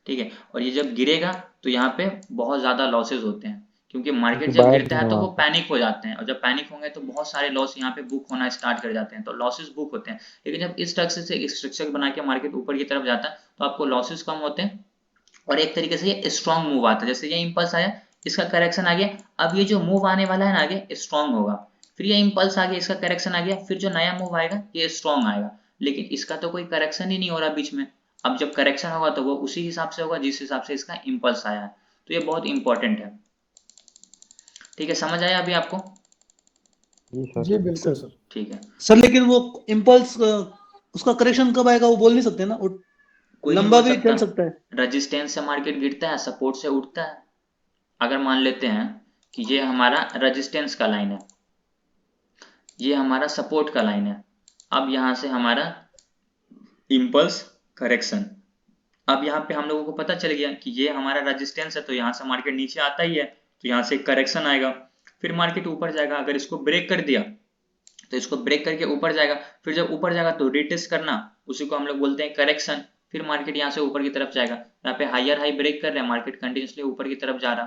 ठीक है। और ये जब गिरेगा तो यहाँ पे बहुत ज्यादा लॉसेज होते हैं, क्योंकि मार्केट जब गिरता है तो वो पैनिक हो जाते हैं, और जब पैनिक होंगे तो बहुत सारे लॉस यहाँ पे बुक होना स्टार्ट कर जाते हैं, तो लॉसेस बुक होते हैं। लेकिन जब इस स्ट्रक्चर से स्ट्रक्चर बना के मार्केट ऊपर की तरफ जाता है तो आपको लॉसेस कम होते हैं और एक तरीके से ये स्ट्रॉन्ग मूव आता है। जैसे ये इंपल्स आया, इसका करेक्शन आ गया, अब ये जो मूव आने वाला है ना आगे स्ट्रॉन्ग होगा, फिर ये इंपल्स आ गया, इसका करेक्शन आ गया, फिर जो नया मूव आएगा ये स्ट्रॉन्ग आएगा। लेकिन इसका तो कोई करेक्शन ही नहीं हो रहा बीच में। अब जब करेक्शन होगा तो वो उसी हिसाब से होगा जिस हिसाब से इसका इंपल्स आया है। तो ये बहुत इंपॉर्टेंट है, ठीक है। समझ आया अभी आपको? जी बिल्कुल सर। ठीक है सर लेकिन वो इम्पल्स उसका करेक्शन कब आएगा वो बोल नहीं सकते ना, कोई लंबा नहीं भी बोल चल सकता है। रेजिस्टेंस से मार्केट गिरता है, सपोर्ट से उठता है। अगर मान लेते हैं कि ये हमारा रेजिस्टेंस का लाइन है, ये हमारा सपोर्ट का लाइन है, अब यहाँ से हमारा इंपल्स करेक्शन, अब यहाँ पे हम लोगों को पता चल गया कि ये हमारा रेजिस्टेंस है, तो यहाँ से मार्केट नीचे आता ही है, तो यहाँ से करेक्शन आएगा, फिर मार्केट ऊपर जाएगा। अगर इसको ब्रेक कर दिया तो इसको ब्रेक करके ऊपर जाएगा, फिर जब ऊपर जाएगा तो रिटेस्ट करना, उसी को हम लोग बोलते हैं करेक्शन। फिर मार्केट यहाँ से ऊपर की तरफ जाएगा, यहाँ पे हायर हाई ब्रेक कर रहे हैं, मार्केट कंटिन्यूसली ऊपर की तरफ जा रहा,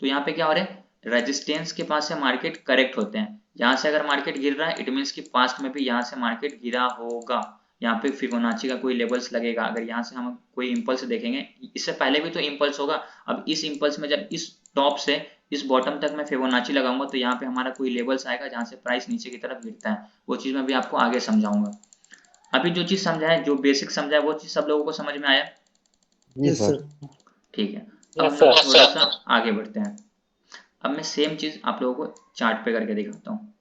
तो यहाँ पे क्या हो रहा है, रेजिस्टेंस के पास से मार्केट करेक्ट होते हैं। यहाँ से अगर मार्केट गिर रहा है इट मीन्स कि पास्ट में भी यहाँ से मार्केट गिरा होगा, यहाँ पे फिबोनाची का कोई लेवल्स लगेगा। अगर यहाँ से हम कोई इंपल्स देखेंगे, इससे पहले भी तो इंपल्स होगा, अब इस इंपल्स में जब इस टॉप से इस बॉटम तक मैं फिबोनाची लगाऊंगा तो यहाँ पे हमारा कोई लेवल्स आएगा जहाँ से प्राइस नीचे की तरफ गिरता है, वो चीज मैं भी आपको आगे समझाऊंगा। अभी जो चीज समझाया, जो बेसिक समझाया, वो चीज सब लोगों को समझ में आया? Yes sir. ठीक है, अब हम लोग थोड़ा सा आगे बढ़ते हैं। अब मैं सेम चीज आप लोगों को चार्ट पे करके दिखाता हूँ।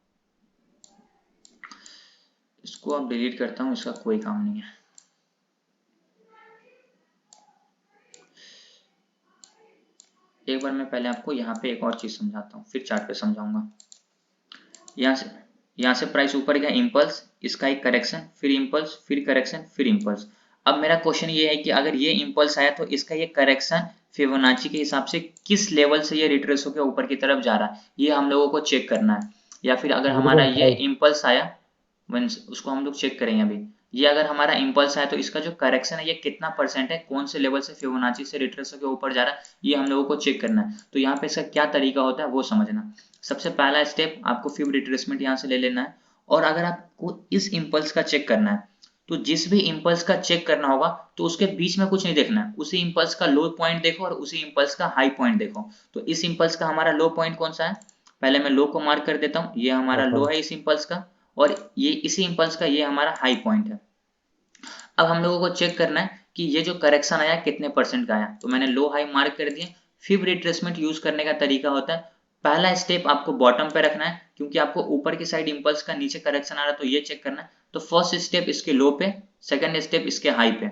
इसको अब डिलीट करता हूँ, इसका कोई काम नहीं है। एक बार मैं पहले आपको यहाँ पे एक और चीज समझाता हूँ, फिर चार्ट पे समझाऊंगा। यहाँ से प्राइस ऊपर गया, इम्पल्स, इसका एक करेक्शन, फिर इम्पल्स, फिर करेक्शन, फिर इम्पल्स। अब मेरा क्वेश्चन ये है कि अगर ये इम्पल्स आया तो इसका ये करेक्शन फिबोनाची के हिसाब से किस लेवल से ये रिट्रेस होकर ऊपर की तरफ जा रहा है, ये हम लोगों को चेक करना है। या फिर अगर हमारा ये इम्पल्स आया, मीन्स उसको हम लोग चेक करेंगे अभी। ये अगर हमारा इम्पल्स आया तो इसका जो करेक्शन है ये कितना परसेंट है, कौन से लेवल से फिबोनाची से रिट्रेस होकर ऊपर जा रहा है, ये हम लोगों को चेक करना है। तो यहाँ पे इसका क्या तरीका होता है वो समझना। सबसे पहला स्टेप, आपको फिब रिट्रेसमेंट यहाँ से ले लेना है। और अगर आपको इस इम्पल्स का चेक करना है तो जिस भी इम्पल्स का चेक करना होगा तो उसके बीच में कुछ नहीं देखना है, उसी इम्पल्स का लो पॉइंट देखो और उसी इम्पल्स का हाई पॉइंट देखो। तो इस इम्पल्स का हमारा लो पॉइंट कौन सा है, पहले मैं लो को मार्क कर देता हूँ, ये हमारा लो है इस इम्पल्स का, और ये इसी इम्पल्स का ये हमारा हाई पॉइंट है। अब हम लोगों को चेक करना है कि ये जो करेक्शन आया कितने परसेंट का आया। तो मैंने लो हाई मार्क कर दिया। फिब रिट्रेसमेंट यूज करने का तरीका होता है, पहला स्टेप आपको बॉटम पे रखना है, क्योंकि आपको ऊपर की साइड इम्पल्स का नीचे करेक्शन आ रहा है तो ये चेक करना है। तो फर्स्ट स्टेप इसके लो पे, सेकंड स्टेप इसके हाई पे।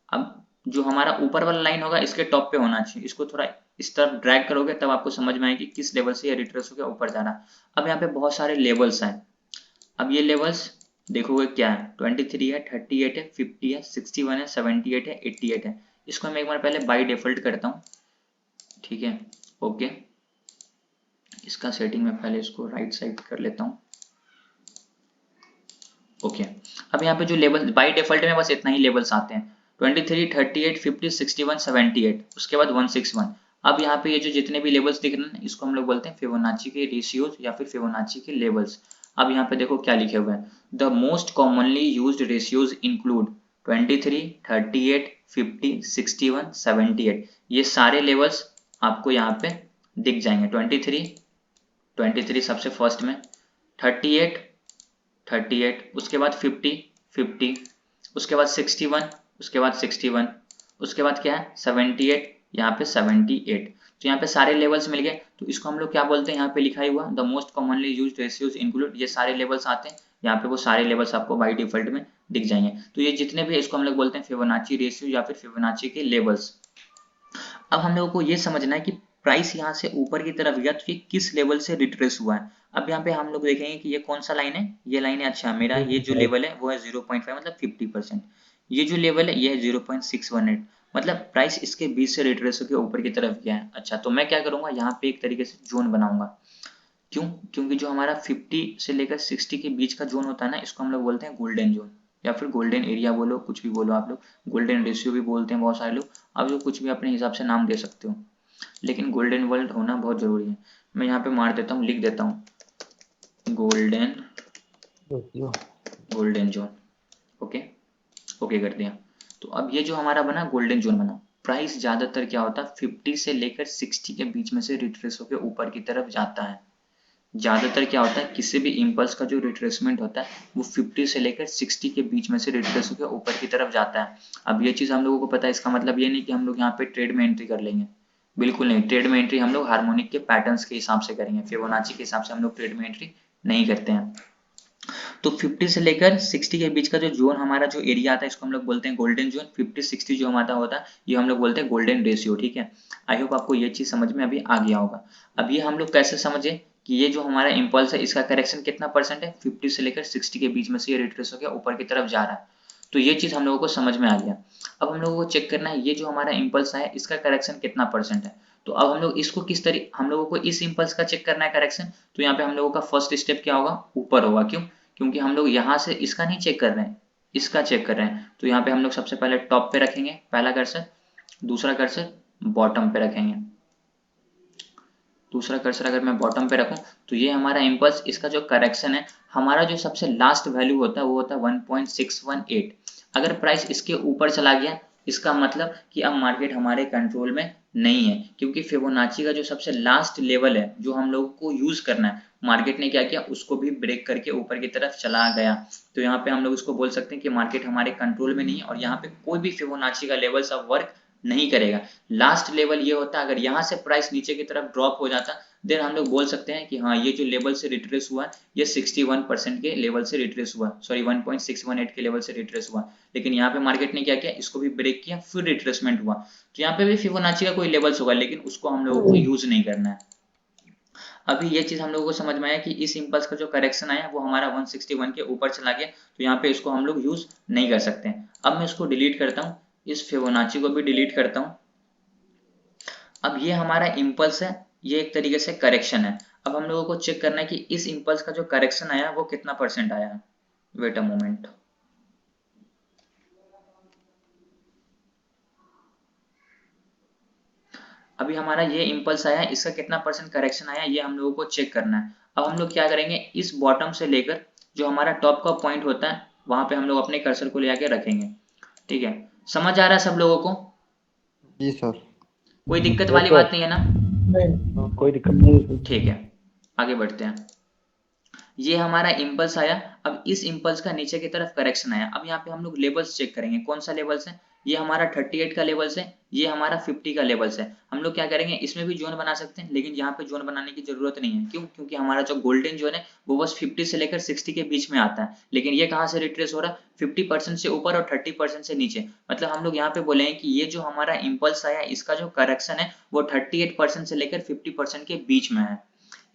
अब जो हमारा ऊपर वाला लाइन होगा इसके टॉप पे होना चाहिए, इसको थोड़ा इस तरफ ड्रैग करोगे तब आपको समझ में आएगी किस लेवल से ये रिट्रेस होकर ऊपर जा रहा है। अब यहाँ पे बहुत सारे लेवल्स हैं। अब ये लेवल्स देखोगे क्या है, 23 है, 38 है, 50 है, 61 है, 78 है, 88 है। इसको मैं एक बार पहले बाय डिफॉल्ट करता हूँ, ठीक है, ओके। इसका सेटिंग में पहले इसको राइट साइड कर लेता हूँ, ओके। अब यहाँ पे जो लेवल बाय डिफॉल्ट में बस इतना ही लेवल्स आते हैं, 23, 38, 50, 61, 78, उसके बाद 161। अब यहाँ पे ये जो जितने भी लेवल्स दिख रहे हैं इसको हम लोग बोलते हैं फिबोनाची के रेशियोज या फिर फिबोनाची के लेवल्स। अब यहाँ पे देखो क्या लिखे हुए हैं, the most commonly used ratios include 23, 38, 50, 61, 78। ये सारे लेवल्स आपको यहाँ पे दिख जाएंगे। 23 सबसे फर्स्ट में, 38, उसके बाद 50, उसके बाद 61, उसके बाद 61, उसके बाद क्या है 78, यहाँ पे 78। तो यहाँ पे सारे लेवल्स मिल गए। तो इसको हम लोग क्या बोलते हैं, यहाँ पे लिखा हुआ the most commonly used ratios include, ये सारे लेवल्स आते हैं यहाँ पे, वो सारे लेवल्स आपको बाय डिफॉल्ट में दिख जाएंगे। तो ये जितने भी इसको हम लोग बोलते हैं फिबोनाची रेशियो या फिर फिबोनाची के लेवल्स। अब हम लोगों को ये समझना है कि प्राइस यहाँ से ऊपर की तरफ गया तो ये किस लेवल से रिट्रेस हुआ है। अब यहाँ पे हम लोग देखेंगे कि ये कौन सा लाइन है, ये लाइन है, अच्छा मेरा ये जो लेवल है वो है 0.5 मतलब 50%। ये जो लेवल है ये है 0.618, मतलब प्राइस इसके बीच से रिट्रेस होकर ऊपर की तरफ गया है। अच्छा, तो मैं क्या करूंगा, यहाँ पे एक तरीके से जोन बनाऊंगा। क्यों, क्योंकि जो हमारा 50 से लेकर 60 के बीच का जोन होता है ना, इसको हम लोग बोलते हैं गोल्डन जोन या फिर गोल्डन एरिया बोलो, कुछ भी बोलो आप लोग, गोल्डन रेशियो भी बोलते हैं बहुत सारे लोग। आप जो कुछ भी अपने हिसाब से नाम दे सकते हो, लेकिन गोल्डन वर्ल्ड होना बहुत जरूरी है। मैं यहाँ पे मार देता हूँ, लिख देता हूँ गोल्डन जोन, ओके कर दिया। तो अब ये जो हमारा बना गोल्डन जोन बना। प्राइस ज्यादातर क्या होता है 50 से लेकर 60 के बीच में से रिट्रेस होकर ऊपर की तरफ जाता है। ज्यादातर क्या होता है, किसी भी इम्पल्स का जो रिट्रेसमेंट होता है वो 50 से लेकर 60 के बीच में से रिट्रेस होकर ऊपर की तरफ जाता है। अब ये चीज हम लोगों को पता है, इसका मतलब ये नहीं कि हम लोग यहाँ पे ट्रेड में एंट्री कर लेंगे, बिल्कुल नहीं। ट्रेड में एंट्री हम लोग हार्मोनिक के पैटर्न्स के हिसाब से करेंगे, फिबोनाची के हिसाब से हम लोग ट्रेड में एंट्री नहीं करते हैं। तो 50 से लेकर 60 के बीच का जो जोन हमारा जो एरिया आता है इसको हम लोग बोलते हैं गोल्डन जोन। 50-60 जो हमारा होता है ये हम लोग बोलते हैं गोल्डन रेशियो, ठीक है। आई होप आपको ये चीज समझ में अभी आ गया होगा। अब ये हम लोग कैसे समझे कि ये जो हमारा इम्पल्स है इसका करेक्शन कितना परसेंट है, 50 से लेकर 60 के बीच में से ये रिट्रेस होकर ऊपर की तरफ जा रहा है। तो ये चीज हम लोगों को समझ में आ गया। अब हम लोगों को चेक करना है ये जो हमारा इम्पल्स है इसका करेक्शन कितना परसेंट है। तो अब हम लोग इसको किस तरीके, हम लोगों को इस इम्पल्स का चेक करना है करेक्शन। तो यहाँ पे हम लोगों का फर्स्ट स्टेप क्या होगा, ऊपर होगा। क्यों, क्योंकि हम लोग यहाँ से इसका नहीं चेक कर रहे हैं, इसका चेक कर रहे हैं। तो यहाँ पे हम लोग सबसे पहले टॉप पे रखेंगे पहला कर्सर, दूसरा कर्सर बॉटम पे रखेंगे। दूसरा कर्सर अगर मैं बॉटम पे रखूं तो ये हमारा इम्पल्स, इसका जो करेक्शन है, हमारा जो सबसे लास्ट वैल्यू होता है वो होता है 1.618। अगर प्राइस इसके ऊपर चला गया इसका मतलब कि अब मार्केट हमारे कंट्रोल में नहीं है, क्योंकि फिबोनाची का जो सबसे लास्ट लेवल है जो हम लोग को यूज करना है, मार्केट ने क्या किया उसको भी ब्रेक करके ऊपर की तरफ चला गया। तो यहाँ पे हम लोग इसको बोल सकते हैं कि मार्केट हमारे कंट्रोल में नहीं है और यहाँ पे कोई भी फिबोनाची का लेवल सब वर्क नहीं करेगा। लास्ट लेवल ये होता है, अगर यहाँ से प्राइस नीचे की तरफ ड्रॉप हो जाता देन हम लोग बोल सकते हैं कि हाँ ये जो लेवल से रिट्रेस हुआ ये 61% के लेवल से रिट्रेस हुआ, सॉरी 1.618 के लेवल से रिट्रेस हुआ। लेकिन यहाँ पे मार्केट ने क्या किया, इसको भी ब्रेक किया, फिर रिट्रेसमेंट हुआ। तो यहाँ पे भी फिबोनाची का कोई लेवल्स होगा, लेकिन उसको हम लोगों को यूज नहीं करना है। अभी ये चीज हम लोगों को समझ में आया कि इस इम्पल्स का जो करेक्शन आया वो हमारा 161 के ऊपर चला गया, तो यहाँ पे इसको हम लोग यूज नहीं कर सकते। अब मैं इसको डिलीट करता हूँ, इस फिबोनाची को भी डिलीट करता हूँ। अब ये हमारा इम्पल्स है, ये एक तरीके से करेक्शन है। अब हम लोगों को चेक करना है कि इस इम्पल्स का जो करेक्शन आया वो कितना परसेंट आया है। वेट अ मोमेंट, अभी हमारा ये इम्पल्स आया है, इसका कितना परसेंट करेक्शन आया ये हम लोगों को चेक करना है। अब हम लोग क्या करेंगे, इस बॉटम से लेकर जो हमारा टॉप का पॉइंट होता है वहां पे हम लोग अपने कर्सर को ले आके रखेंगे। ठीक है, समझ आ रहा है सब लोगों को? जी सर। कोई दिक्कत वाली बात नहीं है ना? नहीं, कोई दिक्कत नहीं। ठीक है, आगे बढ़ते हैं। ये हमारा इम्पल्स आया, अब इस इम्पल्स का नीचे की तरफ करेक्शन आया। अब यहाँ पे हम लोग लेवल्स चेक करेंगे, कौन सा लेवल्स है, ये हमारा 38 का लेवल्स है, ये हमारा 50 का लेवल्स है। हम लोग क्या करेंगे, इसमें भी जोन बना सकते हैं, लेकिन यहाँ पे जोन बनाने की जरूरत नहीं है। क्यों? क्योंकि हमारा जो गोल्डन जोन है वो बस 50 से लेकर 60 के बीच में आता है। लेकिन ये कहाँ से रिट्रेस हो रहा है, 50% से ऊपर और 30% से नीचे। मतलब हम लोग यहाँ पे बोलेंगे कि ये जो हमारा इम्पल्स आया इसका जो करेक्शन है वो 38% से लेकर 50% के बीच में है।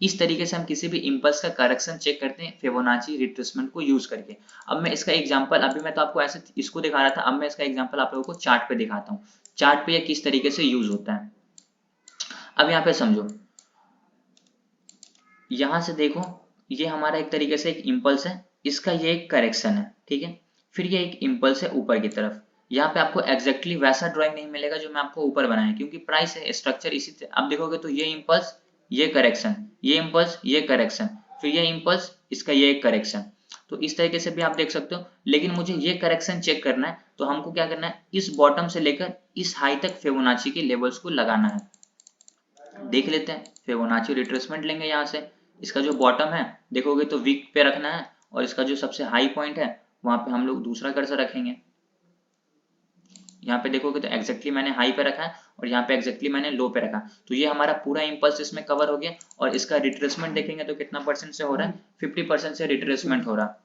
इस तरीके से हम किसी भी इम्पल्स का करेक्शन चेक करते हैं फिबोनाची रिट्रेसमेंट को यूज करके। अब मैं इसका एग्जांपल, अभी मैं तो आपको ऐसे इसको दिखा रहा था, अब मैं इसका एग्जांपल आप लोगों को चार्ट पे दिखाता हूँ, चार्ट पे ये किस तरीके से यूज होता है। अब यहाँ पे समझो, यहां से देखो, ये हमारा एक तरीके से एक इम्पल्स है, इसका ये एक करेक्शन है, ठीक है। फिर ये एक इम्पल्स है ऊपर की तरफ। यहाँ पे आपको एग्जैक्टली वैसा ड्राइंग नहीं मिलेगा जो मैं आपको ऊपर बनाया, क्योंकि प्राइस है, स्ट्रक्चर इसी आप देखोगे तो ये इम्पल्स, ये करेक्शन, ये इम्पल्स, ये करेक्शन, फिर ये इम्पल्स, इसका ये एक करेक्शन। तो इस तरीके से भी आप देख सकते हो। लेकिन मुझे ये करेक्शन चेक करना है, तो हमको क्या करना है, इस बॉटम से लेकर इस हाई तक फिबोनाची के लेवल्स को लगाना है। देख लेते हैं, फिबोनाची रिट्रेसमेंट लेंगे यहाँ से, इसका जो बॉटम है देखोगे तो वीक पे रखना है, और इसका जो सबसे हाई पॉइंट है वहां पे हम लोग दूसरा कर्सर रखेंगे। यहाँ पे देखोगे तो एग्जैक्टली मैंने हाई पे रखा है और यहाँ पे एग्जैक्टली मैंने लो पे रखा। तो ये हमारा पूरा इम्पल्स इसमें कवर हो गया। और इसका रिट्रेसमेंट देखेंगे तो कितना परसेंट से हो रहा है, 50% से रिट्रेसमेंट हो रहा,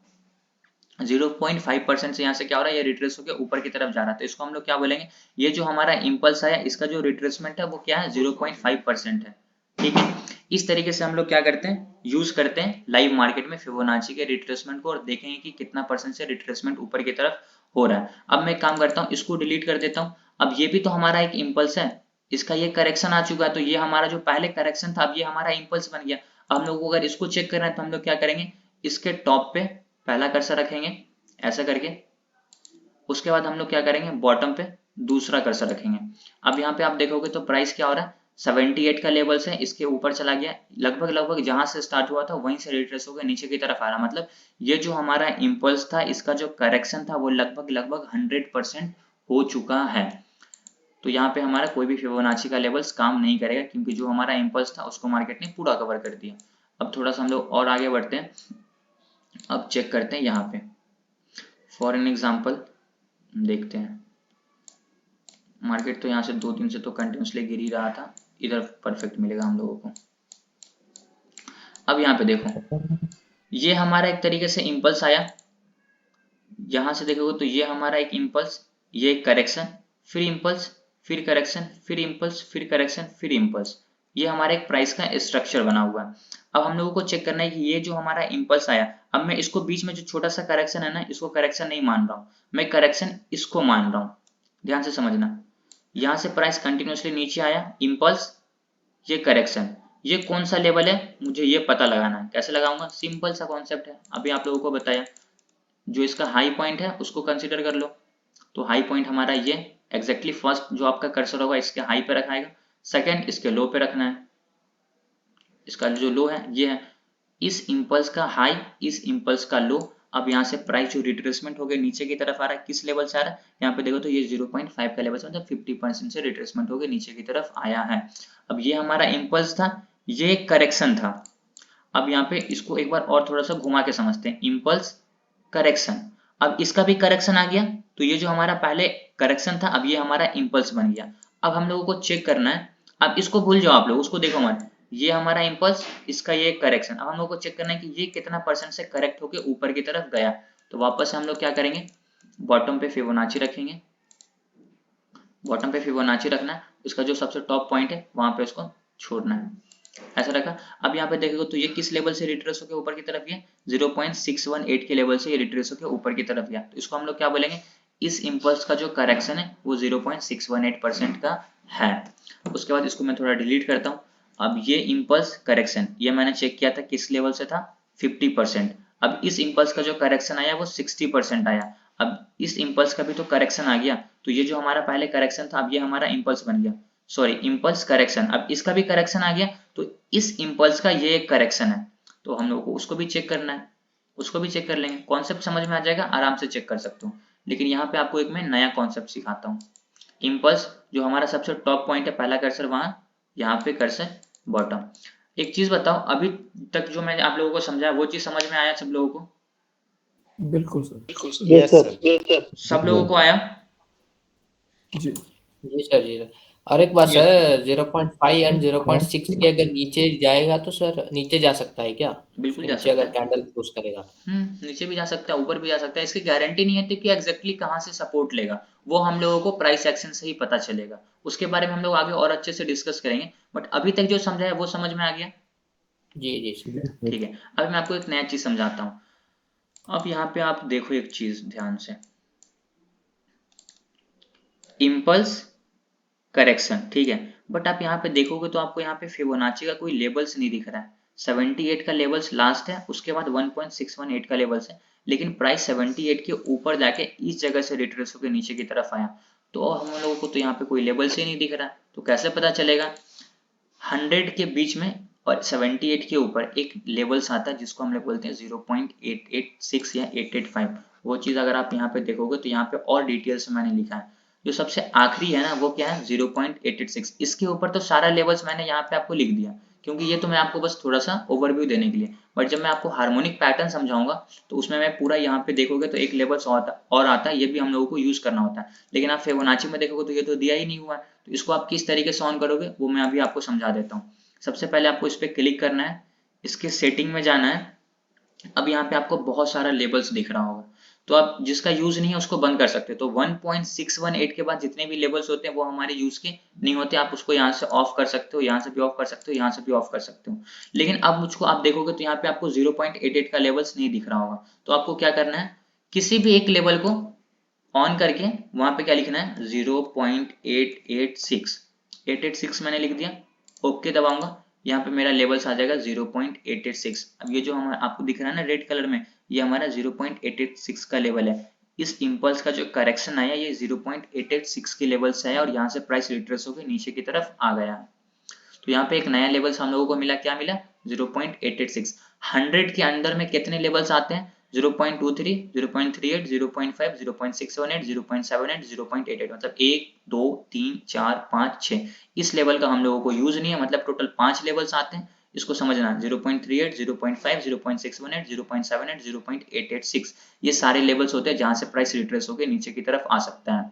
0.5% से यहाँ से क्या हो रहा है, ये रिट्रेस होकर ऊपर की तरफ जा रहा है। तो इसको हम लोग क्या बोलेंगे, ये जो हमारा इम्पल्स आया इसका जो रिट्रेसमेंट है वो क्या है, 0.5% है। ठीक है, इस तरीके से हम लोग क्या करते हैं, यूज करते हैं लाइव मार्केट में फिबोनाची के रिट्रेसमेंट को, और देखेंगे कि कितना परसेंट से रिट्रेसमेंट ऊपर की तरफ हो रहा है। अब मैं काम करता हूँ, इसको डिलीट कर देता हूँ। अब ये भी तो हमारा एक इम्पल्स है, इसका ये करेक्शन आ चुका है, तो ये हमारा जो पहले करेक्शन था अब ये हमारा इम्पल्स बन गया। अब हम लोग को अगर इसको चेक करना है तो हम लोग क्या करेंगे, इसके टॉप पे पहला कर्सर रखेंगे ऐसा करके, उसके बाद हम लोग क्या करेंगे, बॉटम पे दूसरा कर्सर रखेंगे। अब यहाँ पे आप देखोगे तो प्राइस क्या हो रहा है, 78 का लेवल से इसके ऊपर चला गया, लगभग जहां से स्टार्ट हुआ था वहीं से रिट्रेस होकर नीचे की तरफ आ रहा। मतलब ये जो हमारा इम्पल्स था इसका जो करेक्शन था वो लगभग 100% हो चुका है। तो यहाँ पे हमारा कोई भी फिबोनाची का लेवल्स काम नहीं करेगा, क्योंकि जो हमारा इम्पल्स था उसको मार्केट ने पूरा कवर कर दिया। अब थोड़ा सा हम लोग और आगे बढ़ते हैं, अब चेक करते हैं यहाँ पे फॉर एन एग्जाम्पल देखते हैं। मार्केट तो यहाँ से 2 दिन से तो कंटिन्यूसली गिर ही रहा था, इधर परफेक्ट मिलेगा हम लोगों को। अब यहाँ पे देखो, ये हमारा एक तरीके से इम्पल्स आया, यहां से देखोगे तो ये हमारा एक इम्पल्स, ये एक करेक्शन, फिर इम्पल्स, फिर करेक्शन, फिर इम्पल्स, फिर करेक्शन, फिर इम्पल्स। ये हमारे एक प्राइस का स्ट्रक्चर बना हुआ है। अब हम लोगों को चेक करना है कि ये जो हमारा इम्पल्स आया, अब मैं इसको बीच में जो छोटा सा करेक्शन है ना, इसको करेक्शन नहीं मान रहा हूं, मैं करेक्शन इसको मान रहा हूं। ध्यान से समझना, यहां से प्राइस कंटिन्यूसली नीचे आया, इम्पल्स, ये करेक्शन, ये कौन सा लेवल है मुझे ये पता लगाना है। कैसे लगाऊंगा, सिंपल सा कॉन्सेप्ट है, अभी आप लोगों को बताया। जो इसका हाई पॉइंट है उसको कंसीडर कर लो, तो हाई पॉइंट हमारा ये एग्जैक्टली फर्स्ट जो आपका कर्सर होगा इसके हाई पे रखाएगा, सेकंड इसके लो पे रखना है, इसका जो लो है ये है, इस इम्पल्स का हाई, इस इम्पल्स का लो। अब यहाँ से प्राइस जो रिट्रेसमेंट हो गया नीचे की तरफ आ रहा है, किस लेवल से आ रहा है, यहाँ पे देखो तो ये 0.5 का लेवल से, मतलब 50% से रिट्रेसमेंट हो गया नीचे की तरफ आया है। अब ये हमारा इम्पल्स था, ये एक करेक्शन था। अब यहाँ पे इसको एक बार और थोड़ा सा घुमा के समझते हैं, इम्पल्स, करेक्शन, अब इसका भी करेक्शन आ गया, तो ये जो हमारा पहले करेक्शन था अब ये हमारा इम्पल्स बन गया। अब हम लोगों को चेक करना है, अब इसको भूल जाओ आप लोग, उसको देखो मत, ये हमारा इम्पल्स, इसका ये करेक्शन। अब हम लोग को चेक करना है कि ये कितना परसेंट से करेक्ट होके ऊपर की तरफ गया। तो वापस से हम लोग क्या करेंगे, बॉटम पे फिबोनाची रखेंगे, बॉटम पे फिबोनाची रखना है, उसका जो सबसे टॉप पॉइंट है वहां पे उसको छोड़ना है, ऐसा रखा। अब यहाँ पे देखोगे तो ये किस लेवल से रिट्रेस होकर ऊपर की तरफ गया, 0.618 के लेवल से ये रिट्रेस होकर ऊपर की तरफ गया। तो इसको हम लोग क्या बोलेंगे, इस इम्पल्स का जो करेक्शन है वो 0.618% का है। उसके बाद इसको मैं थोड़ा डिलीट करता हूँ। अब ये इम्पल्स करेक्शन ये मैंने चेक किया था किस लेवल से था, 50%। अब इस इम्पल्स का जो करेक्शन आया वो 60% आया। अब इस इम्पल्स का भी तो करेक्शन आ गया, तो ये जो हमारा पहले करेक्शन था अब ये हमारा इम्पल्स बन गया, सॉरी इम्पल्स करेक्शन। अब इसका भी करेक्शन आ गया, तो इस इम्पल्स का ये एक करेक्शन है, तो हम लोग को उसको भी चेक करना है, उसको भी चेक कर लेंगे। कॉन्सेप्ट समझ में आ जाएगा, आराम से चेक कर सकते हो। लेकिन यहाँ पे आपको एक मैं नया कॉन्सेप्ट सिखाता हूँ। इम्पल्स जो हमारा सबसे टॉप पॉइंट है, पहला कर्सर वहां, यहाँ पे कर्सर बॉटम। एक चीज बताओ, अभी तक जो मैंने आप लोगों को समझाया वो चीज समझ में आया सब लोगों को? बिल्कुल सर। Yes sir. सब लोगों को आया? जी जी सर जी। और एक बात सर, 0.5 एंड 0.6 के अगर नीचे जाएगा तो सर नीचे जा सकता है क्या? बिल्कुल जा नीचे अगर सकता है। कैंडल क्लोज करेगा नीचे भी जा सकता है, ऊपर भी जा सकता है। इसकी गारंटी नहीं है कि एग्जैक्टली कहाँ से सपोर्ट लेगा, वो हम लोगों को प्राइस एक्शन से ही पता चलेगा। उसके बारे में हम लोग आगे और अच्छे से डिस्कस करेंगे, बट अभी तक जो समझा है वो समझ में आ गया? जी जी सर। ठीक है, अभी मैं आपको एक नया चीज समझाता हूँ। अब यहाँ पे आप देखो एक चीज ध्यान से, इम्पल्स करेक्शन, ठीक है। बट आप यहाँ पे देखोगे तो आपको यहाँ पे फिबोनाची का कोई लेवल्स नहीं दिख रहा है। 78 का लेवल्स लास्ट है, उसके बाद 1.618 का लेवल्स है, लेकिन प्राइस 78 के ऊपर जाके इस जगह से रिट्रेस होकर नीचे की तरफ आया। तो हम लोगों को तो यहाँ पे कोई लेवल्स ही नहीं दिख रहा है, तो कैसे पता चलेगा? 100 के बीच में और 78 के ऊपर एक लेवल्स आता है जिसको हम लोग बोलते हैं 0.886 या 885। वो चीज अगर आप यहाँ पे देखोगे तो यहाँ पे और डिटेल्स में मैंने लिखा है। जो सबसे आखिरी है ना वो क्या है, 0.886। इसके ऊपर तो सारा लेवल्स मैंने यहाँ पे आपको लिख दिया, क्योंकि ये तो मैं आपको बस थोड़ा सा ओवरव्यू देने के लिए। बट जब मैं आपको हार्मोनिक पैटर्न समझाऊंगा तो उसमें मैं पूरा यहाँ पे देखोगे तो एक लेवल्स और आता है, ये भी हम लोगों को यूज करना होता है। लेकिन आप फिबोनाची में देखोगे तो ये तो दिया ही नहीं हुआ है, तो इसको आप किस तरीके से ऑन करोगे वो मैं अभी आपको समझा देता हूँ। सबसे पहले आपको इस पर क्लिक करना है, इसके सेटिंग में जाना है। अब यहाँ पे आपको बहुत सारा लेबल्स दिख रहा होगा, तो आप जिसका यूज नहीं है उसको बंद कर सकते हो। तो 1.618 के बाद जितने भी लेबल्स होते हैं वो हमारे यूज के नहीं होते, आप उसको यहाँ से ऑफ कर सकते हो, यहाँ से भी ऑफ कर सकते हो, यहाँ से भी ऑफ कर सकते हो। लेकिन अब मुझको आप देखोगे तो यहाँ पे आपको 0.88 का लेवल्स नहीं दिख रहा होगा, तो आपको क्या करना है, किसी भी एक लेवल को ऑन करके वहां पे क्या लिखना है, 0.886 886 मैंने लिख दिया, ओके दबाऊंगा, यहाँ पे मेरा लेवल्स आ जाएगा 0.886। अब ये जो हमारा आपको दिख रहा है ना रेड कलर में, ये हमारा 0.886 का लेवल है। इस इम्पल्स का जो करेक्शन आया ये 0.886 के लेवल से आया और यहाँ से प्राइस रिट्रेस होकर नीचे की तरफ आ गया। तो यहाँ पे एक नया लेवल्स हम लोगों को मिला, क्या मिला, 0.886। 100 के अंदर में कितने लेवल्स आते हैं, 0.23, 0.38, 0.5, 0.618, 0.78, 0.88, मतलब 1 2 3 4 5 6। इस लेवल का हम लोगों को यूज नहीं है, मतलब टोटल 5 लेवल्स आते हैं, इसको समझना। 0.38, 0.5, 0.618, 0.78, 0.886, ये सारे लेवल्स होते हैं जहां से प्राइस रिट्रेस होकर नीचे की तरफ आ सकता है।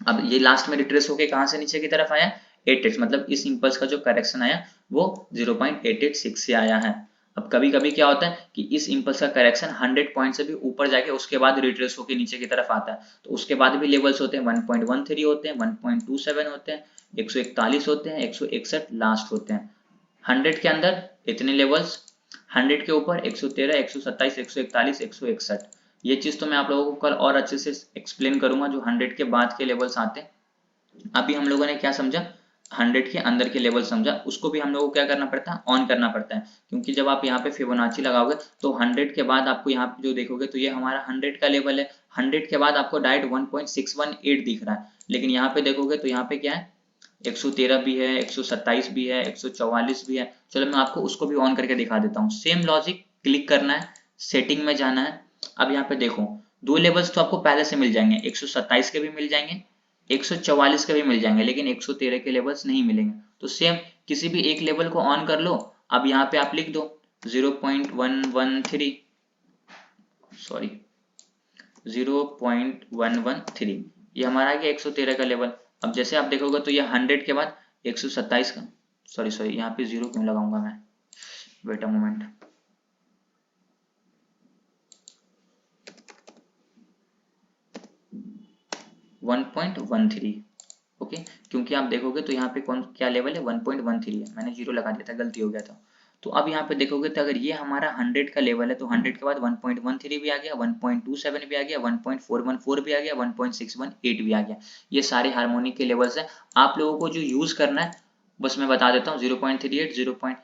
अब ये लास्ट में रिट्रेस होके कहां से नीचे की तरफ आया, 8x, मतलब इस इम्पल्स का जो करेक्शन आया वो 0.886 से आया है। अब कभी कभी क्या होता है कि इस इम्पल्स का करेक्शन 100 पॉइंट से भी ऊपर जाके उसके बाद रिट्रेस होके नीचे की तरफ आता है, तो उसके बाद भी लेवल्स होते हैं, 1.13 होते हैं, 1.27 होते हैं, 141 होते हैं, 161 लास्ट होते हैं। 100 के अंदर इतने लेवल्स, 100 के ऊपर 113, 127, 141, 161। ये चीज तो मैं आप लोगों को कल और अच्छे से एक्सप्लेन करूंगा जो 100 के बाद के लेवल्स आते हैं। अभी हम लोगों ने क्या समझा, 100 के अंदर के लेवल समझा, उसको भी हम लोगों को क्या करना पड़ता है, ऑन करना पड़ता है। क्योंकि जब आप यहाँ पे फिबोनाची लगाओगे तो 100 के बाद आपको यहाँ पे जो देखोगे तो ये हमारा 100 का लेवल है। 100 के बाद आपको डायरेक्ट 1.618 दिख रहा है, लेकिन यहाँ पे देखोगे तो यहाँ पे क्या है, 113 भी है, 127 भी है, 144 भी है। चलो मैं आपको उसको भी ऑन करके दिखा देता हूँ। सेम लॉजिक, क्लिक करना है, सेटिंग में जाना है। अब यहाँ पे देखो दो लेवल्स तो आपको पहले से मिल जाएंगे, 127 के भी मिल जाएंगे, 144 के भी मिल जाएंगे, लेकिन 113 के लेवल्स नहीं मिलेंगे। तो सेम किसी भी एक लेवल को ऑन कर लो। अब यहाँ पे आप लिख दो 0.113, सॉरी 0.113, ये हमारा आ गया 113 का लेवल। अब जैसे आप देखोगे तो ये 100 के बाद 127 का, सॉरी यहाँ पे 0 क्यों लगाऊंगा मैं, वेट अ मोमेंट। $1.13 ओके, क्योंकि आप देखोगे तो यहाँ पे कौन क्या लेवल है, 1.13 है, मैंने 0 लगा दिया था, गलती हो गया था। तो अब यहाँ पे देखोगे तो अगर ये हमारा 100 का लेवल है तो 100 के बाद 1.13 भी आ गया, 1.27 भी आ गया, 1.414 भी आ गया, 1.618 भी आ गया। ये सारे हार्मोनिक के लेवल्स हैं। आप लोगों को जो यूज करना है बस मैं बता देता हूँ, 0.38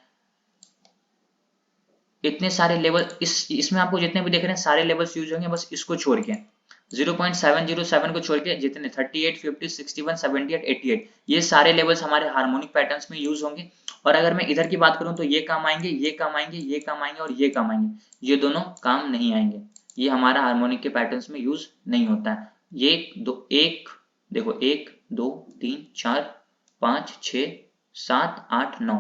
इतने सारे लेवल इसमें आपको जितने भी देख रहे हैं सारे लेवल्स यूज होंगे, बस इसको छोड़ के 0.707 को छोड़ के जितने 38, 50, 61, 78, 88 ये सारे लेवल्स हमारे हार्मोनिक पैटर्न्स में यूज होंगे। और अगर मैं इधर की बात करूं तो ये काम आएंगे, ये काम आएंगे, ये काम आएंगे और ये काम आएंगे, ये दोनों काम नहीं आएंगे, ये हमारा हार्मोनिक के पैटर्न्स में यूज नहीं होता है। ये देखो 1 2 3 4 5 6 7 8 9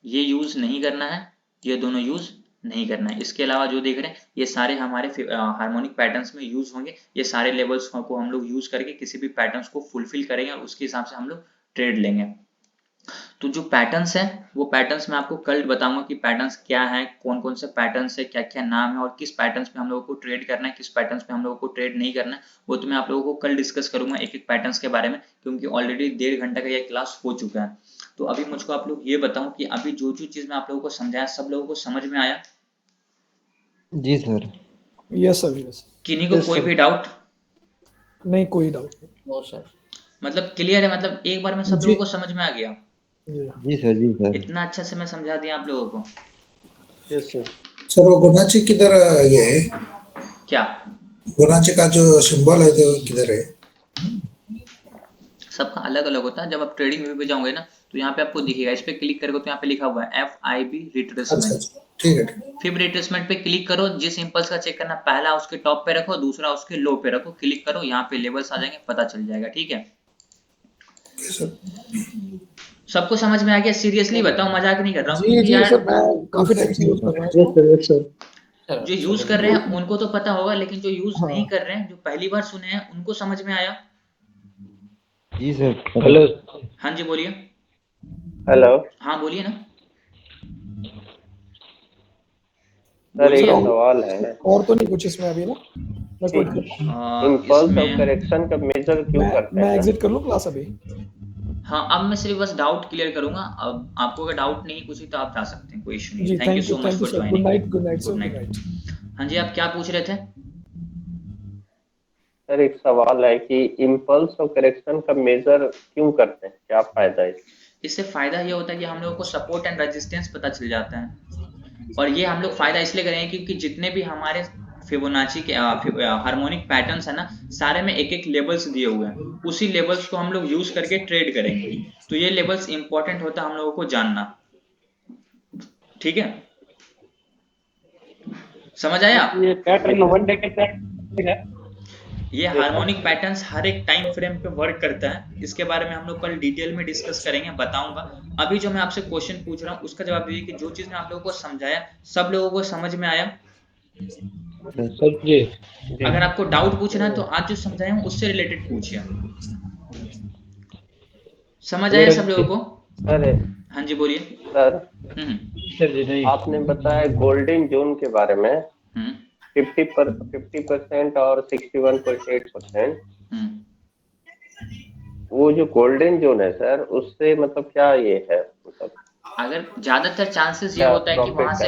ये यूज नहीं करना है, ये दोनों यूज नहीं करना है। इसके अलावा जो देख रहे हैं ये सारे हमारे हार्मोनिक पैटर्न्स में यूज होंगे। ये सारे लेवल्स को हम लोग यूज करके किसी भी पैटर्न्स को फुलफिल करेंगे और उसके हिसाब से हम लोग ट्रेड लेंगे। तो जो पैटर्न्स हैं वो पैटर्न्स मैं आपको कल बताऊंगा कि पैटर्न्स क्या है, कौन कौन से पैटर्न्स है, क्या क्या नाम है और किस पैटर्न्स पे हम लोगों को ट्रेड करना है, किस पैटर्न्स पे हम लोगों को ट्रेड नहीं करना है, वो तो मैं आप लोगों को कल डिस्कस करूंगा एक एक पैटर्न्स के बारे में, क्योंकि ऑलरेडी 1.5 घंटा का ये क्लास हो चुका है। तो अभी मुझको आप लोग ये बताऊं कि अभी जो चीज मैं आप लोगों को समझाया सब लोगों को समझ में आया? जी सर। Yes sir, yes. किन्हीं को कोई भी डाउट? नहीं, कोई डाउट नहीं। No sir. मतलब क्लियर है, मतलब एक बार में सब लोगों को समझ में आ गया? जी सर, जी सर। इतना अच्छा से मैं समझा दिया आप लोगों को। Yes sir. सर वो गुणाची किधर ये है? क्या गुणाची का जो सिंबल है तो किधर है? सबका अलग अलग होता है। जब आप ट्रेडिंग व्यू पे जाओगे ना तो यहाँ पे आपको दिखेगा, इस पे क्लिक करोगे तो यहाँ पे लिखा हुआ है FIB रिट्रेसमेंट। ठीक है। फिब रिट्रेसमेंट पे क्लिक करो, जिस इंपल्स का चेक करना पहला उसके टॉप पे रखो, दूसरा उसके लो पे रखो, क्लिक करो, यहाँ पे लेवल्स आ जाएंगे, पता चल जाएगा। ठीक है, सबको समझ में आ गया? सीरियसली बताओ, मजाक नहीं कर रहा हूँ। जी सर, मैं काफी टाइम से यूज कर रहा हूँ। Yes sir, yes sir. जो यूज कर रहे हैं उनको तो पता होगा, लेकिन जो यूज नहीं कर रहे हैं, जो पहली बार सुने हैं, उनको समझ में आया? जी सर। हेलो। हाँ जी बोलिए। हेलो हाँ बोलिए ना। सर, एक सवाल है। और तो नहीं कुछ इसमें अभी ना? इम्पल्स ऑफ करेक्शन का मेजर क्यों करते हैं? मैं एग्जिट कर लूं क्लास अभी? हाँ, अब मैं सिर्फ बस डाउट क्लियर करूंगा। अब आपको अगर डाउट नहीं कुछ तो आप जा सकते हैं, कोई इशू नहीं। Thank you so much for joining. Good night sir. हाँ जी, आप क्या पूछ रहे थे? सर एक सवाल है कि इम्पल्स ऑफ करेक्शन का मेजर क्यों करते हैं, क्या फायदा है? इससे फायदा ये होता है कि हम लोगों को सपोर्ट एंड रेजिस्टेंस पता चल जाता है। और ये हम लोग फायदा इसलिए करेंगे क्योंकि जितने भी हमारे फिबोनाची के हार्मोनिक पैटर्न्स है ना, सारे में एक एक लेवल्स दिए हुए हैं, उसी लेवल्स को हम लोग यूज करके ट्रेड करेंगे। तो ये लेवल्स इंपॉर्टेंट होता है हम लोगों को जानना। ठीक है, समझ आया? ये पैटर्न वन डे के पैटर्न है। ये हार्मोनिक पैटर्न्स हर एक टाइम फ्रेम पे वर्क करता है। इसके बारे में हम लोग कल डिटेल में डिस्कस करेंगे, बताऊंगा। अभी जो मैं आपसे क्वेश्चन पूछ रहा हूँ उसका जवाब दीजिए कि जो चीज मैं आप लोगों को समझाया सब लोगों को समझ में आया? सर जी। अगर आपको डाउट पूछना है तो आज जो समझाया हूँ उससे रिलेटेड पूछिए। समझ आया सब लोगों को? सर हाँ जी बोलिए। सर सर जी नहीं। आपने बताया गोल्डन जोन के बारे में 50% और 61.8%। वो जो गोल्डन जोन है सर, उससे मतलब क्या ये है? मतलब अगर ज्यादातर चांसेस ये होता है कि वहां से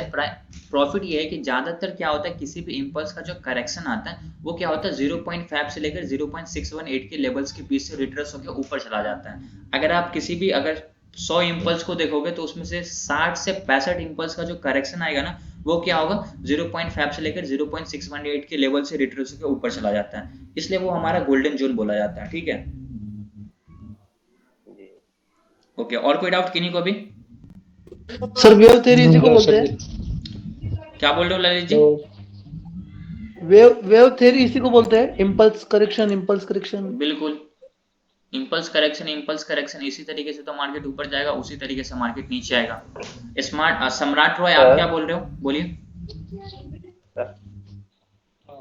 प्रॉफिट ये है कि ज्यादातर क्या होता है, किसी भी इंपल्स का जो करेक्शन आता है वो क्या होता है 0.5 से लेकर 0.618 के लेवल्स के बीच से रिट्रेस होकर ऊपर चला जाता है। अगर आप किसी भी अगर 100 इंपल्स को देखोगे तो उसमें से 60 से 65 इंपल्स का जो करेक्शन आएगा ना, वो क्या होगा 0.5 से लेकर 0.618 के लेवल से रिट्रेस होकर ऊपर चला जाता है। इसलिए वो हमारा गोल्डन जोन बोला जाता है। ठीक है, ओके। और कोई डाउट किन्हीं को भी? सर वेव थ्योरी इसी को बोलते हैं। क्या बोल रहे हो ललित जी? वेव थ्योरी इसी को बोलते हैं, इम्पल्स करेक्शन। बिल्कुल, इम्पल्स करेक्शन इसी तरीके से तो मार्केट ऊपर जाएगा, उसी तरीके से मार्केट नीचे आएगा। सम्राट रॉय, आप क्या बोल रहे हो? बोलिए।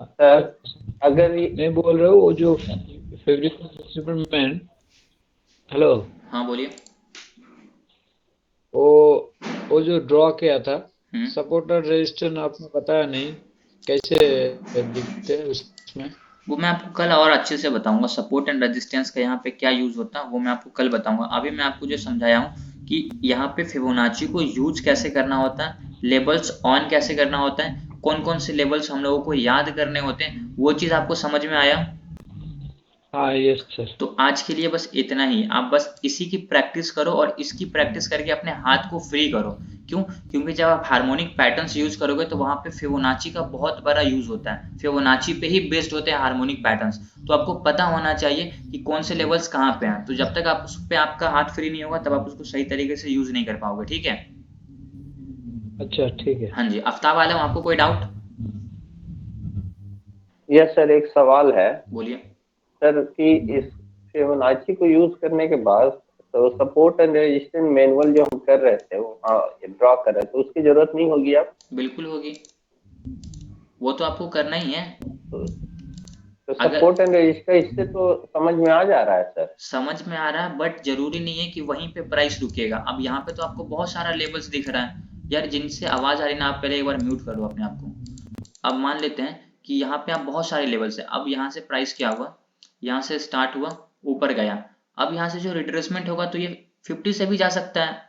सर अगर मैं बोल रहा हूँ वो जो फेवरेट सुपरमैन। हेलो। हाँ बोलिए। वो जो ड्रॉ किया था, सपोर्ट और रेजिस्टेंस आपने बताया नहीं, कैसे दिखते हैं उसमें? वो मैं आपको कल और अच्छे से बताऊंगा, सपोर्ट एंड रेजिस्टेंस का यहाँ पे क्या यूज होता है वो मैं आपको कल बताऊंगा। अभी मैं आपको जो समझाया हूँ कि यहाँ पे फिबोनाची को यूज कैसे करना होता है, लेवल्स ऑन कैसे करना होता है, कौन कौन से लेवल्स हम लोगों को याद करने होते हैं, वो चीज आपको समझ में आया? हाँ यस सर। तो आज के लिए बस इतना ही, आप बस इसी की प्रैक्टिस करो और इसकी प्रैक्टिस करके अपने हाथ को फ्री करो। क्यों? क्योंकि जब आप हार्मोनिक पैटर्न्स यूज करोगे तो वहां पे फिबोनाची का बहुत बड़ा यूज होता है, फिबोनाची पे ही बेस्ड होते हैं हार्मोनिक पैटर्न्स। तो आपको पता होना चाहिए कि कौन से लेवल्स कहाँ पे हैं। तो जब तक आप उस पे आपका हाथ फ्री नहीं होगा तब आप उसको सही तरीके से यूज नहीं कर पाओगे। ठीक है? अच्छा ठीक है। हाँ जी, आफ्ताब आलम, आपको कोई डाउट? यस सर, एक सवाल है बोलिए सर कि इस फिबोनाची को यूज करने के बाद तो सपोर्ट एंड रेजिस्टेंस मैनुअल जो हम कर रहे थे वो ड्रॉ कर रहे थे, तो उसकी जरूरत नहीं होगी अब? बिल्कुल होगी, वो तो आपको करना ही है। तो सपोर्ट एंड रेजिस्टेंस इससे तो समझ में आ जा रहा है सर। समझ में आ रहा है, बट जरूरी नहीं है कि वहीं पे प्राइस रुकेगा। अब यहाँ पे तो आपको बहुत सारा लेवल्स दिख रहा है यार। जिनसे आवाज आ रही ना, आप पहले एक बार म्यूट कर लो अपने आप को। अब मान लेते हैं कि यहाँ पे आप बहुत सारे लेवल्स है। अब यहाँ से प्राइस क्या हुआ, यहाँ से स्टार्ट हुआ, ऊपर गया। अब यहाँ से जो रिट्रेसमेंट होगा तो ये 50 से भी जा सकता है,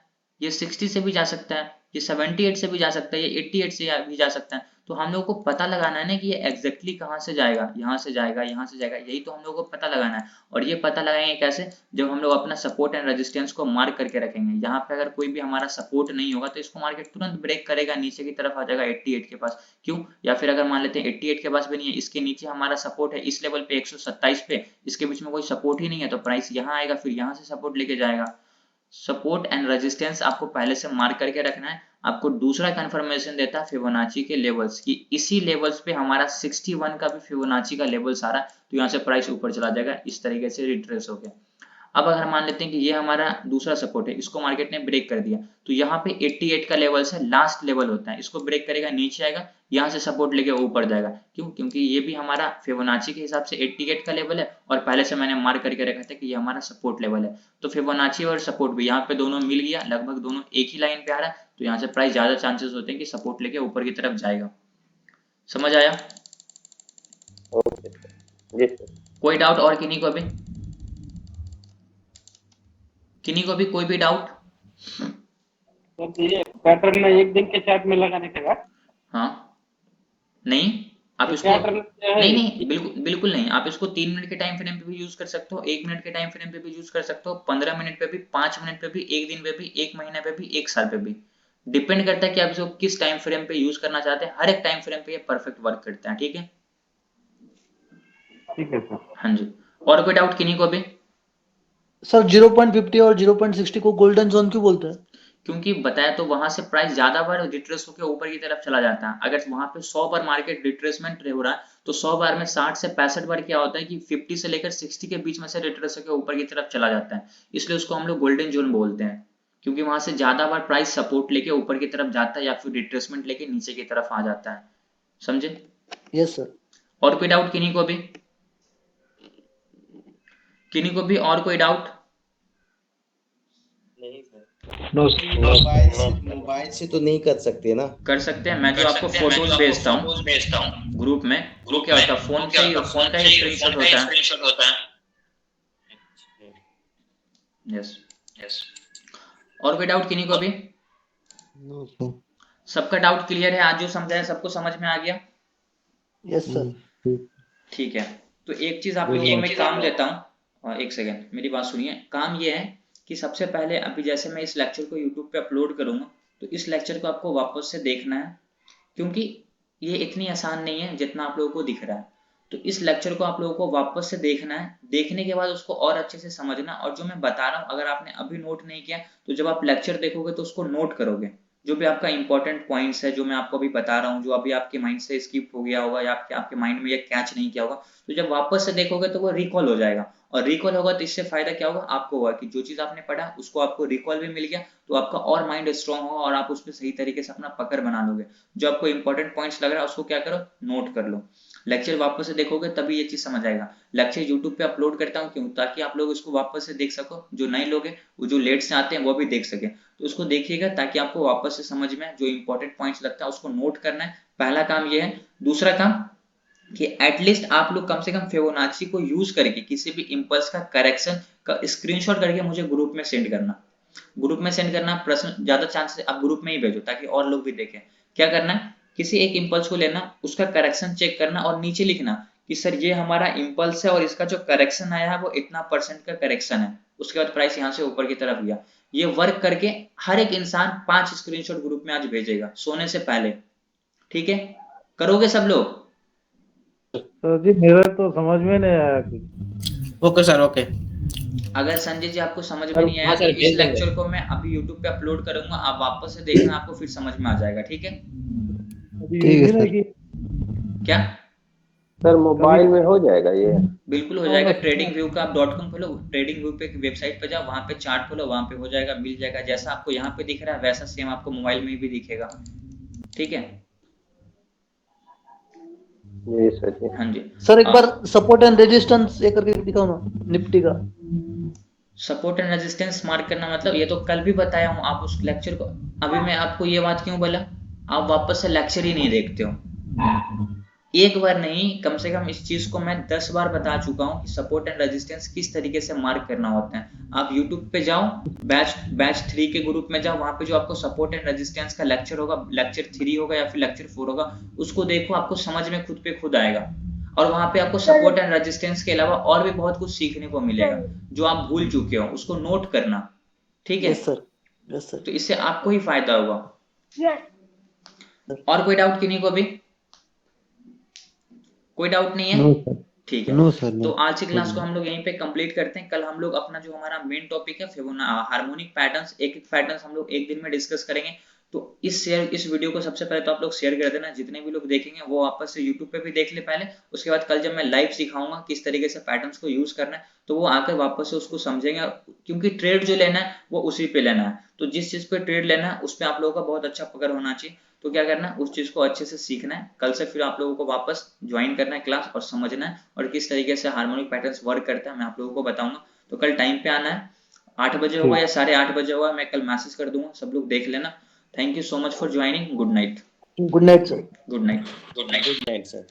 ये 60 से भी जा सकता है, ये 78 से भी जा सकता है, ये 88 से भी जा सकता है। तो हम लोग को पता लगाना है ना कि ये एग्जैक्टली कहाँ से जाएगा, यहाँ से जाएगा, यहाँ से जाएगा, यही तो हम लोग को पता लगाना है। और ये पता लगाएंगे कैसे? जब हम लोग अपना सपोर्ट एंड रेजिस्टेंस को मार्क करके रखेंगे। यहाँ पे अगर कोई भी हमारा सपोर्ट नहीं होगा तो इसको मार्केट तुरंत ब्रेक करेगा, नीचे की तरफ आ जाएगा 88 के पास। क्यों? या फिर अगर मान लेते हैं 88 के पास भी नहीं है, इसके नीचे हमारा सपोर्ट है इस लेवल पे 127 पे, इसके बीच में कोई सपोर्ट ही नहीं है, तो प्राइस यहाँ आएगा, फिर यहाँ से सपोर्ट लेके जाएगा। सपोर्ट एंड रेजिस्टेंस आपको पहले से मार्क करके रखना है। आपको दूसरा कंफर्मेशन देता है फिबोनाची के लेवल्स की, इसी लेवल्स पे हमारा 61 का भी फिबोनाची का लेवल्स आ रहा है, तो यहाँ से प्राइस ऊपर चला जाएगा इस तरीके से रिट्रेस हो गया। अब अगर मान लेते हैं कि ये हमारा दूसरा सपोर्ट है, इसको मार्केट ने ब्रेक कर दिया, तो यहाँ पे 88 का लेवल से लास्ट लेवल होता है, इसको ब्रेक करेगा, नीचे आएगा, यहाँ से सपोर्ट लेके ऊपर जाएगा। क्यों? क्योंकि ये भी हमारा फिबोनाची के हिसाब से 88 का लेवल है और पहले से मैंने मार्क करके रखा था कि ये हमारा सपोर्ट लेवल है। तो फिबोनाची और सपोर्ट भी यहाँ पे दोनों मिल गया, लगभग दोनों एक ही लाइन पे आ रहा है, तो यहाँ से प्राइस ज्यादा चांसेस होते हैं कि सपोर्ट लेके ऊपर की तरफ जाएगा। समझ आया? ओके जी सर। कोई डाउट और किन्हीं को अभी? किन्हीं को भी कोई भी डाउट? ये पैटर्न में एक दिन के चार्ट में लगाने के बाद? हाँ नहीं, आप इसको नहीं बिल्कुल नहीं। आप इसको 3 मिनट के टाइम फ्रेम पे भी यूज कर सकते हो, 1 मिनट के टाइम फ्रेम पे भी यूज कर सकते हो, 15 मिनट पे भी, 5 मिनट पे भी, 1 दिन पे भी, 1 महीने पे भी, 1 साल पे भी। डिपेंड करता है कि आप इसको किस टाइम फ्रेम पे यूज करना चाहते हैं। हर एक टाइम फ्रेम पे ये परफेक्ट वर्क करता है। ठीक है? ठीक है सर। हाँ जी, और कोई डाउट किन्हीं को अभी? सर 0.50 और 0.60 को गोल्डन जोन क्यों बोलते हैं? क्योंकि बताया तो वहां से प्राइस ज्यादा बार रिट्रेस होकर ऊपर की तरफ चला जाता है। अगर वहां पे 100 बार मार्केट रिट्रेसमेंट हो रहा है तो 100 बार में 60 से 65 बार क्या होता है कि 50 से लेकर 60 के बीच में से रिट्रेस होकर ऊपर की तरफ चला जाता है। इसलिए उसको हम लोग गोल्डन जोन बोलते हैं, क्योंकि वहां से ज्यादा बार प्राइस सपोर्ट लेके ऊपर की तरफ जाता है या फिर रिट्रेसमेंट लेके नीचे की तरफ आ जाता है। समझे? Yes sir. और कोई डाउट किन्हीं को भी? किन्हीं को भी और कोई डाउट? नहीं सर। मोबाइल से तो नहीं कर सकते ना? कर सकते हैं। मैं जो आपको फोटोज भेजता हूँ ग्रुप में, वो क्या होता है, फोन का ही स्क्रीनशॉट होता है। Yes yes. और कोई डाउट किन्हीं को भी? सबका डाउट क्लियर है? आज जो समझाया सबको समझ में आ गया? Yes sir. ठीक है, तो एक चीज आप लोगों को मैं काम देता हूँ, एक सेकेंड मेरी बात सुनिए। काम ये है कि सबसे पहले अभी जैसे मैं इस लेक्चर को YouTube पे अपलोड करूंगा तो इस लेक्चर को आपको वापस से देखना है, क्योंकि ये इतनी आसान नहीं है जितना आप लोगों को दिख रहा है। तो इस लेक्चर को आप लोगों को वापस से देखना है, देखने के बाद उसको और अच्छे से समझना। और जो मैं बता रहा हूँ अगर आपने अभी नोट नहीं किया तो जब आप लेक्चर देखोगे तो उसको नोट करोगे, जो भी आपका इंपॉर्टेंट पॉइंट्स है जो मैं आपको अभी बता रहा हूँ, जो अभी आपके माइंड से स्किप हो गया होगा या आपके माइंड में ये कैच नहीं किया होगा, तो जब वापस से देखोगे तो वो रिकॉल हो जाएगा। और रिकॉल होगा तो इससे फायदा क्या होगा आपको, होगा कि जो चीज आपने पढ़ा उसको आपको रिकॉल भी मिल गया, तो आपका और माइंड स्ट्रांग होगा और आप उस पर सही तरीके से अपना पकड़ बना लोगे। जो आपको इंपॉर्टेंट पॉइंट्स लग रहा है उसको क्या करो, नोट कर लो। लेक्चर वापस से देखोगे तभी ये चीज समझ आएगा। लेक्चर यूट्यूब पे अपलोड करता हूँ क्यों? ताकि आप लोग इसको वापस से देख सको, जो नए लोग हैं वो जो लेट से आते हैं वो भी देख सके। तो उसको देखिएगा ताकि आपको वापस से समझ में जो इंपॉर्टेंट पॉइंट्स लगता है उसको नोट करना है। पहला काम ये है। दूसरा काम कि एटलीस्ट आप लोग कम से कम फिबोनाची को यूज करके किसी भी इंपल्स का करेक्शन का स्क्रीनशॉट करके मुझे ग्रुप में सेंड करना। ग्रुप में सेंड करना, प्रश्न ज्यादा चांस आप ग्रुप में ही भेजो ताकि और लोग भी देखें। क्या करना है, किसी एक इंपल्स को लेना, उसका करेक्शन चेक करना और नीचे लिखना कि सर ये हमारा इंपल्स है और इसका जो करेक्शन आया है वो इतना % का करेक्शन है। उसके बाद प्राइस यहाँ से ऊपर की तरफ गया। ये वर्क करके हर एक इंसान 5 स्क्रीनशॉट ग्रुप में आज भेजेगा सोने से पहले। ठीक है, करोगे सब लोग? सर जी मेरा तो समझ में नहीं आया कुछ। Okay sir, okay. अगर संजय जी आपको समझ में सर, नहीं आया हाँ तो सर, इस भेज देंगे। लेक्चर को मैं अभी YouTube पे अपलोड करूंगा, आप वापस से देखना, आपको फिर समझ में आ जाएगा। ठीक है? अभी ठीक है ये सर। नहीं कि क्या? सर मोबाइल में हो जाएगा ये? बिल्कुल हो जाएगा। ट्रेडिंग व्यू का आप .com खोलो, ट्रेडिंग व्यू पे वेबसाइट पे जाओ, वहां पे चार्ट खोलो, वहां पे हो जाएगा, मिल जाएगा। जैसा आपको यहाँ पे दिख रहा है वैसा सेम आपको मोबाइल में भी दिखेगा। ठीक है? जी सर जी। हाँ जी सर एक बार सपोर्ट एंड रेजिस्टेंस ये करके दिखाओ ना निफ्टी का। सपोर्ट एंड रेजिस्टेंस मार्क करना मतलब ये तो कल भी बताया हूँ। आप उस लेक्चर को, अभी मैं आपको ये बात क्यों बोला, आप वापस से लेक्चर ही नहीं देखते हो। एक बार नहीं, कम से कम इस चीज को मैं 10 बार बता चुका हूँ कि सपोर्ट एंड रेजिस्टेंस किस तरीके से मार्क करना होता है। आप YouTube पे जाओ, बैच 3 के ग्रुप में जाओ, वहां पे जो आपको सपोर्ट एंड रेजिस्टेंस का लेक्चर होगा, लेक्चर 3 होगा या फिर लेक्चर 4 होगा, उसको देखो, आपको समझ में खुद पे खुद आएगा। और वहां पे आपको सपोर्ट एंड रेजिस्टेंस के अलावा और भी बहुत कुछ सीखने को मिलेगा जो आप भूल चुके हो, उसको नोट करना। ठीक है? Yes sir, yes sir. तो इससे आपको ही फायदा होगा। और कोई डाउट किन्हीं को भी? कोई डाउट नहीं है? नो सर, ठीक है। No sir, no. तो आज की क्लास को हम लोग यहीं पे कंप्लीट करते हैं। कल हम लोग अपना जो हमारा मेन टॉपिक है हार्मोनिक पैटर्न्स, एक एक पैटर्न्स हम लोग एक दिन में डिस्कस करेंगे। तो इस वीडियो को सबसे पहले तो आप लोग शेयर कर देना। जितने भी लोग देखेंगे वो वापस से YouTube पे भी देख ले पहले। उसके बाद कल जब मैं लाइव सिखाऊंगा किस तरीके से पैटर्न्स को यूज करना है, तो वो आकर वापस से उसको समझेंगे। क्योंकि ट्रेड जो लेना है वो उसी पे लेना है। तो जिस चीज पे ट्रेड लेना है उस पे आप लोगों का बहुत अच्छा पकड़ होना चाहिए। तो क्या करना है, उस चीज को अच्छे से सीखना है। कल से फिर आप लोगों को वापस ज्वाइन करना है क्लास और समझना है और किस तरीके से हार्मोनिक पैटर्न्स वर्क करता है मैं आप लोगों को बताऊंगा। तो कल टाइम पे आना है, 8 बजे होगा या 8:30 बजे होगा, मैं कल मैसेज कर दूंगा, सब लोग देख लेना। Thank you so much for joining. Good night. Good night sir. Good night. Good night sir.